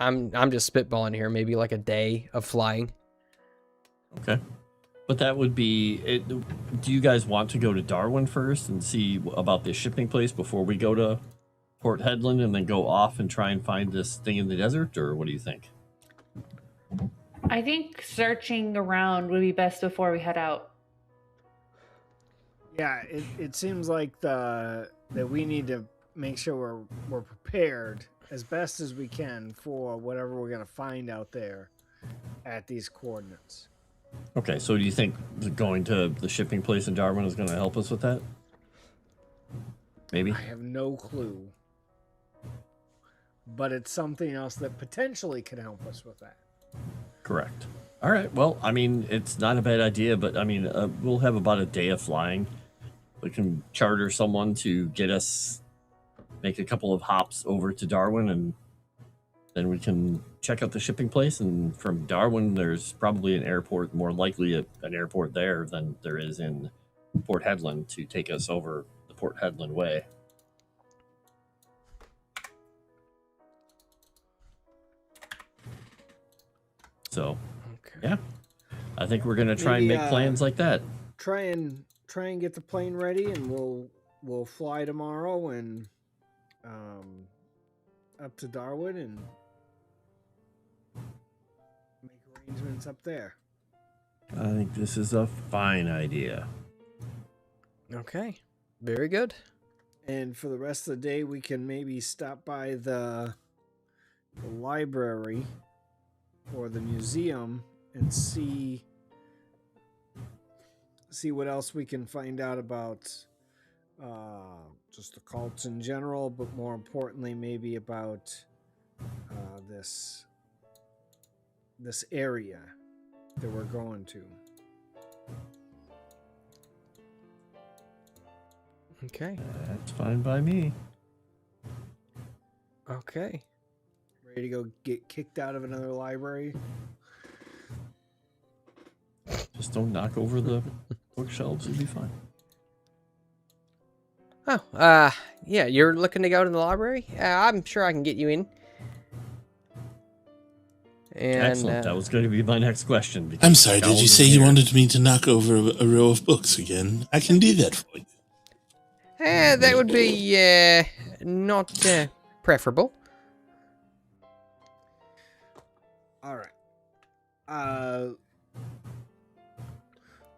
I'm just spitballing here, maybe like a day of flying. Okay. But that would be it. Do you guys want to go to Darwin first and see about this shipping place before we go to Port Headland and then go off and try and find this thing in the desert? Or what do you think? I think searching around would be best before we head out. Yeah, it seems like that we need to make sure we're prepared as best as we can for whatever we're going to find out there at these coordinates. Okay, so do you think going to the shipping place in Darwin is going to help us with that? Maybe? I have no clue. But it's something else that potentially can help us with that. Correct. All right, well, I mean, it's not a bad idea, but I mean, we'll have about a day of flying. We can charter someone to get us, make a couple of hops over to Darwin, and then we can check out the shipping place. And from Darwin, there's probably an airport, more likely an airport there than there is in Port Headland to take us over the Port Headland way. So, yeah, I think we're gonna try and make plans like that. Try and get the plane ready, and we'll fly tomorrow and up to Darwin and make arrangements up there. I think this is a fine idea. Okay, very good. And for the rest of the day, we can maybe stop by the library or the museum and see what else we can find out about just occults in general, but more importantly, maybe about this area that we're going to. Okay. That's fine by me. Okay. Ready to go get kicked out of another library? Just don't knock over the bookshelves. You'll be fine. Oh, yeah, you're looking to go to the library? I'm sure I can get you in. And, Excellent. That was going to be my next question. I'm sorry, did you say you here. wanted me to knock over a row of books again? I can do that for you. that would be, not, preferable. All right.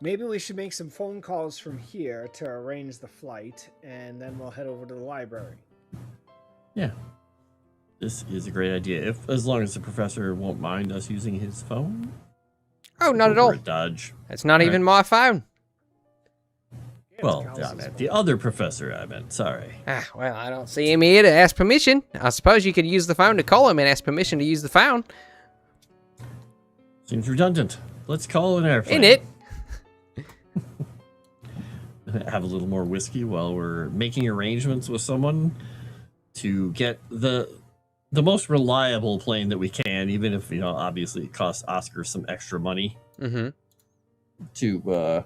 Maybe we should make some phone calls from here to arrange the flight, and then we'll head over to the library. Yeah. This is a great idea. As long as the professor won't mind us using his phone. Oh, not at all. Dodge. It's not even my phone. Well, I meant the other professor, I meant. Sorry. Well, I don't see him here to ask permission. I suppose you could use the phone to call him and ask permission to use the phone. Seems redundant. Let's call an airplane. In it. Have a little more whiskey while we're making arrangements with someone to get the most reliable plane that we can, even if, obviously it costs Oscar some extra money to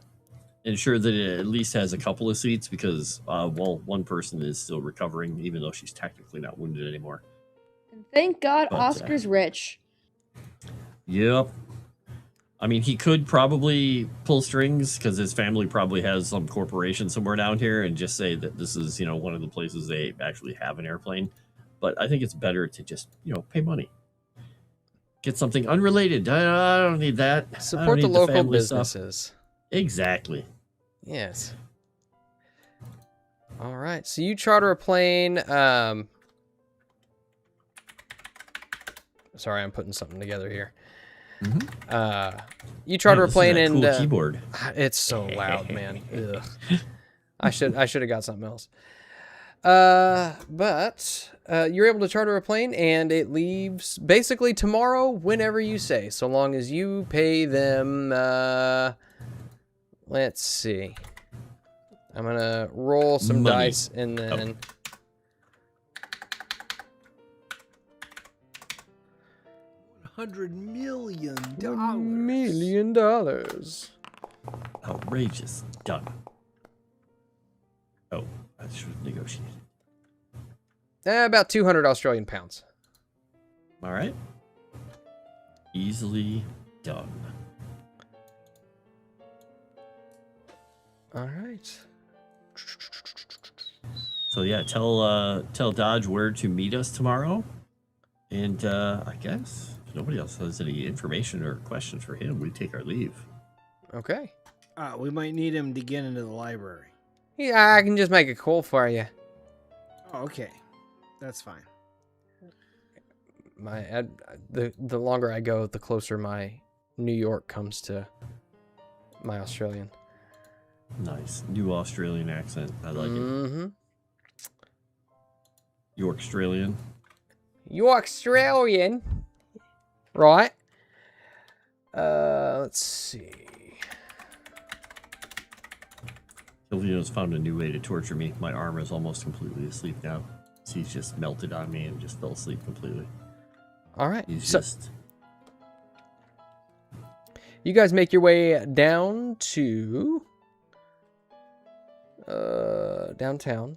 ensure that it at least has a couple of seats because, one person is still recovering, even though she's technically not wounded anymore. And thank God But, Oscar's rich. Yep. I mean, he could probably pull strings because his family probably has some corporation somewhere down here and just say that this is, one of the places they actually have an airplane. But I think it's better to just, pay money. Get something unrelated. I don't need that. Support the local businesses. Exactly. Yes. All right. So you charter a plane. Sorry, I'm putting something together here. You charter a plane and cool keyboard. It's so loud, man. Ugh. I should have got something else. But you're able to charter a plane and it leaves basically tomorrow whenever you say, so long as you pay them. Let's see. I'm gonna roll some Money. dice and then. $100 million. $1 million. Outrageous. Done. Oh, I should have negotiated. About 200 Australian pounds. All right. Easily done. All right. So yeah, tell Dodge where to meet us tomorrow, and I guess if nobody else has any information or questions for him, we take our leave. Okay. We might need him to get into the library. Yeah, I can just make a call for you. Oh, okay. That's fine. The longer I go, the closer my New York comes to my Australian. Nice. New Australian accent. I like it. Mm-hmm. York Australian. York Australian. Right. Let's see. Silvio's found a new way to torture me. My arm is almost completely asleep now. He's just melted on me and just fell asleep completely. All right. He's So just... you guys make your way down to downtown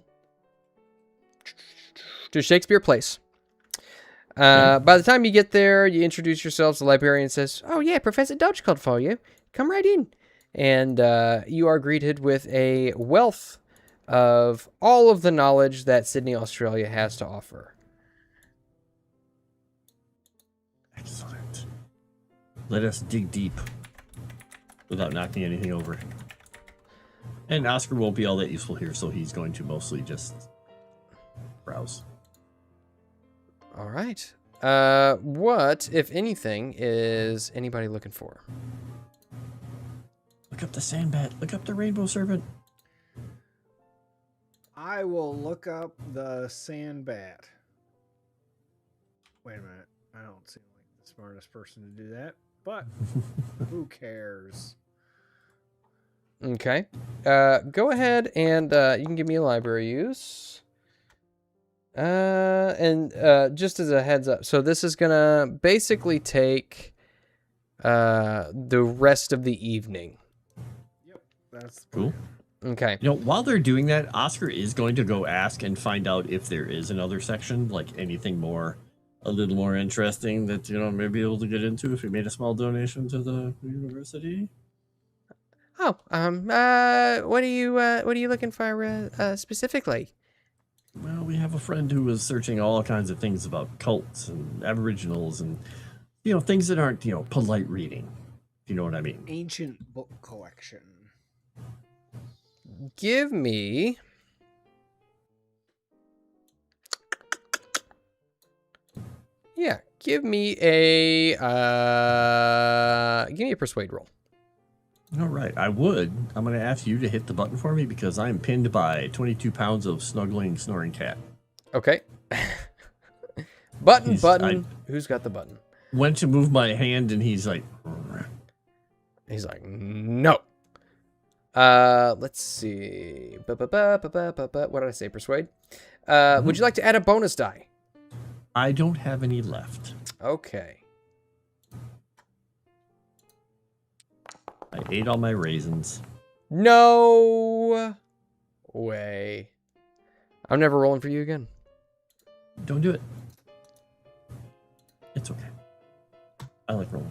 to Shakespeare Place. By the time you get there, you introduce yourselves. The librarian says, "Oh yeah, Professor Dodge called for you. Come right in." And you are greeted with a wealth of all of the knowledge that Sydney, Australia has to offer. Excellent. Let us dig deep without knocking anything over. And Oscar won't be all that useful here, so he's going to mostly just browse. All right. What, if anything, is anybody looking for? Look up the sandbat. Look up the rainbow serpent. I will look up the sandbat. Wait a minute. I don't seem like the smartest person to do that, but who cares? Okay. Go ahead and you can give me a library use. And just as a heads up, so this is gonna basically take the rest of the evening. Yep, that's the Cool. plan. Okay. You know, while they're doing that, Oscar is going to go ask and find out if there is another section, like anything a little more interesting that, may be able to get into if we made a small donation to the university. Oh, what are you looking for specifically? Well, we have a friend who was searching all kinds of things about cults and aboriginals and, things that aren't, polite reading. If you know what I mean. Ancient book collection. Give me give me a persuade roll. All right, I'm going to ask you to hit the button for me because I'm pinned by 22 pounds of snuggling, snoring cat. Okay. Button. Who's got the button? Went to move my hand and he's like, no. Let's see. What did I say? Persuade. Would you like to add a bonus die? I don't have any left. Okay. I ate all my raisins. No way. I'm never rolling for you again. Don't do it. It's okay. I like rolling.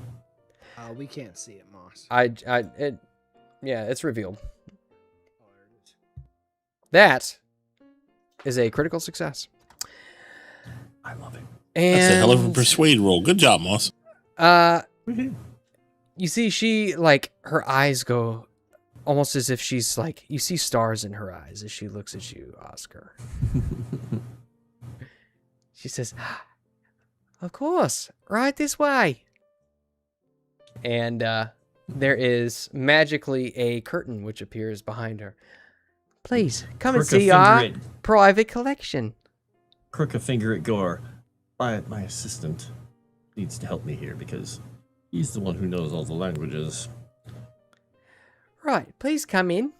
We can't see it, Moss. It's revealed. Oh, there it is. That is a critical success. I love it. And That's a hell of a persuade roll. Good job, Moss. You see, she, her eyes go almost as if she's you see stars in her eyes as she looks at you, Oscar. She says, of course, right this way. And there is magically a curtain which appears behind her. Please, come and see our private collection. Crook a finger at Gore. My assistant needs to help me here because he's the one who knows all the languages. Right, please come in.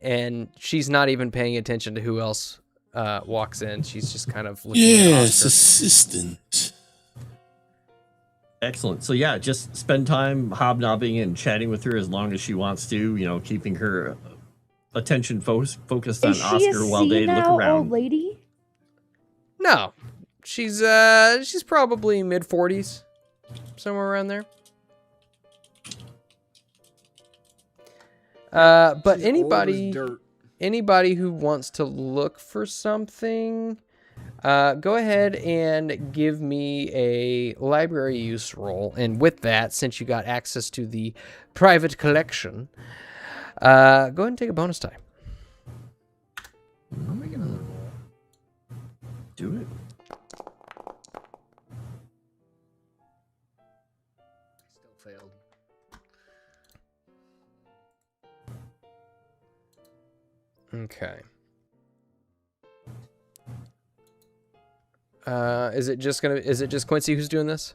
And she's not even paying attention to who else walks in. She's just kind of looking at Oscar. Assistant. Excellent. So yeah, just spend time hobnobbing and chatting with her as long as she wants to, keeping her attention focused on Oscar while they look around. Old lady? No. She's probably mid-40s. Somewhere around there. But She's old as dirt. anybody who wants to look for something, go ahead and give me a library use roll. And with that, since you got access to the private collection, go ahead and take a bonus die. I'll make another roll. Do it. Still failed. Okay. Is it just Quincy who's doing this?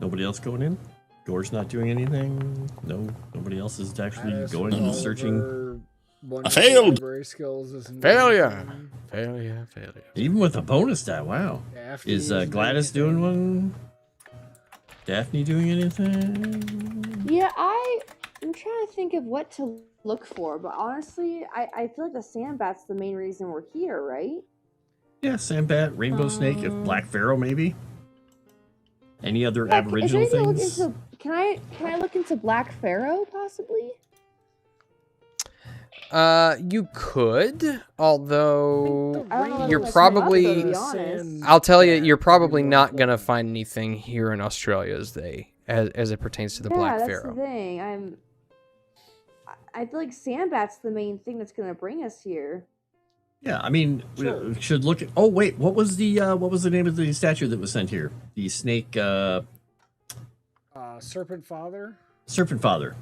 Nobody else going in? Gore's not doing anything? No, nobody else is actually going and searching. I failed. Library skills isn't Failure. anything. Failure. Even with a bonus die, wow. Daphne Is isn't Gladys anything. doing one? Daphne doing anything? Yeah, I'm trying to think of what to look for, but honestly, I feel like the sandbat's the main reason we're here, right? Yeah, Sambat, Rainbow Snake, if Black Pharaoh maybe. Any other Yeah, Aboriginal is there anything to things? look into, can I look into Black Pharaoh possibly? You could, although I don't know if you're it's probably, enough, to be honest. I'll tell you, you're probably not gonna find anything here in Australia as it pertains to the Black that's Pharaoh. the thing. I feel like Sandbat's the main thing that's gonna bring us here. Yeah, I mean, Sure. we should look at. Oh wait, what was the name of the statue that was sent here? The snake, Serpent Father. Serpent Father.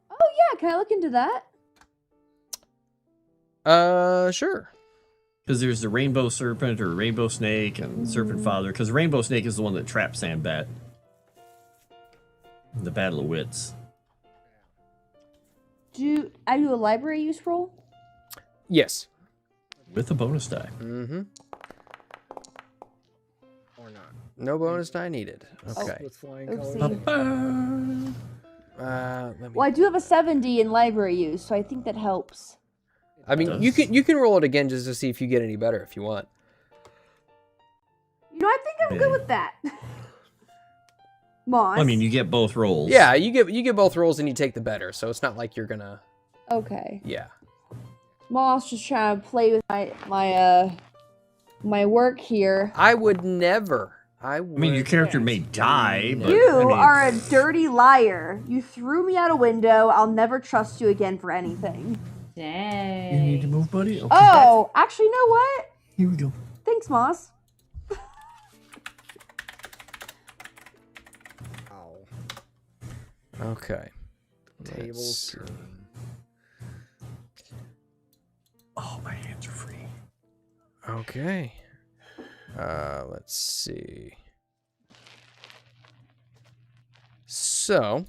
Oh yeah, can I look into that? Sure. Because there's the rainbow serpent or rainbow snake and serpent father. Because rainbow snake is the one that traps Sambat. In the Battle of Wits. Do I do a library use roll? Yes. With a bonus die. Mm-hmm. Or not. No bonus die needed. Okay. With flying Oopsie. colors. Let me. Well, I do have a 70 in library use, so I think that helps. I mean, you can roll it again just to see if you get any better if you want. You know, I think I'm good with that. Moss. I mean, you get both rolls. Yeah, you get both rolls and you take the better, so it's not like you're gonna. Okay. Yeah. Moss just trying to play with my work here. I would never. I mean, your character may die, but You I mean, are a dirty liar. You threw me out a window. I'll never trust you again for anything. Dang. You need to move, buddy. Okay. Oh, actually, you know what? Here we go. Thanks, Moss. Ow. Okay. Tables. Let's- Oh, my hands are free. Okay. Let's see. So.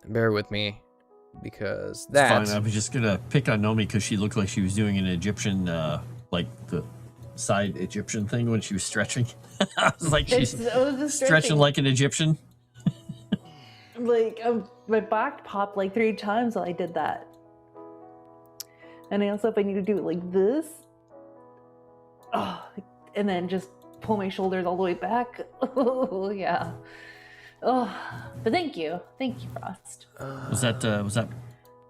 Bear with me, because that's Fine, I was just gonna pick on Nomi because she looked like she was doing an Egyptian, like the side Egyptian thing when she was stretching. I was like, she's stretching like an Egyptian. Like my back popped like 3 times while I did that. And I also, if I need to do it like this, and then just pull my shoulders all the way back. Oh yeah. Oh, but thank you, Frost. Was that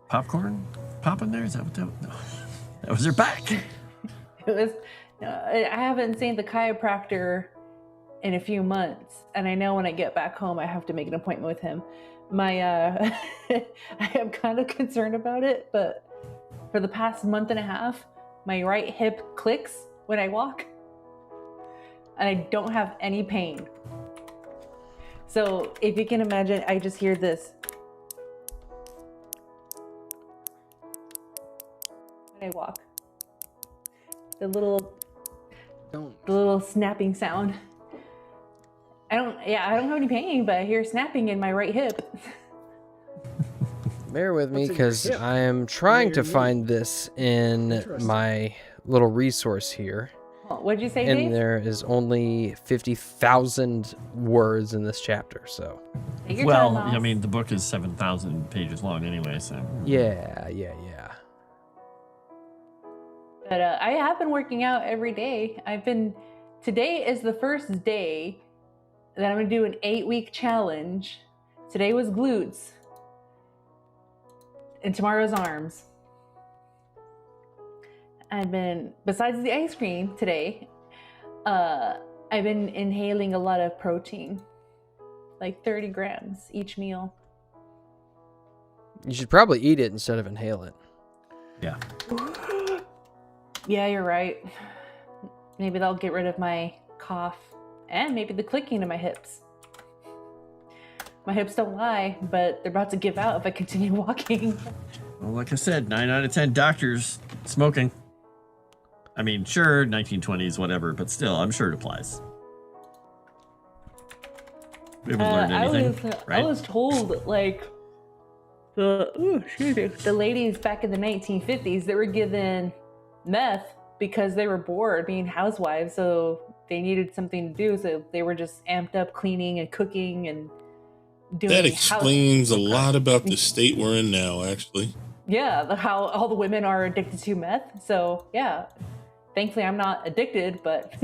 popcorn popping there? Is that what that? No, that was her back. It was. I haven't seen the chiropractor in a few months, and I know when I get back home, I have to make an appointment with him. I am kind of concerned about it, but for the past month and a half, my right hip clicks when I walk, and I don't have any pain. So if you can imagine, I just hear this when I walk. The little snapping sound. I don't have any pain, but I hear snapping in my right hip. Bear with me, What's in your because hip? I am trying to your knee? find this in Interesting. my little resource here. What'd you say, And Dave? there is only 50,000 words in this chapter, so. Take your Well, time, Moss. I mean, the book is 7,000 pages long anyway, so. Yeah. But I have been working out every day. Today is the first day that I'm gonna do an 8-week challenge. Today was glutes. And tomorrow's arms. Besides the ice cream today, I've been inhaling a lot of protein. Like 30 grams each meal. You should probably eat it instead of inhale it. Yeah. Yeah, you're right. Maybe that'll get rid of my cough and maybe the clicking in my hips. My hips don't lie, but they're about to give out if I continue walking. Well, like I said, 9 out of 10 doctors smoking. I mean, sure, 1920s, whatever, but still, I'm sure it applies. We haven't learned anything, right? I was told, like, the ladies back in the 1950s, they were given meth because they were bored being housewives, so they needed something to do, so they were just amped up cleaning and cooking and doing That explains a lot about the state we're in now, actually. Yeah, how all the women are addicted to meth. So yeah, thankfully I'm not addicted, but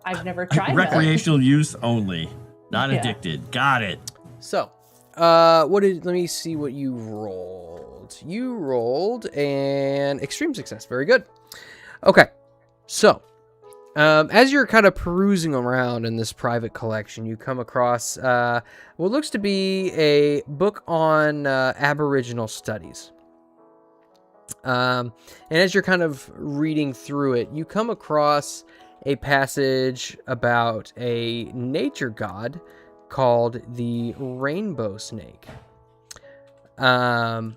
I've never tried meth. Recreational use only, not Yeah. addicted. Got it. So, let me see what you rolled. You rolled an extreme success. Very good. Okay. So, as you're kind of perusing around in this private collection, you come across what looks to be a book on Aboriginal studies. And as you're kind of reading through it, you come across a passage about a nature god called the rainbow snake. And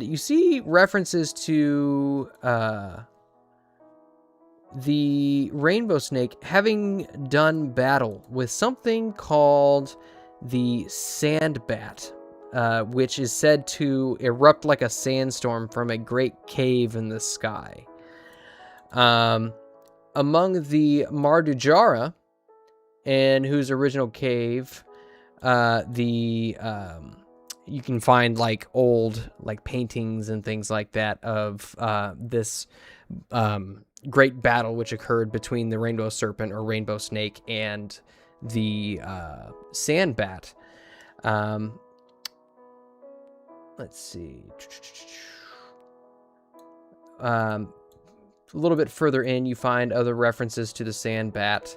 you see references to the rainbow snake having done battle with something called the sand bat, which is said to erupt like a sandstorm from a great cave in the sky. Among the Mardujara, in whose original cave, you can find like old like paintings and things like that of this great battle which occurred between the rainbow serpent or rainbow snake and the sand bat. Let's see. A little bit further in, you find other references to the sand bat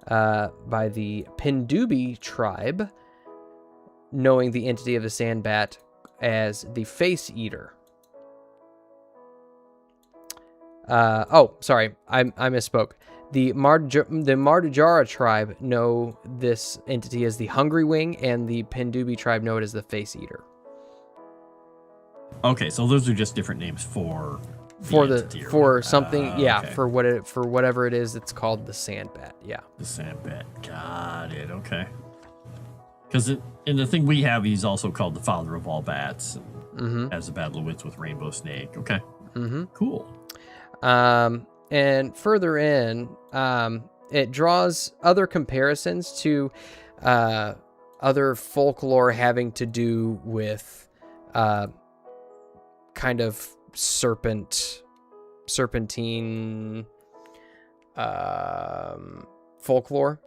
by the Pindubi tribe, knowing the entity of the sand bat as the face eater. Sorry, I misspoke. The Mardujara tribe know this entity as the hungry wing, and the Pindubi tribe know it as the face eater. Okay, so those are just different names for something, okay. for whatever it is, it's called the sand bat. Yeah, The sand bat. Got it. Okay. Because in the thing we have, he's also called the father of all bats. And has a battle of wits with rainbow snake. Okay. Cool. And further in, it draws other comparisons to other folklore having to do with kind of serpentine folklore.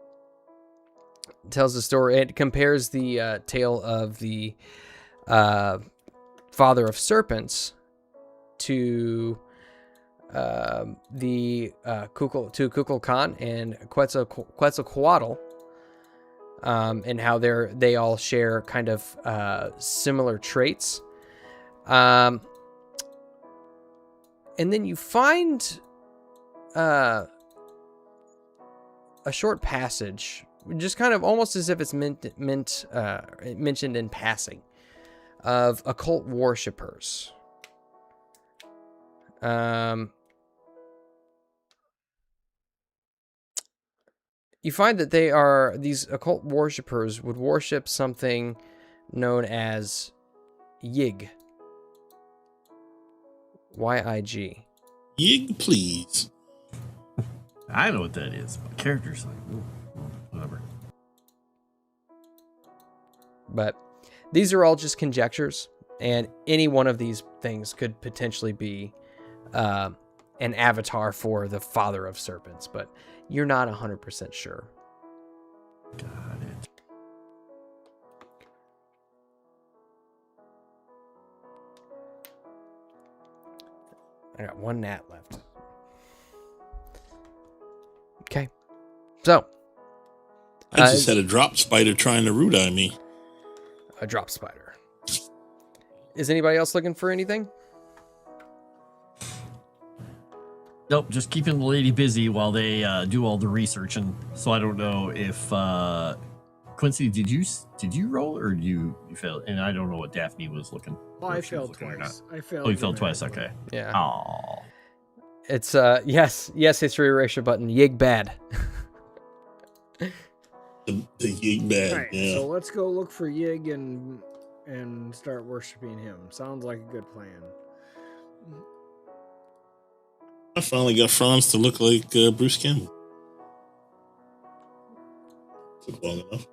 It tells the story. It compares the tale of the father of serpents to Kukulkan and Quetzalcoatl, and how they all share kind of similar traits. And then you find a short passage, just kind of almost as if it's mentioned in passing, of occult worshippers. You find that these occult worshippers would worship something known as Yig. Y-I-G. Yig, please. I know what that is. My character's like, whatever. But these are all just conjectures, and any one of these things could potentially be an avatar for the father of serpents, but you're not 100% sure. Got it. I got one gnat left. Okay. So. I just had a drop spider trying to Erudi me. A drop spider. Is anybody else looking for anything? Nope, just keeping the lady busy while they do all the research. And so I don't know if Quincy, did you roll or you failed? And I don't know what Daphne was looking. Oh, I failed twice. Oh, you failed twice. Okay. Yeah. Oh. It's yes, history erasure button. Yig bad. The Yig bad. All right, yeah. so let's go look for Yig and start worshiping him. Sounds like a good plan. I finally got Franz to look like Bruce Campbell. Took long enough.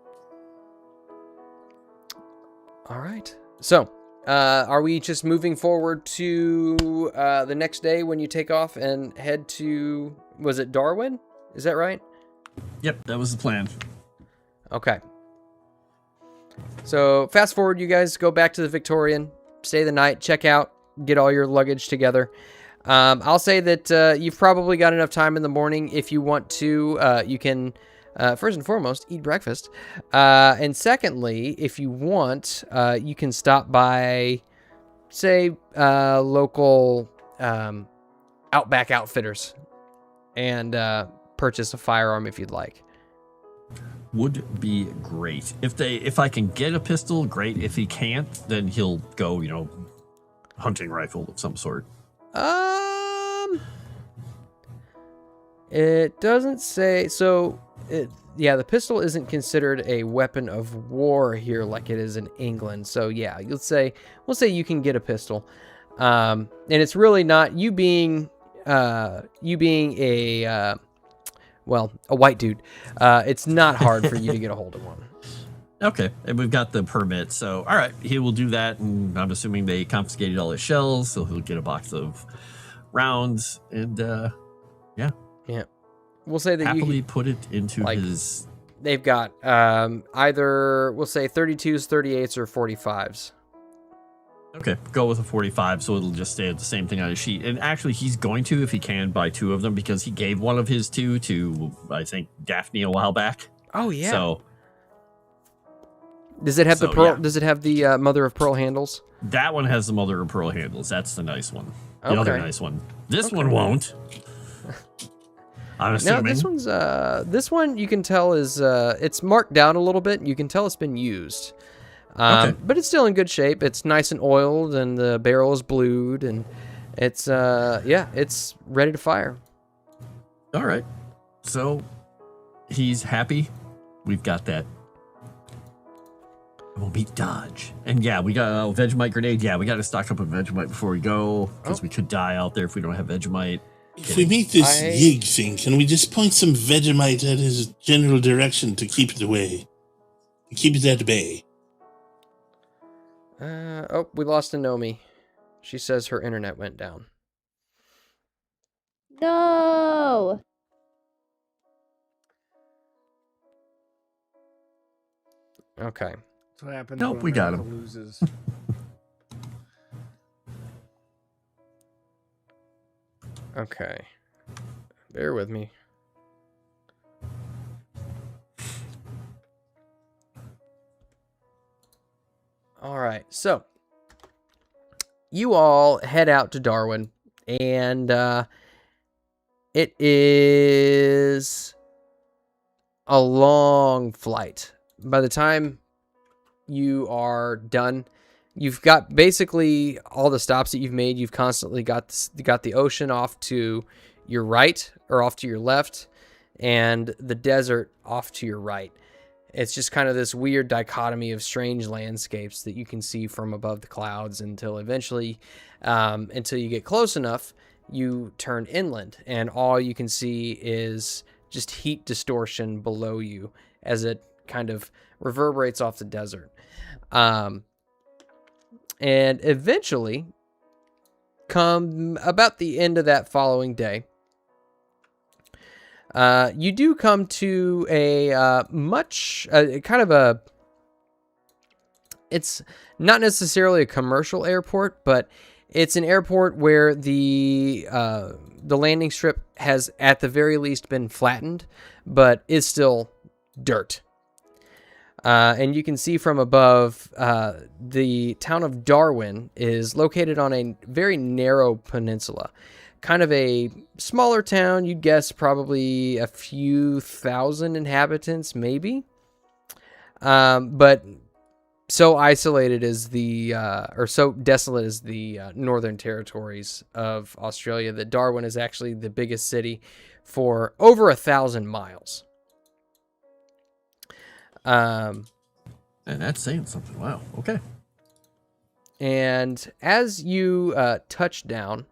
All right. So, are we just moving forward to the next day when you take off and head to, was it Darwin? Is that right? Yep, that was the plan. Okay. So, fast forward, you guys go back to the Victorian, stay the night, check out, get all your luggage together. I'll say that you've probably got enough time in the morning. If you want to, you can, first and foremost, eat breakfast. And secondly, if you want, you can stop by, say, local Outback Outfitters and purchase a firearm if you'd like. Would be great. If I can get a pistol, great. If he can't, then he'll go, hunting rifle of some sort. It doesn't say so. The pistol isn't considered a weapon of war here like it is in England. So yeah, we'll say you can get a pistol, and it's really not you being a white dude. It's not hard for you to get a hold of one. Okay, and we've got the permit, so all right, he will do that, and I'm assuming they confiscated all his shells, so he'll get a box of rounds, and yeah. We'll say that happily put it into his. They've got either we'll say 32s, 38s, or 45s. Okay, go with a 45, so it'll just stay at the same thing on his sheet. And actually, he's going to, if he can, buy 2 of them because he gave one of his 2 to, I think, Daphne a while back. Oh yeah. So does it have the pearl? Yeah. Does it have the mother of pearl handles? That one has the mother of pearl handles. That's the nice one. The other nice one. This one won't. I'm assuming. No, this one you can tell is it's marked down a little bit. You can tell it's been used, but it's still in good shape. It's nice and oiled, and the barrel is blued, and it's it's ready to fire. All right, so he's happy. We've got that. We'll beat dodge, and yeah, we got a Vegemite grenade. Yeah, we got to stock up on Vegemite before we go because we could die out there if we don't have Vegemite. If we meet this Yig thing, can we just point some Vegemite at his general direction to keep it away? To keep it at bay? We lost Anomi. She says her internet went down. No! Okay. That's what happens nope, when we got America him. Loses. Okay. Bear with me. All right. So, you all head out to Darwin, and it is a long flight. By the time you are done, you've got basically all the stops that you've made. You've constantly got the ocean off to your right or off to your left, and the desert off to your right. It's just kind of this weird dichotomy of strange landscapes that you can see from above the clouds until eventually, until you get close enough, you turn inland, and all you can see is just heat distortion below you as it kind of reverberates off the desert. And eventually, come about the end of that following day, you do come to a it's not necessarily a commercial airport, but it's an airport where the landing strip has at the very least been flattened, but is still dirt. And you can see from above, the town of Darwin is located on a very narrow peninsula. Kind of a smaller town, you'd guess probably a few thousand inhabitants, maybe. But so isolated is or so desolate is the northern territories of Australia that Darwin is actually the biggest city for over 1,000 miles. And that's saying something. Wow. Okay. And as you touch down,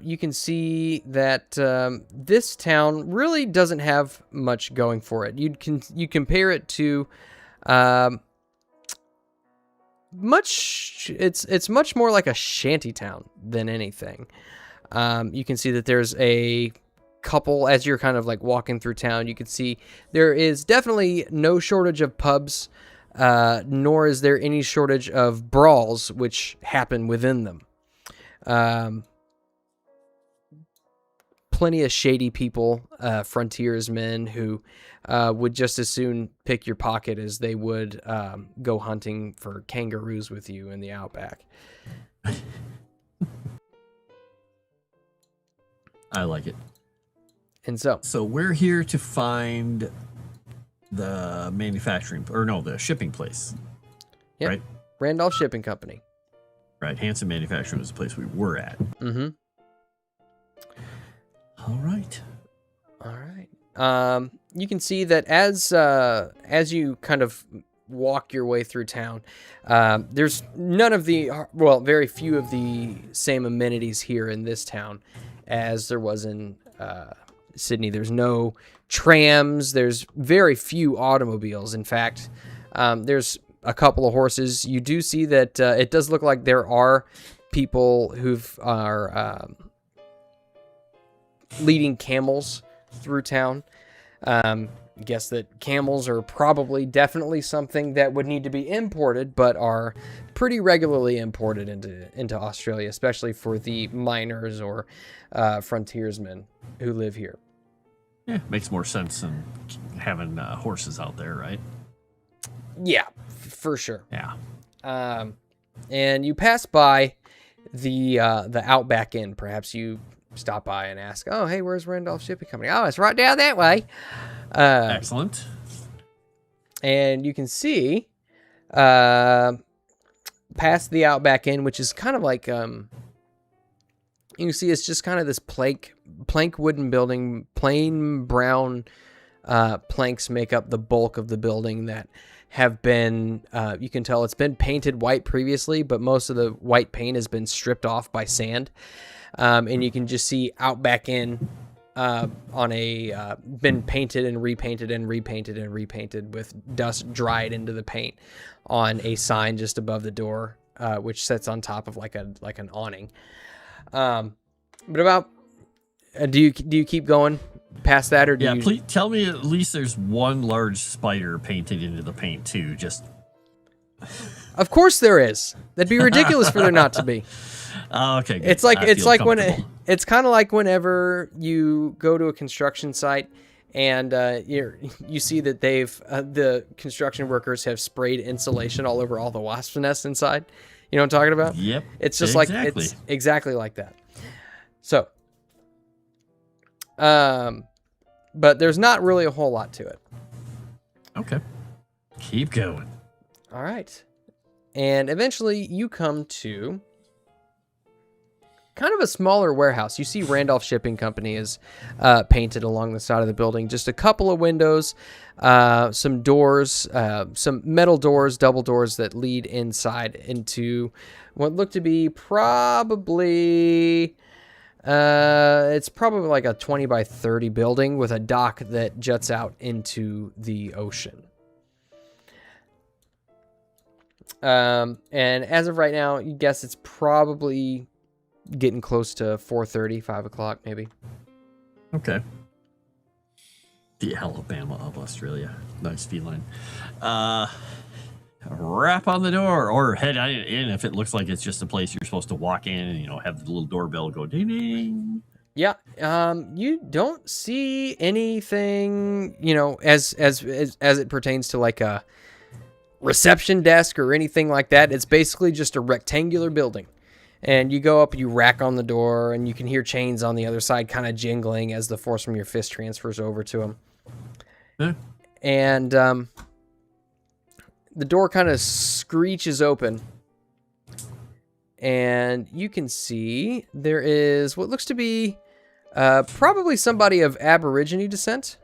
you can see that this town really doesn't have much going for it. You compare it to it's much more like a shanty town than anything. You can see that there's a couple, as you're kind of like walking through town, you can see there is definitely no shortage of pubs, nor is there any shortage of brawls which happen within them. Plenty of shady people, frontiersmen who would just as soon pick your pocket as they would go hunting for kangaroos with you in the outback. I like it. And so, So we're here to find the the shipping place. Yep. Right? Randolph Shipping Company. Right. Hanson Manufacturing was the place we were at. Mm-hmm. All right. All right. You can see that as you kind of walk your way through town, there's very few of the same amenities here in this town as there was in Sydney. There's no trams. There's very few automobiles. In fact, there's a couple of horses. You do see that it does look like there are people who are leading camels through town. Guess that camels are probably definitely something that would need to be imported, but are pretty regularly imported into Australia, especially for the miners or frontiersmen who live here. Yeah, makes more sense than having horses out there, right? Yeah, for sure. Yeah. And you pass by the Outback Inn. Perhaps you stop by and ask, "Oh, hey, where's Randolph Shipping Company?" "Oh, it's right down that way." Excellent. And you can see past the Outback Inn, which is kind of like you can see it's just kind of this plank wooden building. Plain brown planks make up the bulk of the building that have been you can tell it's been painted white previously, but most of the white paint has been stripped off by sand. And you can just see Outback Inn on a been painted and repainted and repainted and repainted with dust dried into the paint on a sign just above the door, which sits on top of like an awning. But about do you keep going past that, or do you? Please tell me at least there's one large spider painted into the paint too. Just of course there is. That'd be ridiculous for there not to be. Okay. Good. It's like when it's kind of like whenever you go to a construction site and you see that they've the construction workers have sprayed insulation all over all the wasp nests inside. You know what I'm talking about? Yep. It's just exactly. like it's exactly like that. So, but there's not really a whole lot to it. Okay. Keep going. All right, and eventually you come to kind of a smaller warehouse. You see Randolph Shipping Company is painted along the side of the building. Just a couple of windows, some doors, some metal doors, double doors that lead inside into what look to be probably it's probably like a 20 by 30 building with a dock that juts out into the ocean. And as of right now, you guess it's probably getting close to 4:30, 5 o'clock maybe. Okay. The Alabama of Australia. Nice feline. Rap on the door or head in if it looks like it's just a place you're supposed to walk in and, have the little doorbell go ding ding. Yeah. You don't see anything, as it pertains to like a reception desk or anything like that. It's basically just a rectangular building. And you go up and you rack on the door, and you can hear chains on the other side kind of jingling as the force from your fist transfers over to them. Yeah. And the door kind of screeches open. And you can see there is what looks to be probably somebody of Aborigine descent.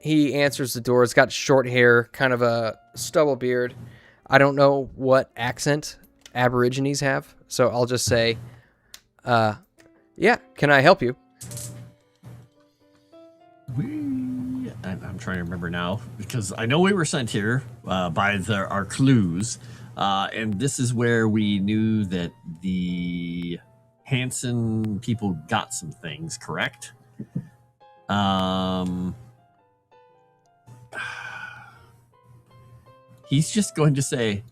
He answers the door. He's got short hair, kind of a stubble beard. I don't know what accent Aborigines have, so I'll just say, yeah, can I help you? I'm trying to remember now, because I know we were sent here by our clues, and this is where we knew that the Hanson people got some things, correct? He's just going to say,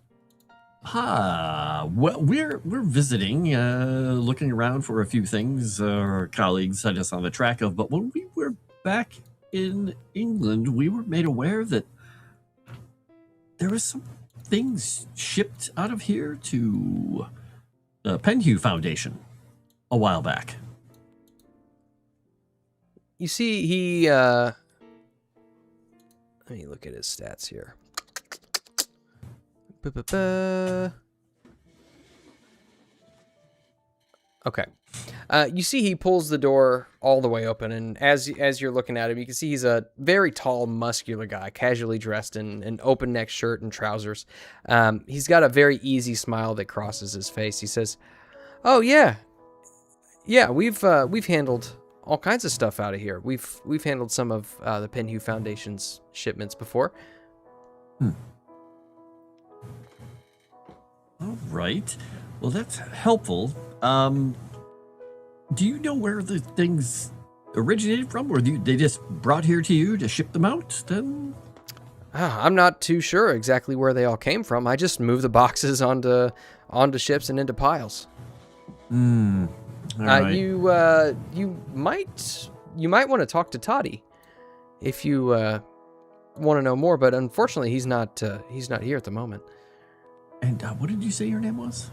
well, we're visiting, looking around for a few things our colleagues had us on the track of, but when we were back in England, we were made aware that there was some things shipped out of here to Penhew Foundation a while back. You see, he let me look at his stats here. Ba-ba-ba. Okay. You see he pulls the door all the way open, and as you're looking at him, you can see he's a very tall, muscular guy, casually dressed in an open neck shirt and trousers. He's got a very easy smile that crosses his face. He says, "Oh yeah, we've handled all kinds of stuff out of here. We've handled some of the Penhew Foundation's shipments before." All right. Well, that's helpful. Do you know where the things originated from, or they just brought here to you to ship them out? Then I'm not too sure exactly where they all came from. I just moved the boxes onto ships and into piles. All right. You might want to talk to Toddy if you want to know more, but unfortunately he's not here at the moment. And what did you say your name was?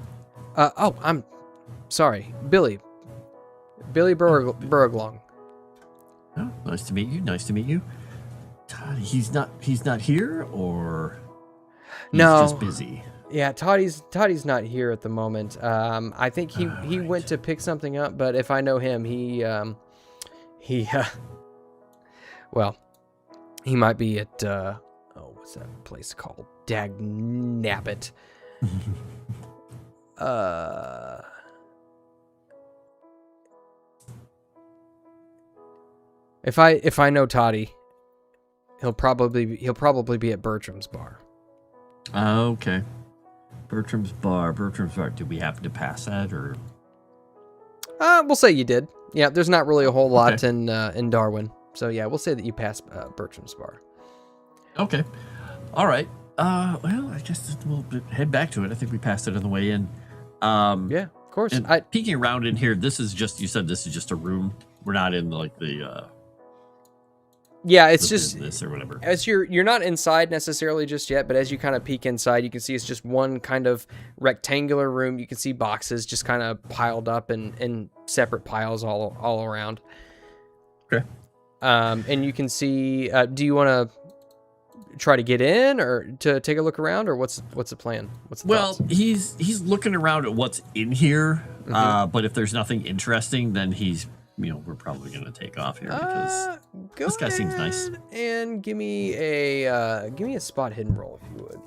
I'm sorry, Billy Burglong. Oh, nice to meet you. Nice to meet you. Todd, he's not here, or he's just busy. Yeah, Toddy's not here at the moment. I think he went to pick something up, but if I know him, he might be at what's that place called? Dagnabbit. If I know Toddy, he'll probably be at Bertram's bar. Okay. Bertram's bar. Did we happen to pass that, or? We'll say you did. Yeah, there's not really a whole lot in Darwin, so yeah, we'll say that you passed Bertram's bar. Okay. All right. Well, I guess we'll head back to it. I think we passed it on the way in. Yeah, of course. And peeking around in here, you said this is just a room. We're not in like the. Yeah, it's just this or whatever. As you're not inside necessarily just yet, but as you kind of peek inside, you can see it's just one kind of rectangular room. You can see boxes just kind of piled up in separate piles all around. Okay. And you can see. Do you want to try to get in, or to take a look around, or what's the plan? Well, he's looking around at what's in here. But if there's nothing interesting, then we're probably going to take off here because this guy seems nice. And give me a spot hidden roll if you would.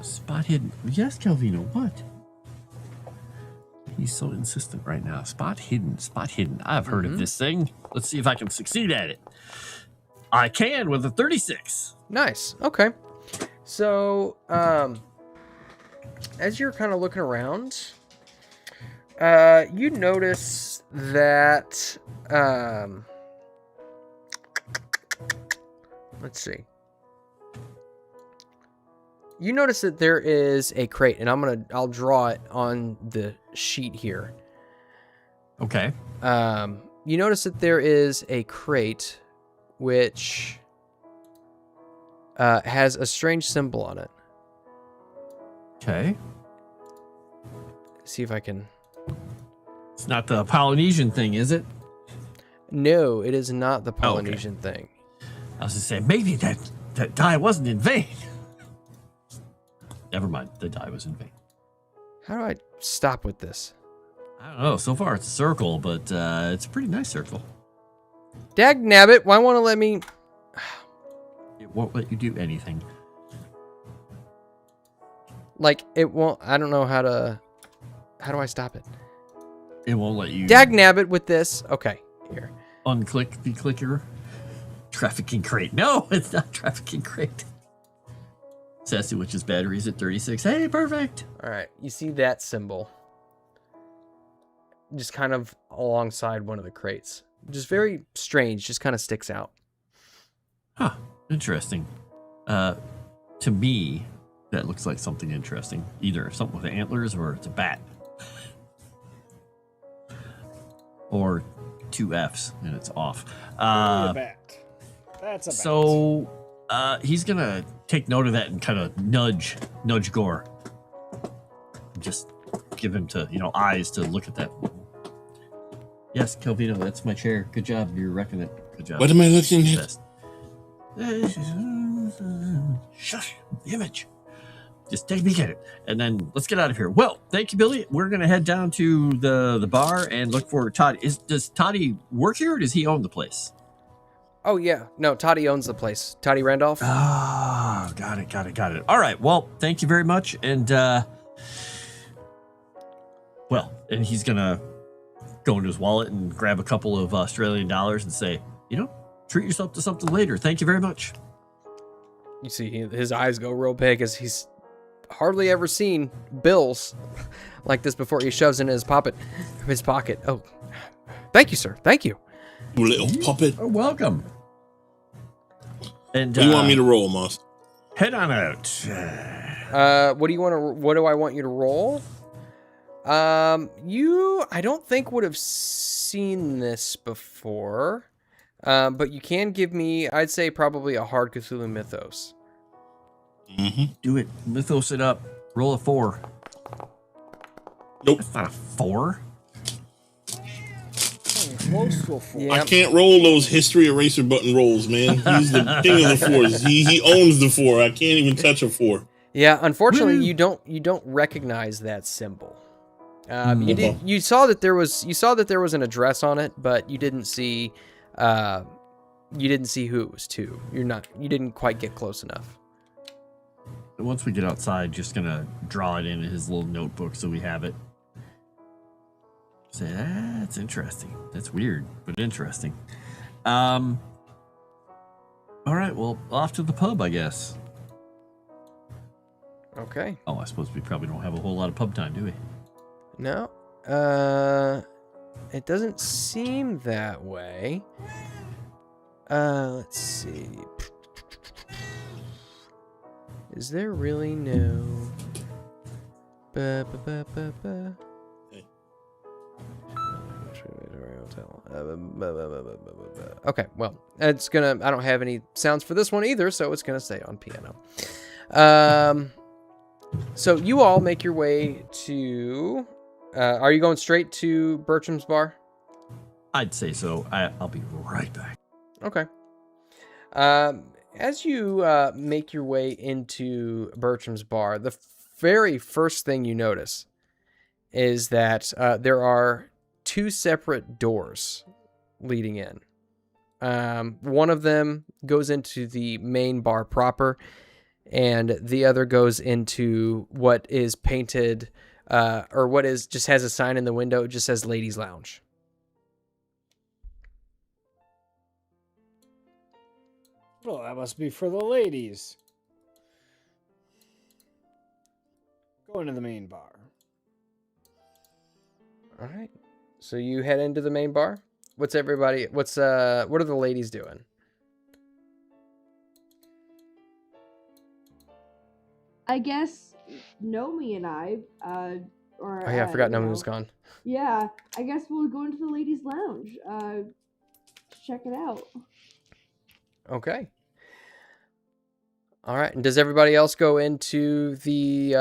Spot hidden? Yes, Calvino. What? He's so insistent right now. Spot hidden. I've heard of this thing. Let's see if I can succeed at it. I can with a 36. Nice. Okay. So, as you're kind of looking around, you notice that, let's see. You notice that there is a crate, and I'll draw it on the sheet here. Okay. You notice that there is a crate which has a strange symbol on it. Okay. See if I can. It's not the Polynesian thing, is it? No, it is not the Polynesian thing. I was just saying, maybe that die wasn't in vain. Never mind, the die was in vain. How do I stop with this? I don't know. So far, it's a circle, but it's a pretty nice circle. Dagnabbit, why won't it let me? It won't let you do anything. Like, it won't. I don't know how to. How do I stop it? It won't let you. Dagnabbit with this. Okay, here. Unclick the clicker. Trafficking crate. No, it's not trafficking crate. Sassy Witch's batteries at 36. Hey, perfect. All right, you see that symbol? Just kind of alongside one of the crates. Just very strange. Just kind of sticks out. Huh. Interesting. To me, that looks like something interesting. Either something with antlers or it's a bat. Or 2 Fs and it's off. A bat. That's a bat. So he's gonna take note of that and kind of nudge Gore. Just give him to eyes to look at that. Yes, Calvino, that's my chair. Good job. You're wrecking it. Good job. What am I looking at? Best. Shush. The image. Just take a peek at it, and then let's get out of here. Well, thank you, Billy. We're gonna head down to the bar and look for Todd. Does Toddy work here, or does he own the place? Oh, yeah. No, Toddy owns the place. Toddy Randolph. Ah, got it. All right. Well, thank you very much. And, and he's going to go into his wallet and grab a couple of Australian dollars and say, treat yourself to something later. Thank you very much. You see his eyes go real big as he's hardly ever seen bills like this before. He shoves in his pocket. Oh, thank you, sir. Thank you. You little puppet. Oh, welcome. And What do you want me to roll, Moss? head on out. What do I want you to roll? I don't think would have seen this before. But you can give me, I'd say probably a hard Cthulhu Mythos. Mm-hmm. Do it. Mythos it up. Roll a 4. Nope. That's not a 4. Close to a 4. Yeah. I can't roll those history eraser button rolls, man. He's the king of the 4s. He owns the 4. I can't even touch a 4. Yeah, unfortunately, you don't recognize that symbol. You saw that there was an address on it, but you didn't see who it was to. You didn't quite get close enough. Once we get outside, just gonna draw it in his little notebook so we have it. Say, that's interesting. That's weird, but interesting. All right, well, off to the pub, I guess. Okay. Oh, I suppose we probably don't have a whole lot of pub time, do we? No. It doesn't seem that way. Let's see. Is there really no... Okay, well, I don't have any sounds for this one either, so it's gonna stay on piano. So you all make your way to... are you going straight to Bertram's bar? I'd say so. I'll be right back. Okay. As you make your way into Bertram's bar, the very first thing you notice is that there are 2 separate doors leading in. One of them goes into the main bar proper, and the other goes into what is painted, or what is just has a sign in the window. It just says Ladies Lounge. Well, that must be for the ladies. Go into the main bar. All right. So you head into the main bar. What are the ladies doing? I guess Nomi and I, or Oh yeah, I forgot Nomi was gone. Yeah, I guess we'll go into the ladies' lounge. Check it out. Okay. All right. And does everybody else go into the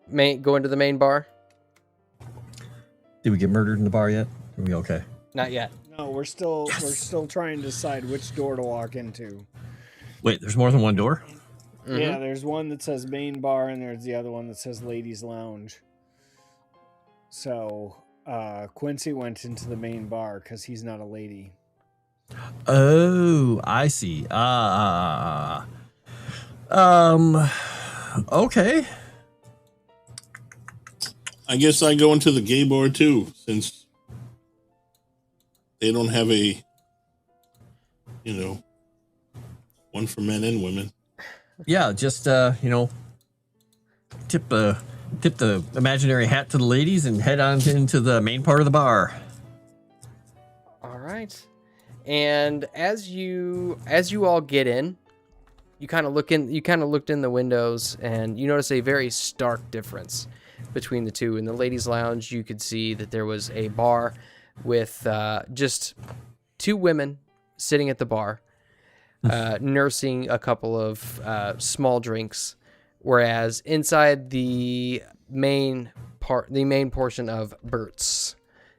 main bar? Did we get murdered in the bar yet? Are we okay? Not yet. No, we're still trying to decide which door to walk into. Wait, there's more than one door? Mm-hmm. Yeah, there's one that says main bar, and there's the other one that says ladies' lounge. So Quincy went into the main bar because he's not a lady. Oh, I see. Okay. I guess I go into the gay bar too, since they don't have a, one for men and women. Yeah, just tip the imaginary hat to the ladies and head on into the main part of the bar. All right. And as you all get in, you kind of looked in the windows, and you notice a very stark difference between the two. In the ladies' lounge, you could see that there was a bar with just 2 women sitting at the bar, nursing a couple of small drinks, whereas inside the main portion of Burt's,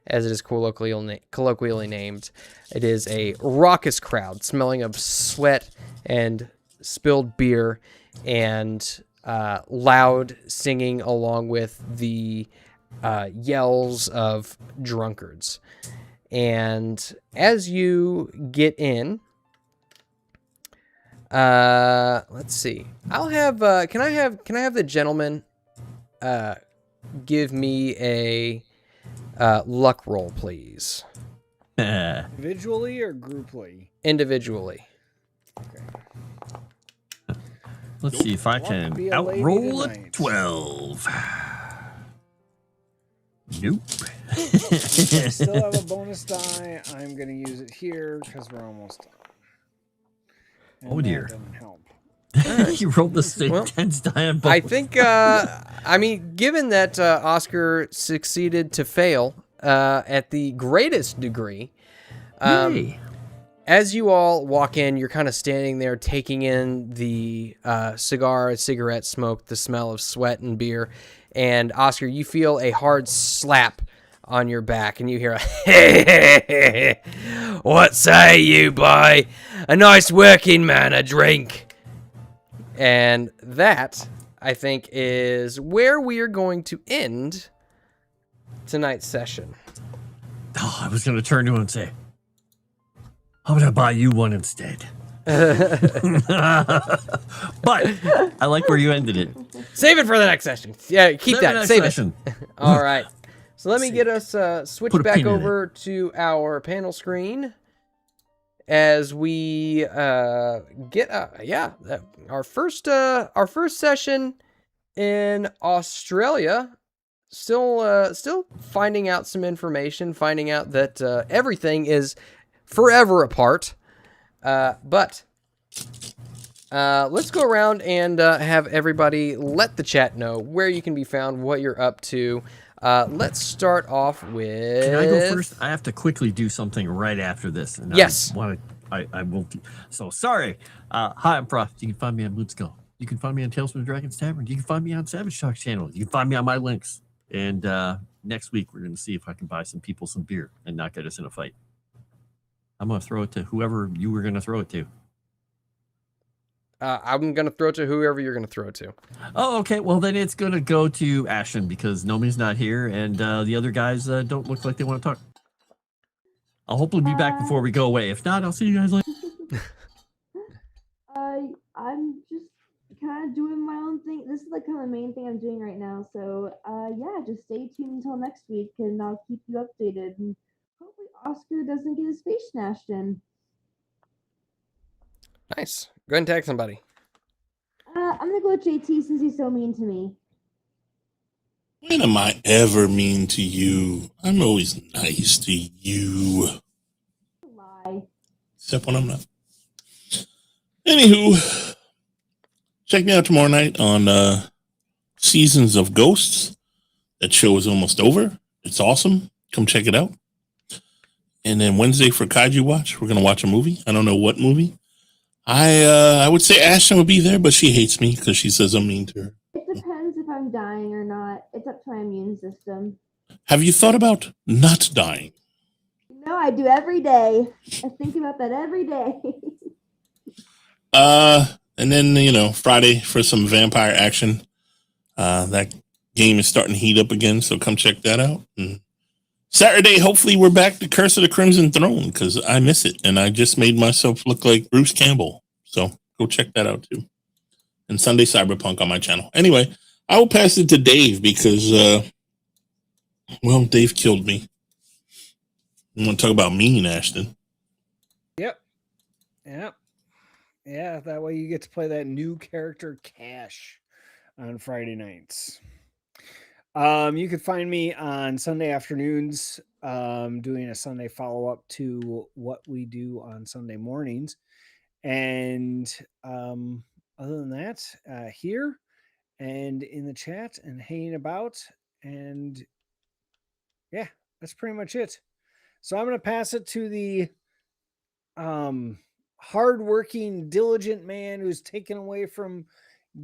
as it is colloquially named. It is a raucous crowd smelling of sweat and spilled beer and loud singing along with the yells of drunkards. And as you get in, let's see. I'll have can I have the gentleman give me a luck roll, please? Individually or grouply? Individually. Okay. Let's see if I Won't can be a lady outroll a tonight. 12. Nope. I still have a bonus die. I'm going to use it here because we're almost done. And Oh, dear. That doesn't help. You rolled the same Well, 10s die on both. I think, I mean, given that Oscar succeeded to fail at the greatest degree, Yay. as you all walk in, you're kind of standing there taking in the cigarette smoke, the smell of sweat and beer. And Oscar, you feel a hard slap on your back, and you hear a, "What say you, boy? A nice working man, a drink." And that, I think, is where we are going to end tonight's session. Oh, I was going to turn to him and say, I'm going to buy you one instead. But I like where you ended it. Save it for the next session. Yeah, keep that. Save it. All right. So let me get us switch Put a back pin in over to our panel screen as we get our first session in Australia. Still finding out some information, finding out that everything is forever apart. But let's go around and have everybody let the chat know where you can be found, what you're up to. Let's start off with... Can I go first? I have to quickly do something right after this. And yes. I won't. So, sorry. Hi, I'm Frost. You can find me on Moonskull. You can find me on Tales from the Dragon's Tavern. You can find me on Savage Shark's channel. You can find me on my links. And next week, we're going to see if I can buy some people some beer and not get us in a fight. I'm going to throw it to whoever you were going to throw it to. I'm going to throw it to whoever you're going to throw it to. Oh, okay. Well, then it's going to go to Ashton because Nomi's not here and the other guys don't look like they want to talk. I'll hopefully be back before we go away. If not, I'll see you guys later. I'm just kind of doing my own thing. This is like kind of the main thing I'm doing right now. So, yeah, just stay tuned until next week and I'll keep you updated. And hopefully Oscar doesn't get his face smashed in. Nice. Go ahead and tag somebody. I'm going to go with JT since he's so mean to me. When am I ever mean to you? I'm always nice to you. Lie. Except when I'm not. Anywho, check me out tomorrow night on Seasons of Ghosts. That show is almost over. It's awesome. Come check it out. And then Wednesday for Kaiju Watch, we're going to watch a movie. I don't know what movie. I would say Ashton would be there, but she hates me because she says I'm mean to her. It depends if I'm dying or not. It's up to my immune system. Have you thought about not dying? No, I do every day. I think about that every day. And then, Friday for some vampire action. That game is starting to heat up again, so come check that out. And Saturday, hopefully we're back to Curse of the Crimson Throne because I miss it. And I just made myself look like Bruce Campbell. So go check that out too. And Sunday Cyberpunk on my channel. Anyway, I will pass it to Dave because, Dave killed me. You want to talk about mean, Ashton? Yep. Yeah, that way you get to play that new character, Cash, on Friday nights. You can find me on Sunday afternoons doing a Sunday follow-up to what we do on Sunday mornings. And other than that, here and in the chat and hanging about. And yeah, that's pretty much it. So I'm going to pass it to the hardworking, diligent man who's taken away from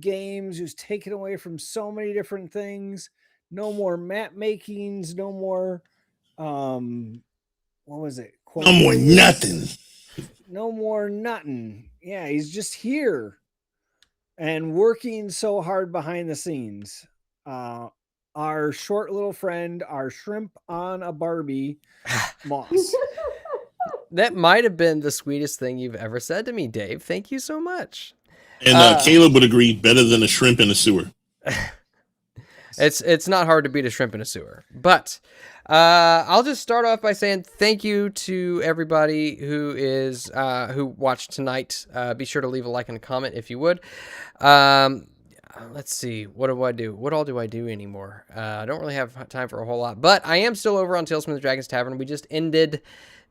games, who's taken away from so many different things. No more map makings, no more what was it? No more nothing. No more nothing. Yeah, he's just here and working so hard behind the scenes. Our short little friend, our shrimp on a Barbie, Moss. That might have been the sweetest thing you've ever said to me, Dave. Thank you so much. And Caleb would agree, better than a shrimp in a sewer. It's not hard to beat a shrimp in a sewer. But I'll just start off by saying thank you to everybody who watched tonight. Be sure to leave a like and a comment if you would. Let's see. What do I do? What all do I do anymore? I don't really have time for a whole lot, but I am still over on Tales from the Dragon's Tavern. We just ended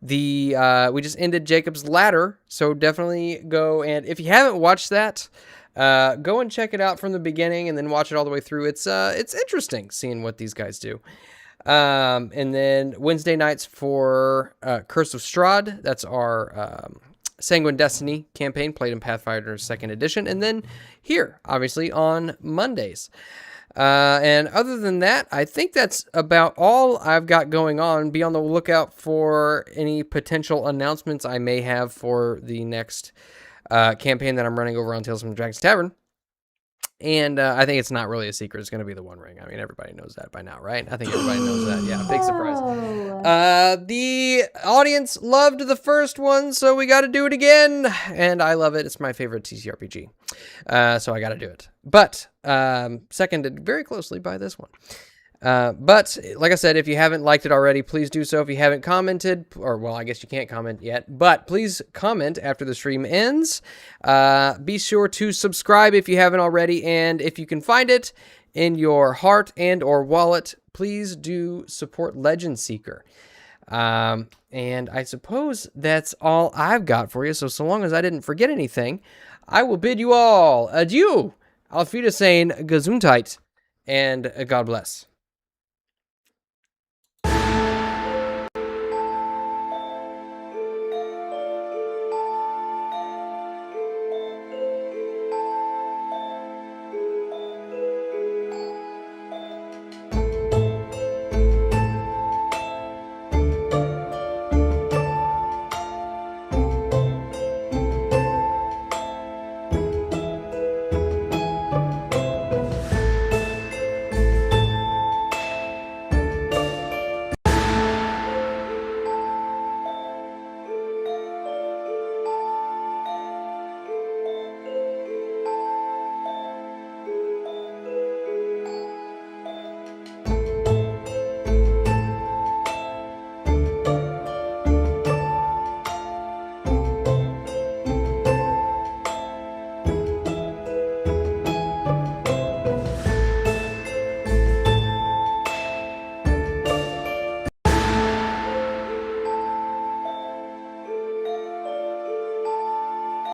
Jacob's Ladder, so definitely go, and if you haven't watched that, go and check it out from the beginning and then watch it all the way through. It's interesting seeing what these guys do. And then Wednesday nights for Curse of Strahd. That's our Sanguine Destiny campaign played in Pathfinder 2nd Edition. And then here, obviously, on Mondays. And other than that, I think that's about all I've got going on. Be on the lookout for any potential announcements I may have for the next campaign that I'm running over on Tales from the Dragon's Tavern. And I think it's not really a secret. It's going to be the One Ring. I mean, everybody knows that by now, right? I think everybody knows that. Yeah, big surprise. The audience loved the first one, so we got to do it again. And I love it. It's my favorite TTRPG. So I got to do it. But seconded very closely by this one. But like I said, if you haven't liked it already, please do so. If you haven't commented, or well, I guess you can't comment yet, but please comment after the stream ends. Be sure to subscribe if you haven't already, and if you can find it in your heart and or wallet, please do support Legend Seeker. And I suppose that's all I've got for you. So long as I didn't forget anything, I will bid you all adieu. Auf Wiedersehen, Gesundheit, and God bless.